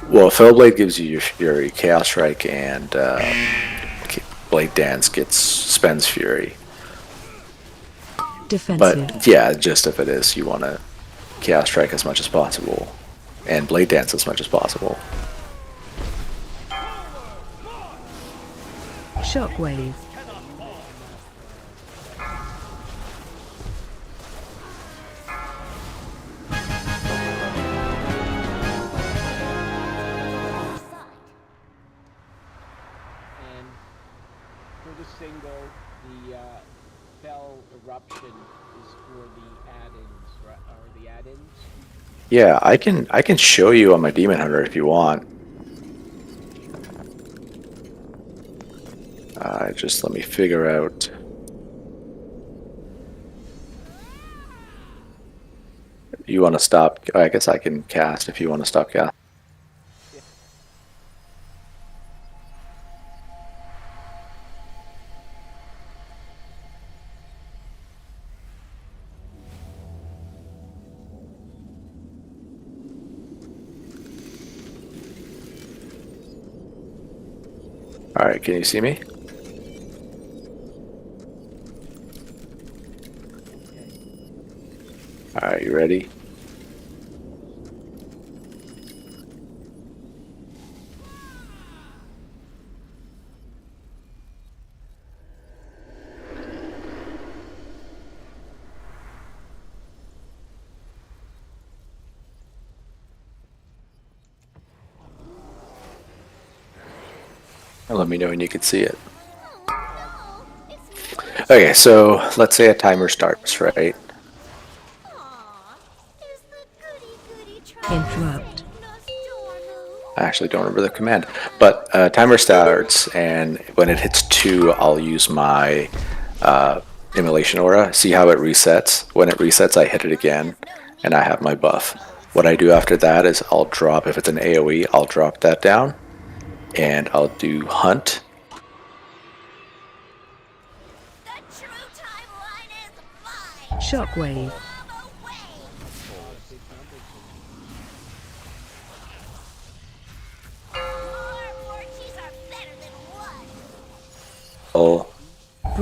Well, Fellblade gives you your Chaos Strike, and Blade Dance spends Fury. Defensive. But yeah, the gist of it is you want to Chaos Strike as much as possible, and Blade Dance as much as possible. Shockwave. And for the single, the Fell Eruption is for the add-ins, right? Or the add-ins? Yeah, I can show you on my Demon Hunter if you want. Just let me figure out. You want to stop? I guess I can cast if you want to stop cast. Alright, can you see me? Alright, you ready? Let me know when you can see it. Okay, so let's say a timer starts, right? Interrupt. I actually don't remember the command, but timer starts, and when it hits 2, I'll use my Immolation Aura. See how it resets? When it resets, I hit it again, and I have my buff. What I do after that is I'll drop, if it's an AoE, I'll drop that down, and I'll do Hunt. Shockwave. I'll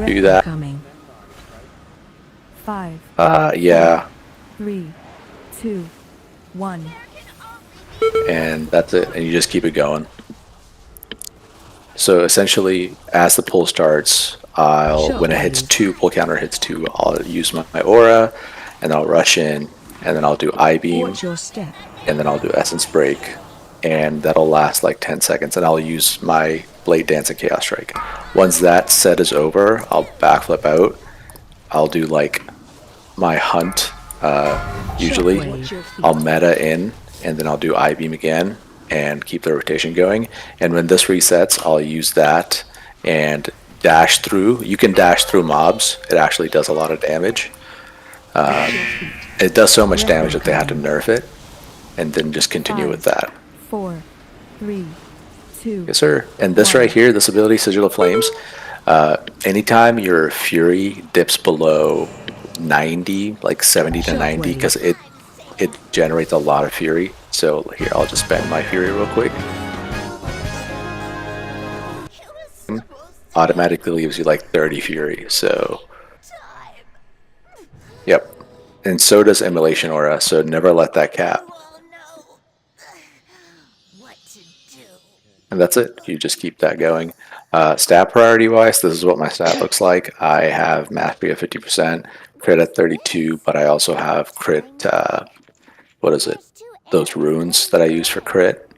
do that. Coming. 5. Yeah. 3, 2, 1. And that's it, and you just keep it going. So essentially, as the pull starts, when it hits 2, pull counter hits 2, I'll use my aura, and I'll rush in, and then I'll do I-beam, and then I'll do Essence Break, and that'll last like 10 seconds, and I'll use my Blade Dance and Chaos Strike. Once that set is over, I'll backflip out. I'll do like my Hunt, usually. I'll meta in, and then I'll do I-beam again, and keep the rotation going. And when this resets, I'll use that and dash through. You can dash through mobs. It actually does a lot of damage. It does so much damage that they had to nerf it, and then just continue with that. 4, 3, 2. Yes, sir. And this right here, this ability, Sigil of Flames, anytime your Fury dips below 90, like 70 to 90, because it generates a lot of Fury. So here, I'll just spend my Fury real quick. Automatically gives you like 30 Fury, so... Yep. And so does Immolation Aura, so never let that cap. And that's it. You just keep that going. Stat priority wise, this is what my stat looks like. I have mastery at 50%, crit at 32, but I also have crit, what is it? Those runes that I use for crit.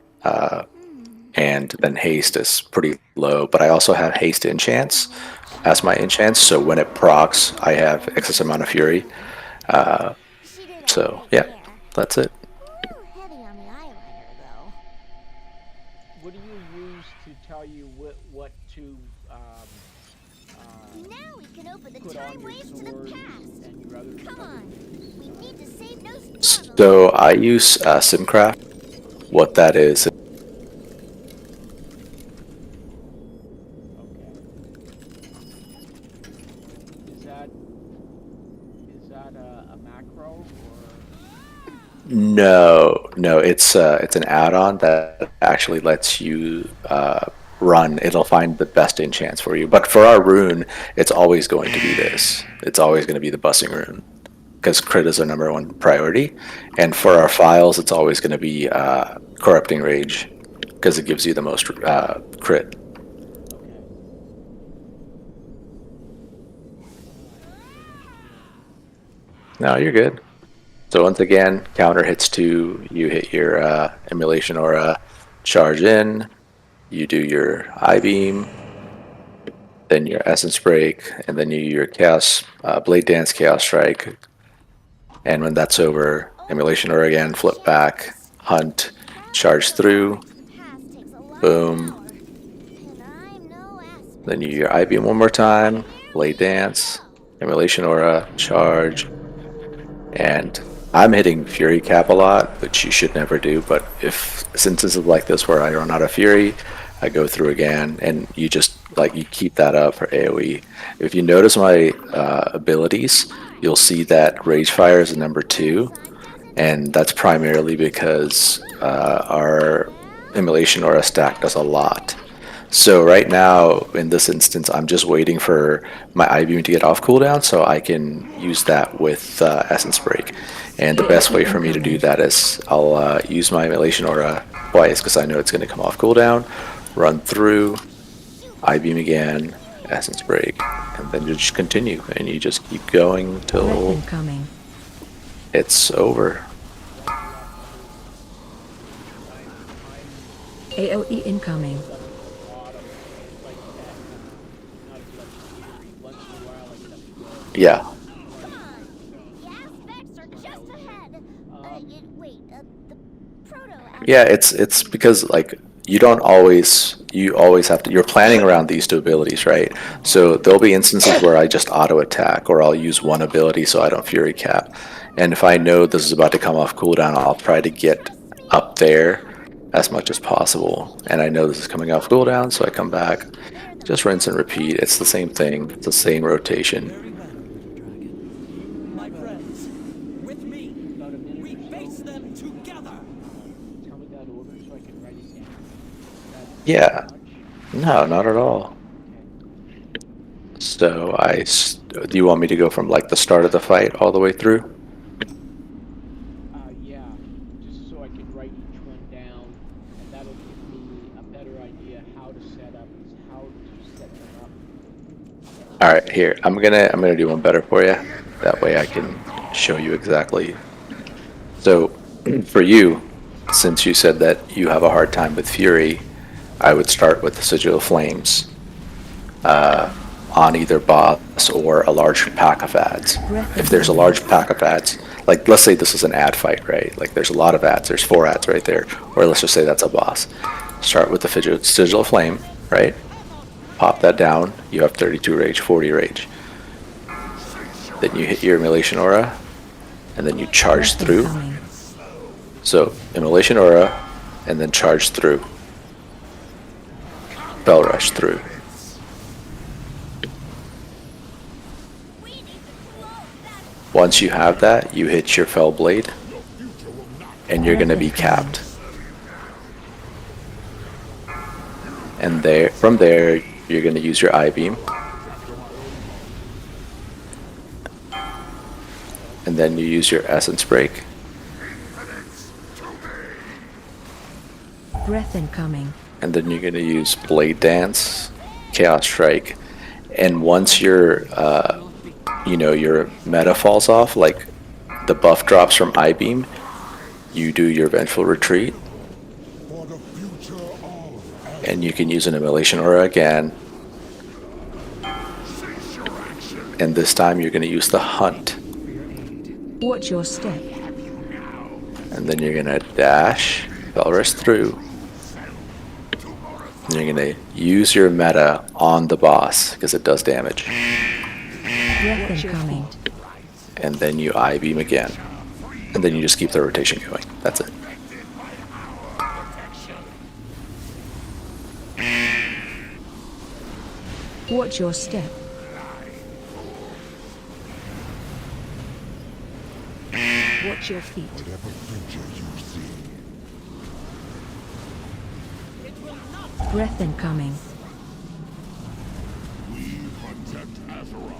And then haste is pretty low, but I also have haste enchants as my enchants, so when it procs, I have excess amount of fury. So yeah, that's it. What do you use to tell you what to now we can open the put time on your waves to the sword past. and your other Come on, we need to save So I use SimCraft. What that is, Is that a macro no, it's an add-on that actually lets you run. It'll find the best enchants for you. But for our rune, it's always going to be this. It's always going to be the bussing rune because crit is our number one priority. And for our files, it's always going to be corrupting rage because it gives you the most crit. No, you're good. So once again, counter hits 2, you hit your emulation aura, charge in, you do your I-beam, then your essence break, and then you your chaos blade dance, chaos strike. And when that's over, emulation aura again, flip back, hunt, charge through, boom. Then you your I-beam one more time, blade dance, emulation aura, charge. And I'm hitting Fury Cap a lot, which you should never do, but since this is like this where I run out of Fury, I go through again, and you just, you keep that up for AoE. If you notice my abilities, you'll see that Rage Fire is a number 2, and that's primarily because our Immolation Aura stack does a lot. So right now, in this instance, I'm just waiting for my I-beam to get off cooldown so I can use that with Essence Break. And the best way for me to do that is I'll use my Immolation Aura twice because I know it's going to come off cooldown, run through, I-beam again, Essence Break, and then you just continue, and you just keep going till it's over. AOE incoming. Yeah. Yeah, it's because you always have to, you're planning around these 2 abilities, right? So there'll be instances where I just auto attack or I'll use one ability so I don't Fury Cap. And if I know this is about to come off cooldown, I'll try to get up there as much as possible. And I know this is coming off cooldown, so I come back, just rinse and repeat. It's the same thing, it's the same rotation. Yeah, no, not at all. So do you want me to go from the start of the fight all the way through? Yeah, just so I can write each one down, and that'll give me a better idea how to set them up. All right, here I'm gonna do one better for you. That way I can show you exactly. So for you, since you said that you have a hard time with Fury, I would start with the Sigil of Flames on either boss or a large pack of ads. If there's a large pack of ads, let's say this is an ad fight, right? There's a lot of ads, there's 4 ads right there, or let's just say that's a boss. Start with the Sigil of Flame, right? Pop that down, you have 32 rage, 40 rage. Then you hit your Immolation Aura, and then you charge through. So, Immolation Aura, and then charge through. Spell Rush through. Once you have that, you hit your Fell Blade, and you're going to be capped. And from there, you're going to use your I-beam. And then you use your Essence Break. Breath incoming. And then you're going to use Blade Dance, Chaos Strike, and once your meta falls off, the buff drops from I-beam, you do your Vengeful Retreat, and you can use an Immolation Aura again, and this time you're going to use the Hunt. Watch your step. And then you're going to dash, Spell Rush through. And you're going to use your meta on the boss, because it does damage. Breath incoming. And then you I-beam again. and then you just keep the rotation going. That's it. Watch your step. Watch your feet. Whatever creature you see, Breath incoming. we protect Azeroth.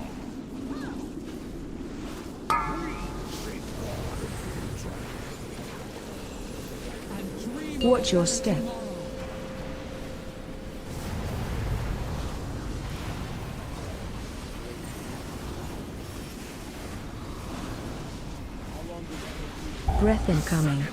Watch your step. Breath incoming.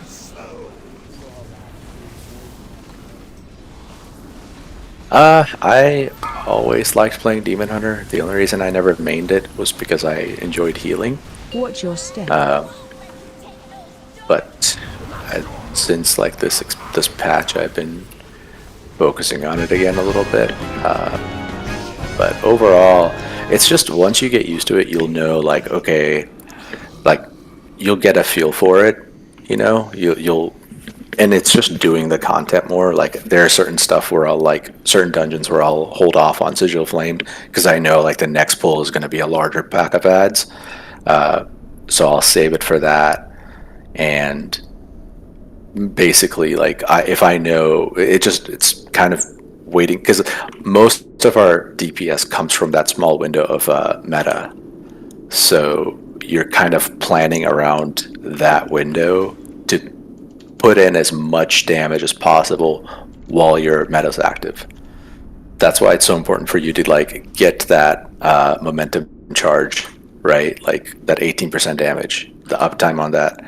I always liked playing Demon Hunter. The only reason I never mained it was because I enjoyed healing. Watch your step. But since like this patch, I've been focusing on it again a little bit. But overall, it's just once you get used to it, you'll know like okay, like you'll get a feel for it. You know, you'll and it's just doing the content more. Like there are certain stuff where I'll like certain dungeons where I'll hold off on Sigil Flamed because I know like the next pull is going to be a larger pack of ads. So I'll save it for that. And basically, like if I know it's kind of waiting because most of our DPS comes from that small window of meta. So you're kind of planning around that window to put in as much damage as possible while your meta's active. That's why it's so important for you to like get that momentum charge, right? Like that 18% damage, the uptime on that.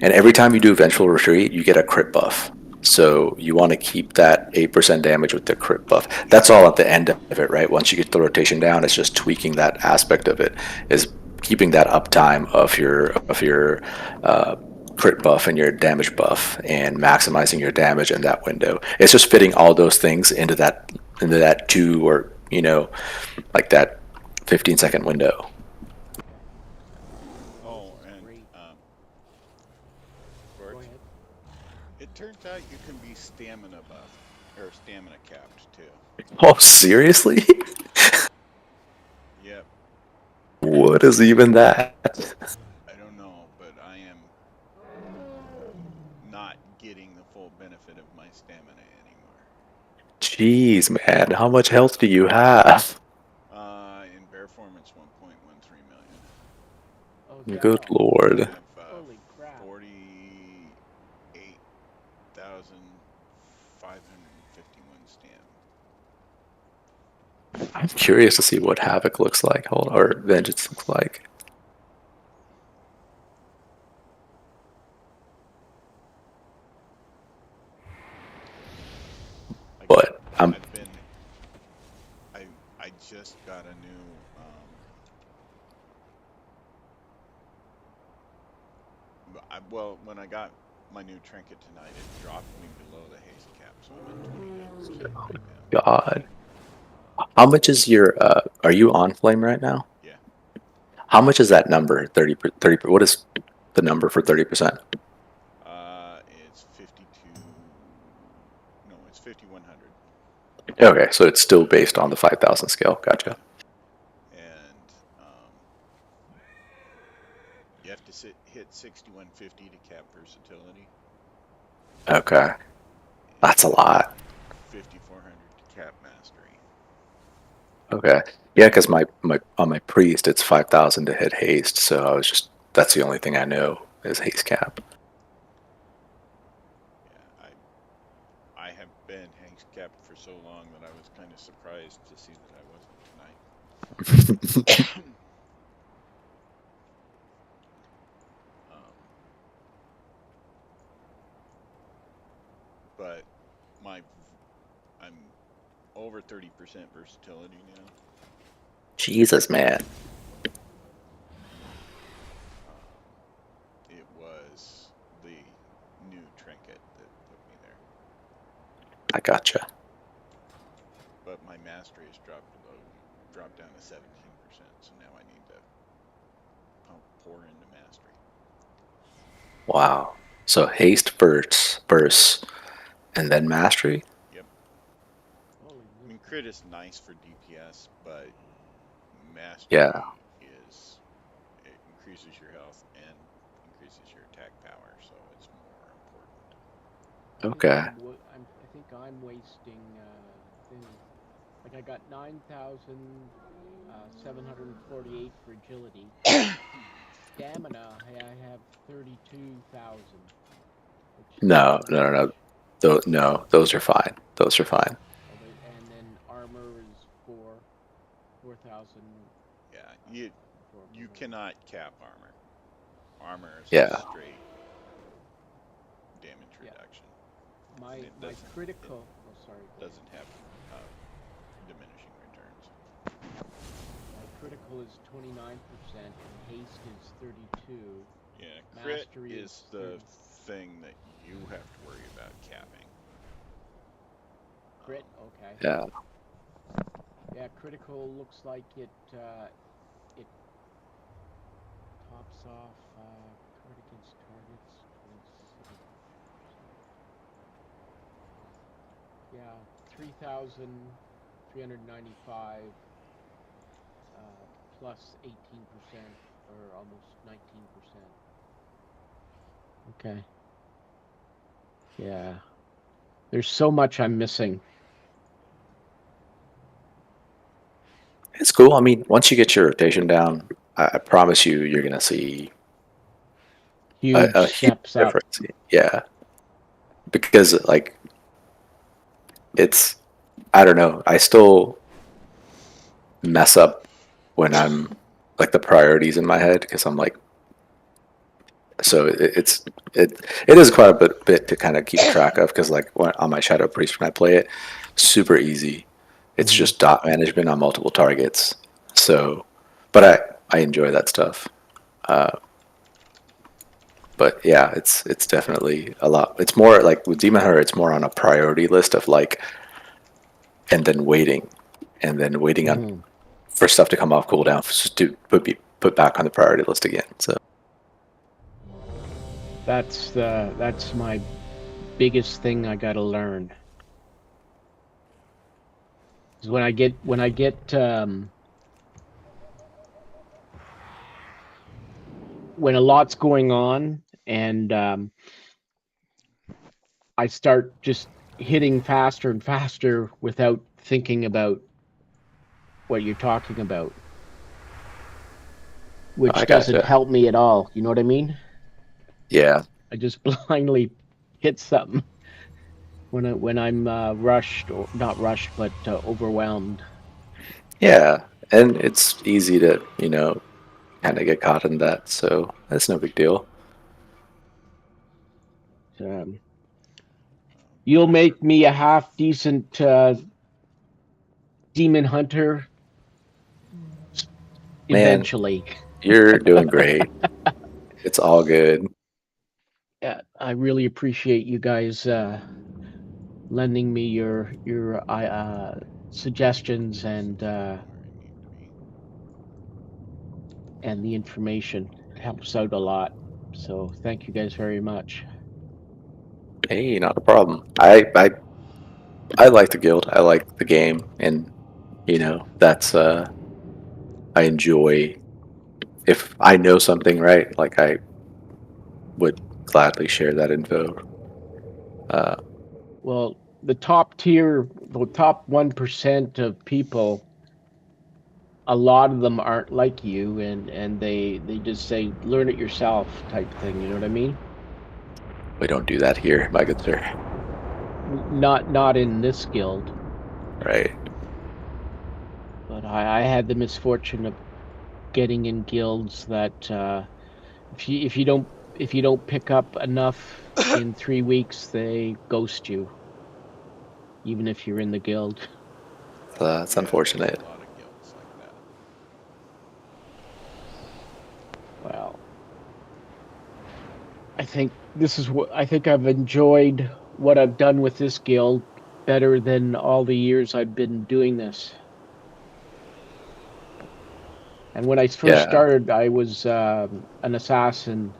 And every time you do Vengeful Retreat, you get a crit buff. So you want to keep that 8% damage with the crit buff. That's all at the end of it, right? Once you get the rotation down, it's just tweaking that aspect of it, is keeping that uptime of your crit buff and your damage buff and maximizing your damage in that window. It's just fitting all those things into that 2 or like that 15-second window. Oh, and George, it turns out you can be stamina buff or stamina capped too. Oh, seriously? Yep. What is even that? I don't know, but I am not getting the full benefit of my stamina anymore. Jeez, man, how much health do you have? In bear form, it's 1.13 million. Oh, Good God. lord. I have Holy crap. 48,551 stam. I'm curious to see what Havoc looks like, or Vengeance looks like. But I just got a new well, when I got my new trinket tonight, it dropped me below the haste cap, so I'm at 20 haste right now. God. How much is your are you on flame right now? Yeah. How much is that number? 30 what is the number for 30%? It's 52. No, it's 5100. Okay, so it's still based on the 5,000 scale. Gotcha. And you have to hit 6150 to cap versatility. Okay. That's a lot. 5400 to cap mastery. Okay. Yeah, because my on my priest it's 5,000 to hit haste, so I was just that's the only thing I know is haste cap. Yeah, I have been haste capped for so long that I was kind of surprised to see that I wasn't tonight. But I'm over 30% versatility now. Jesus, man. It was the new trinket that put me there. I gotcha. But my mastery has dropped down to 17%, so now I need to pour into mastery. Wow. So haste bursts, and then mastery. Yep. I mean, crit is nice for DPS, but mastery Yeah. is it increases your health and increases your attack power, so it's more important. Okay. I think I'm wasting things. Like I got 9,748 for agility. Stamina, I have 32,000. No. No, those are fine. Those are fine. And then armor is 4,000. Yeah, you cannot cap armor. Armor is Yeah. just straight damage reduction. My critical. Doesn't have diminishing returns. My critical is 29%, and haste is 32. Yeah, crit Mastery is the thing that you have to worry about capping. Crit, okay. Yeah. Yeah, critical looks like it tops off crit against targets. Yeah, 3,395 plus 18% or almost 19%. Okay. Yeah. There's so much I'm missing. It's cool. I mean, once you get your rotation down, I promise you're gonna see Huge a steps huge up. difference. Yeah, because like it's, I don't know. I still mess up when I'm like the priorities in my head because I'm like, so it is quite a bit to kind of keep track of because like on my Shadow Priest when I play it, super easy. It's just dot management on multiple targets. So, but I enjoy that stuff. But yeah, it's definitely a lot. It's more like with Demon Hunter, it's more on a priority list of like, and then waiting, on for stuff to come off cooldown to put back on the priority list again. So That's my biggest thing I got to learn. Is when I get when a lot's going on and I start just hitting faster and faster without thinking about what you're talking about, which doesn't help me at all. You know what I mean? Yeah. I just blindly hit something when I'm rushed, or not rushed, but overwhelmed. yeah, and it's easy to kind of get caught in that. So that's no big deal. You'll make me a half decent demon hunter eventually. Man, you're doing great. It's all good. Yeah, I really appreciate you guys lending me your suggestions and the information. It helps out a lot. So thank you guys very much. Hey, not a problem. I like the guild. I like the game, and that's I enjoy. If I know something right, like I would gladly share that info. Well, the top 1% of people, a lot of them aren't like you, and they just say learn it yourself type thing. You know what I mean? We don't do that here, my good sir. Not in this guild. Right. But I had the misfortune of getting in guilds that if you don't pick up enough in 3 weeks, they ghost you, even if you're in the guild. That's unfortunate. A lot of guilds like that. Well, I think I've enjoyed what I've done with this guild better than all the years I've been doing this. And when I first started, I was an assassin,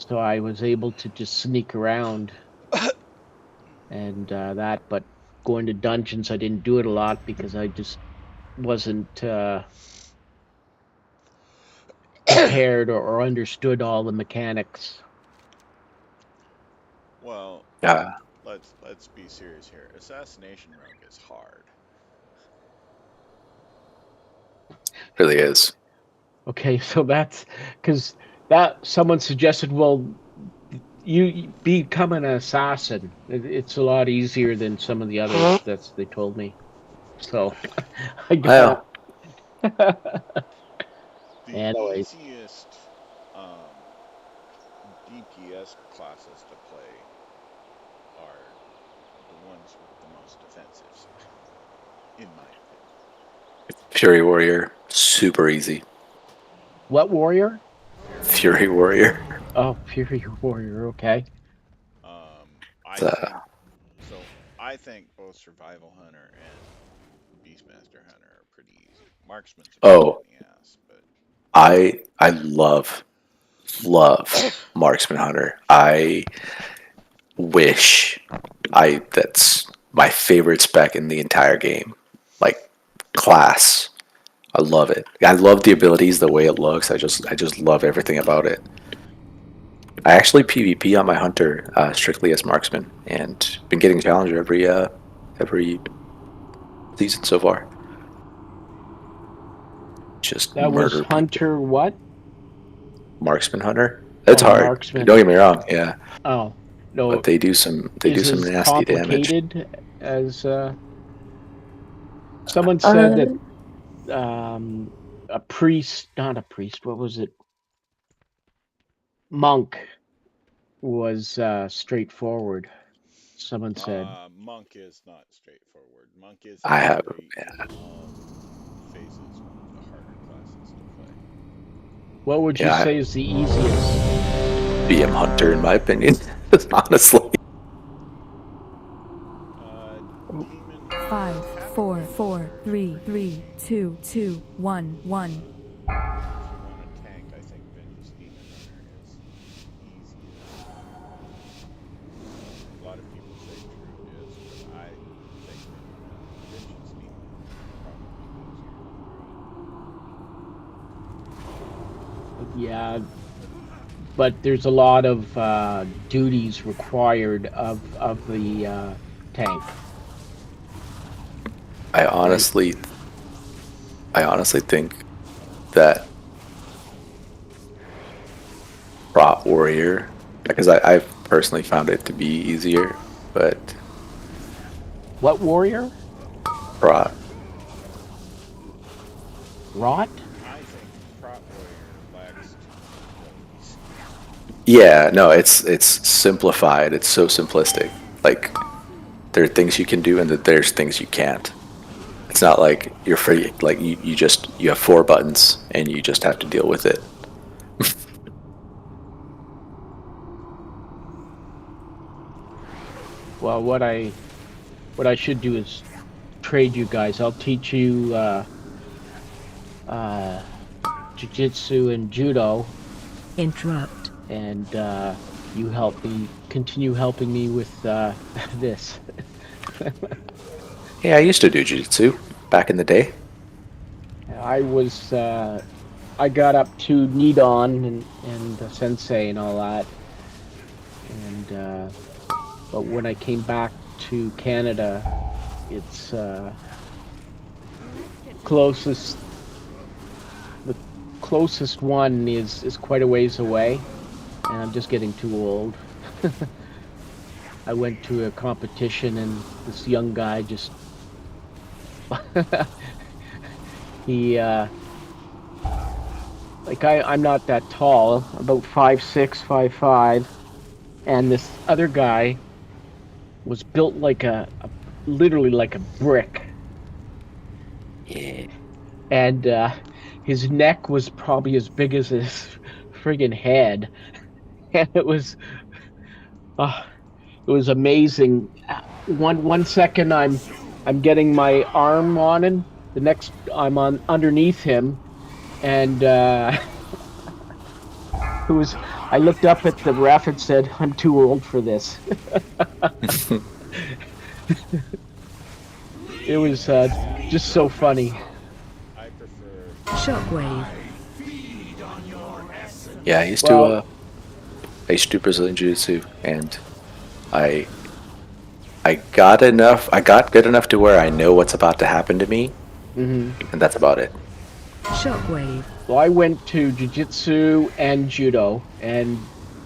so I was able to just sneak around and that. But going to dungeons, I didn't do it a lot because I just wasn't prepared or understood all the mechanics. Well, Yeah, let's be serious here. Assassination Rogue is hard. really is. Okay, so that's because that someone suggested, well, you become an assassin. It's a lot easier than some of the others. That's they told me. So I got Well, it. The Anyways, easiest DPS classes to play are the ones with the most defensives, in my opinion. Fury Warrior, super easy. what warrior? Fury Warrior. Oh, Fury Warrior. Okay. I The, think so. I think both Survival Hunter and Beastmaster Hunter are pretty easy. Marksman's a pain oh, in the ass, but I love Marksman Hunter. I wish that's my favorite spec in the entire game. Like class. I love it. I love the abilities, the way it looks. I just love everything about it. I actually PvP on my hunter strictly as marksman, and been getting challenger every season so far. Just That was murder people. Hunter. What? Marksman hunter. It's Oh, hard. marksman. Don't get me wrong. Yeah, Oh no. but they do some Is as nasty damage. complicated as someone said that a priest, not a priest. What was it? Monk was straightforward. Someone said. Monk is not straightforward. Monk is I have. actually in all phases one of the harder classes to play. What would you Yeah, say is the easiest? BM hunter, in my opinion, honestly. 5, 4, 4, 3, 3, 2, 2, 1, 1. If you want a tank, I think Vengeance Demon Hunter is easiest. A lot of people say True is, but I think Vengeance Demon Hunter is probably easier. Yeah, but there's a lot of duties required of the tank. I honestly think that Prot Warrior, because I've personally found it to be easier, but What warrior? Prot. Rot? I think Prot Warrior lacks too many abilities. Yeah, no, it's simplified. It's so simplistic. Like there are things you can do and that there's things you can't. It's not like you're free. Like you have 4 buttons and you just have to deal with it. Well, what I should do is trade you guys. I'll teach you jiu-jitsu and judo. Interrupt. And you continue helping me with this. Yeah, I used to do jiu-jitsu back in the day. I was I got up to Nidon and Sensei and all that, and but when I came back to Canada, it's the closest one is quite a ways away, and I'm just getting too old. I went to a competition and this young guy just he like I'm not that tall, about 5'6", 5'5", and this other guy was built like literally like a brick. Yeah. And his neck was probably as big as his friggin' head, and it was amazing. One second I'm getting my arm on him, the next I'm on underneath him, and I looked up at the ref and said, "I'm too old for this." It was just so funny. I prefer Shockwave. Yeah, I used to do Brazilian Jiu-Jitsu, and I got enough. I got good enough to where I know what's about to happen to me, Hmm. and that's about it. Shockwave. Well, I went to jiu-jitsu and judo, and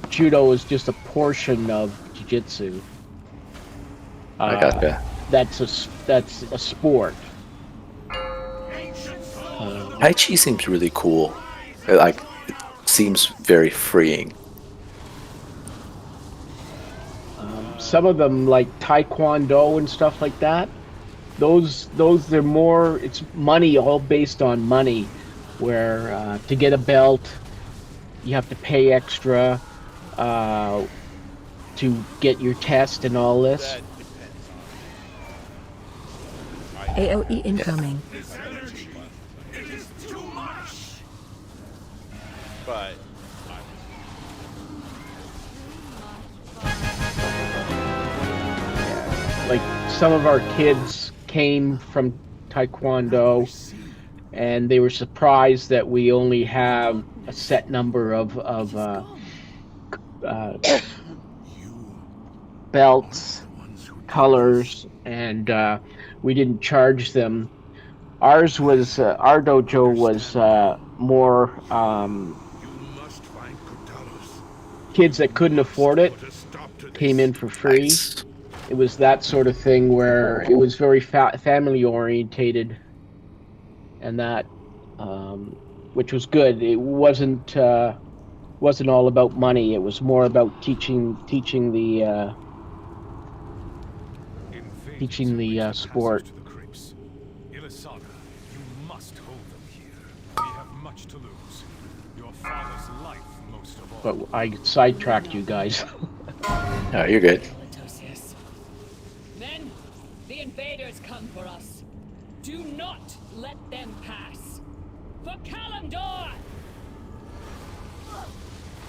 judo is just a portion of jiu-jitsu. I gotcha. That's a sport. Tai Chi seems really cool. It seems very freeing. Some of them, like taekwondo and stuff like that, those they're more. It's money, all based on money. Where to get a belt, you have to pay extra to get your test and all this. That depends on. AOE incoming. But Like some of our kids came from taekwondo, and they were surprised that we only have a set number of belts, colors, and we didn't charge them. Ours was our dojo was more kids that couldn't afford it came in for free. Nice. It was that sort of thing where it was very family orientated, and that which was good. It wasn't all about money. It was more about teaching the sport. But I sidetracked you guys. No, you're good. Men, the invaders come for us. Do not let them pass. For Kalimdor!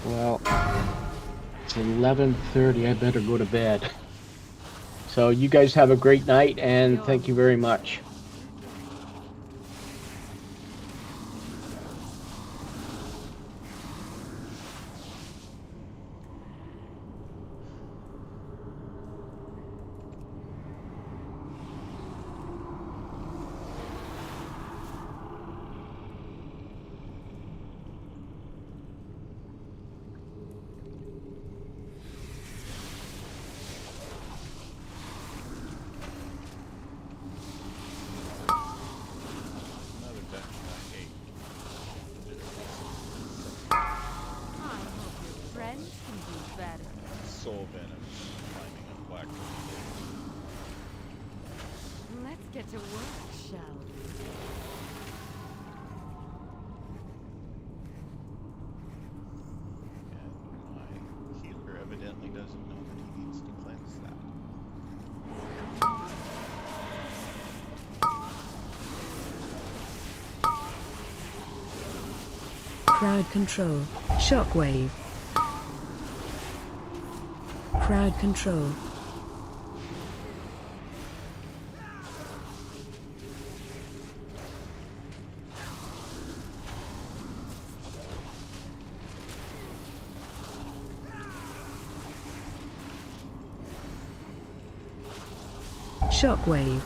Well, it's 11:30. I better go to bed. So you guys have a great night, and thank you very much. another dungeon I hate. Friends can do better. Soul venom climbing up black. Let's get to work, shall we? And my healer evidently doesn't know that he needs to cleanse that. Crowd control. Shockwave. Crowd control. Shockwave.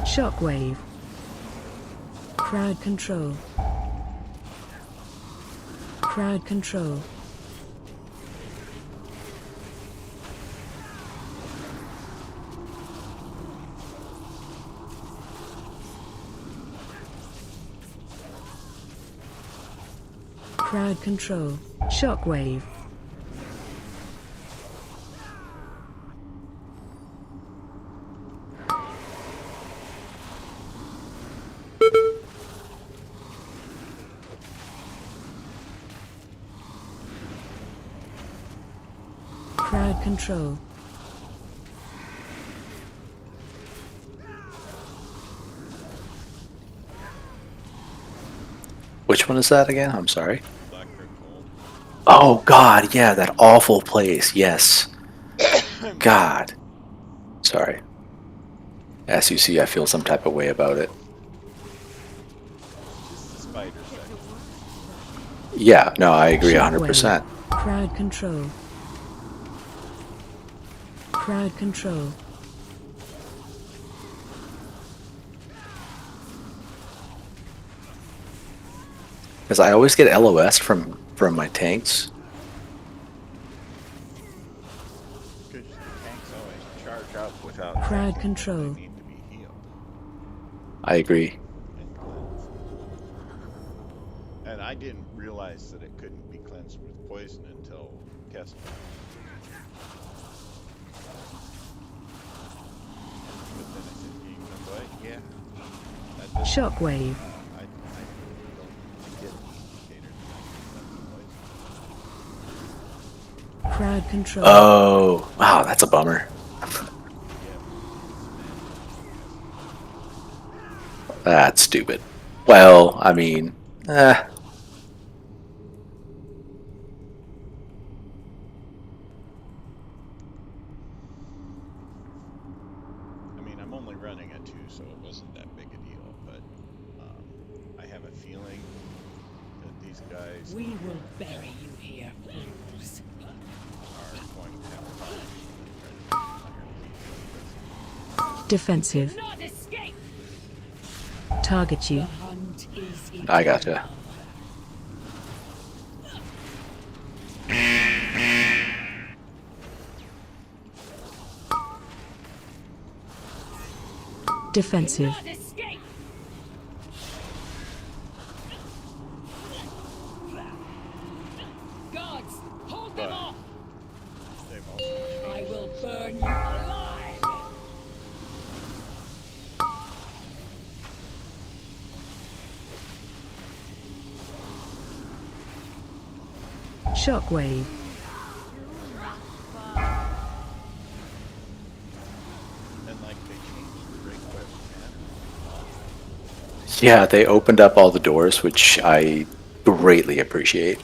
Shockwave. Crowd control. Crowd control. Crowd control. Shockwave. Crowd control. Which one is that again? I'm sorry. Oh God, yeah, that awful place. Yes. God. Sorry. As you see, I feel some type of way about it. Just the spider section. Yeah, no, I agree 100%. Crowd control. Crowd control. Because I always get LOS from my tanks. Because the tanks always charge up without Crowd thinking control. that they need to be healed. I agree. And I didn't realize that it couldn't be cleansed with poison until Keston. But then I said, you know what? Yeah. That does Shockwave. I don't get the indicator that I can cleanse the poison. Crowd control. Oh, wow, that's a bummer. That's stupid. Well, I mean, I mean, I'm only running a 2, so it wasn't that big a deal, but I have a feeling that these guys We will bury you here, fools. are going to have fun. Defensive. Not escape. Target you. The hunt is I gotcha. Defensive. not escape. Guards, hold them off. I will burn you alive. Shockwave. And like they changed the break weapon, Yeah, they opened up all the doors, which I greatly appreciate.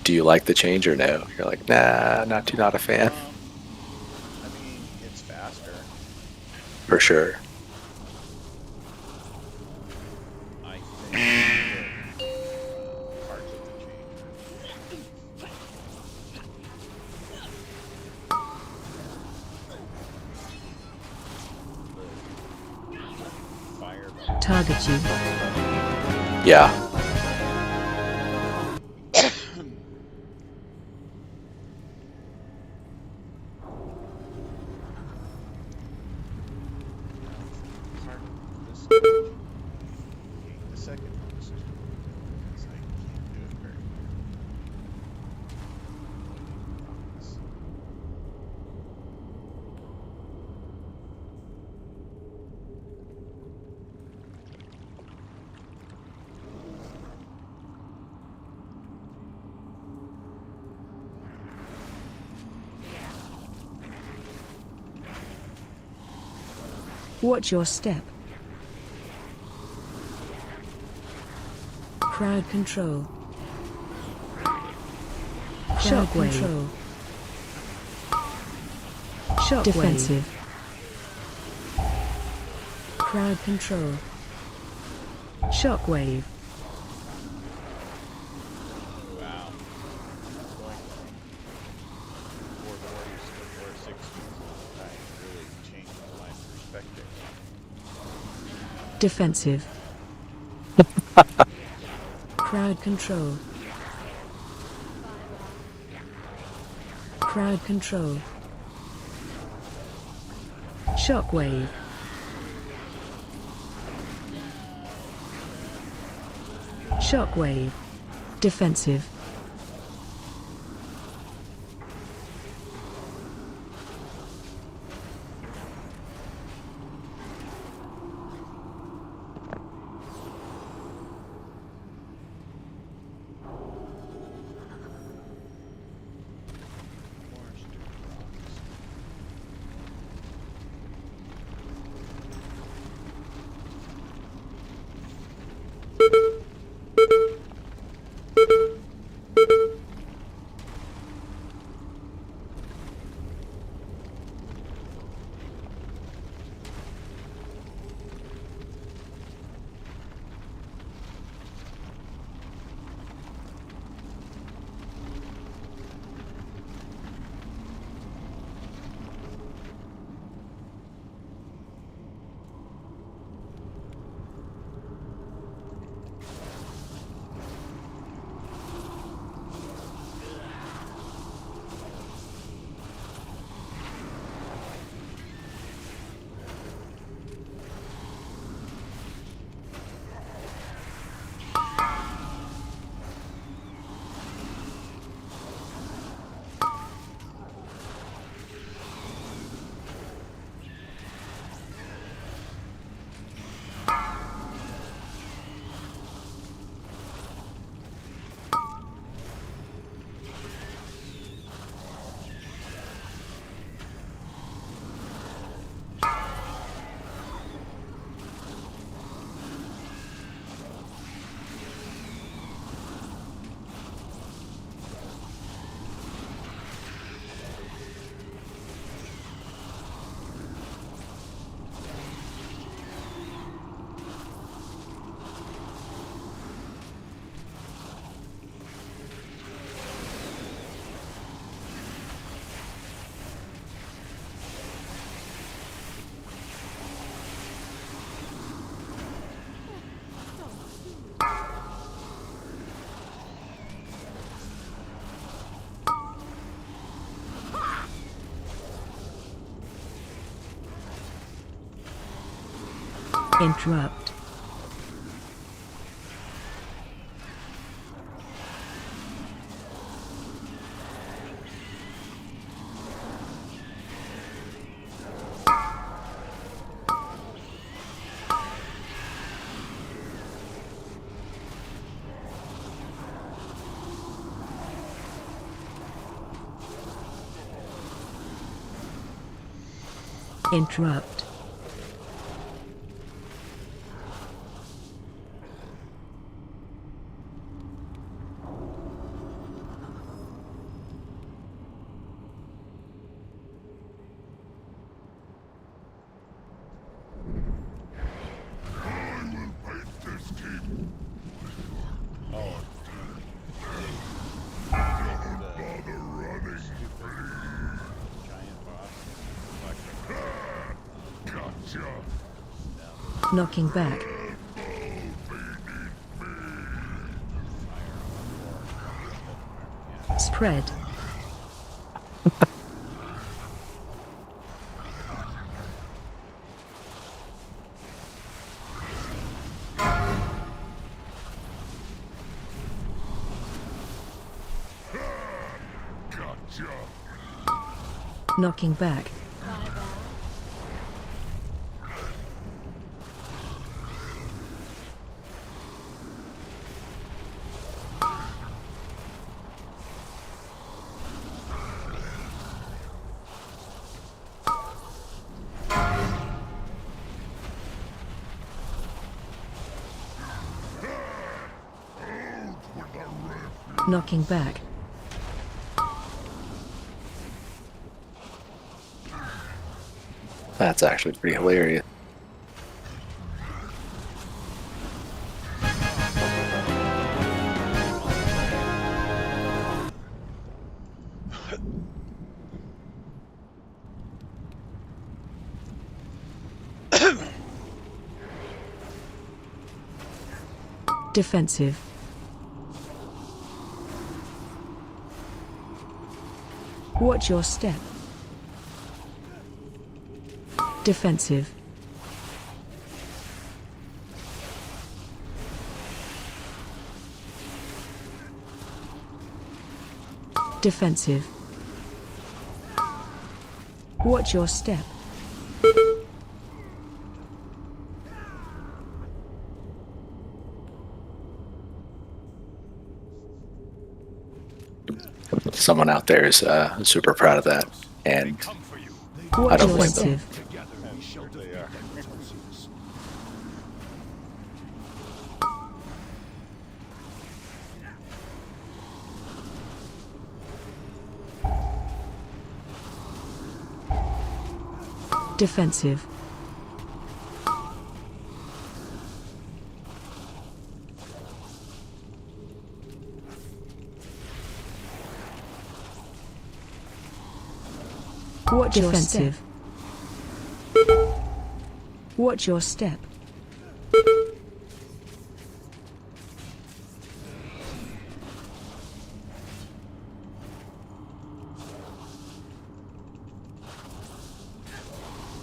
Do you like the change or no? You're like, nah, not a fan. I mean, it's faster. For sure. I think that parts of the change. Fire. Target you. Yeah. The second one is just because I can't do it very well. Watch your step. Crowd control. Shockwave. Shockwave. Defensive. Crowd control. Shockwave. Wow. Going from 440s to 460s really changed my perspective. Defensive. Crowd control. Crowd control. Shockwave. Shockwave. Defensive. Interrupt. Interrupt. Knocking back. Spread. Knocking back. Knocking back. That's actually pretty hilarious. Defensive. Watch your step. Defensive. Defensive. Watch your step. Someone out there is super proud of that, and I don't blame them. Defensive. Watch your step. Watch your step.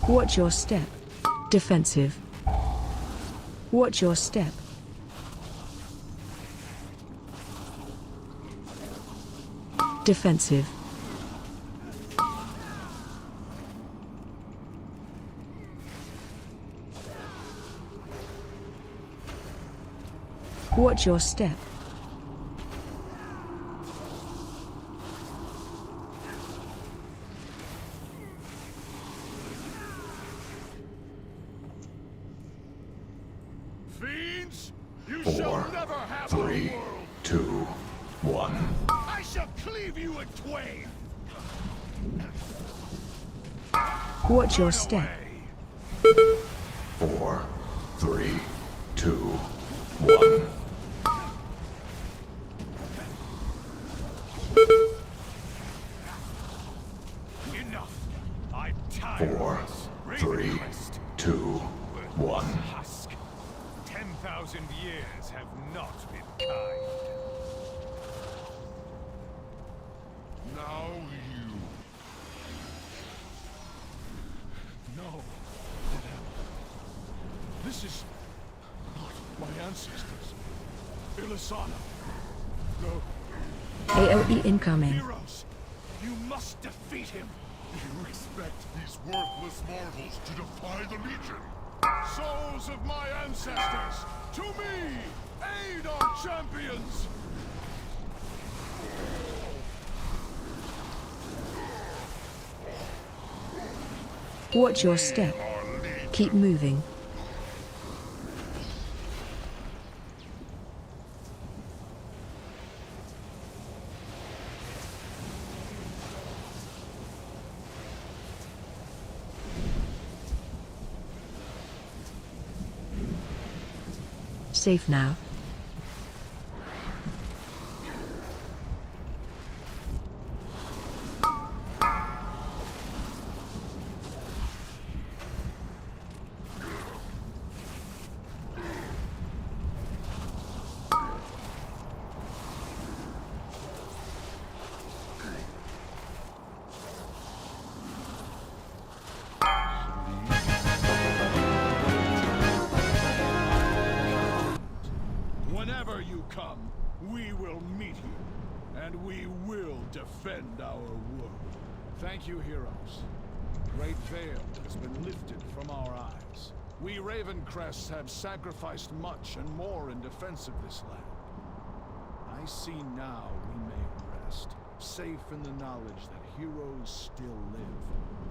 Watch your step. Defensive. Watch your step. Defensive. Watch your step. Fiends, you shall never have 3, 2, 1. I shall cleave you in twain. Watch your step. 4, 3, 2, 1. Enough. I'm tired. 4, 3, 2, 1. Husk. 10,000 years have not been kind. Now you. No. This This is not my ancestors. Ilisana. No. AOE incoming. Heroes, you must defeat him. You expect these worthless mortals to defy the Legion? Souls of my ancestors, to me! Aid our champions! Watch your step. Keep moving. Safe now. Whenever you come, we will meet you, and we will defend our world. Thank you, heroes. Great veil has been lifted from our eyes. We Ravencrests have sacrificed much and more in defense of this land. I see now we may rest, safe in the knowledge that heroes still live,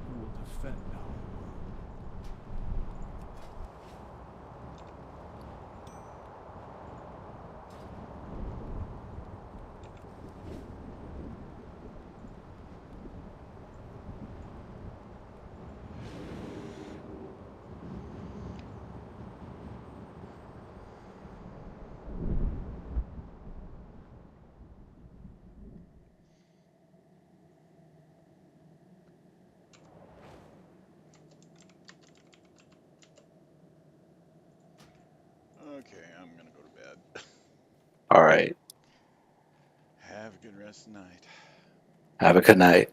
who will defend our world. Okay, I'm gonna go to bed. All right. Have a good rest of the night. Have a good night.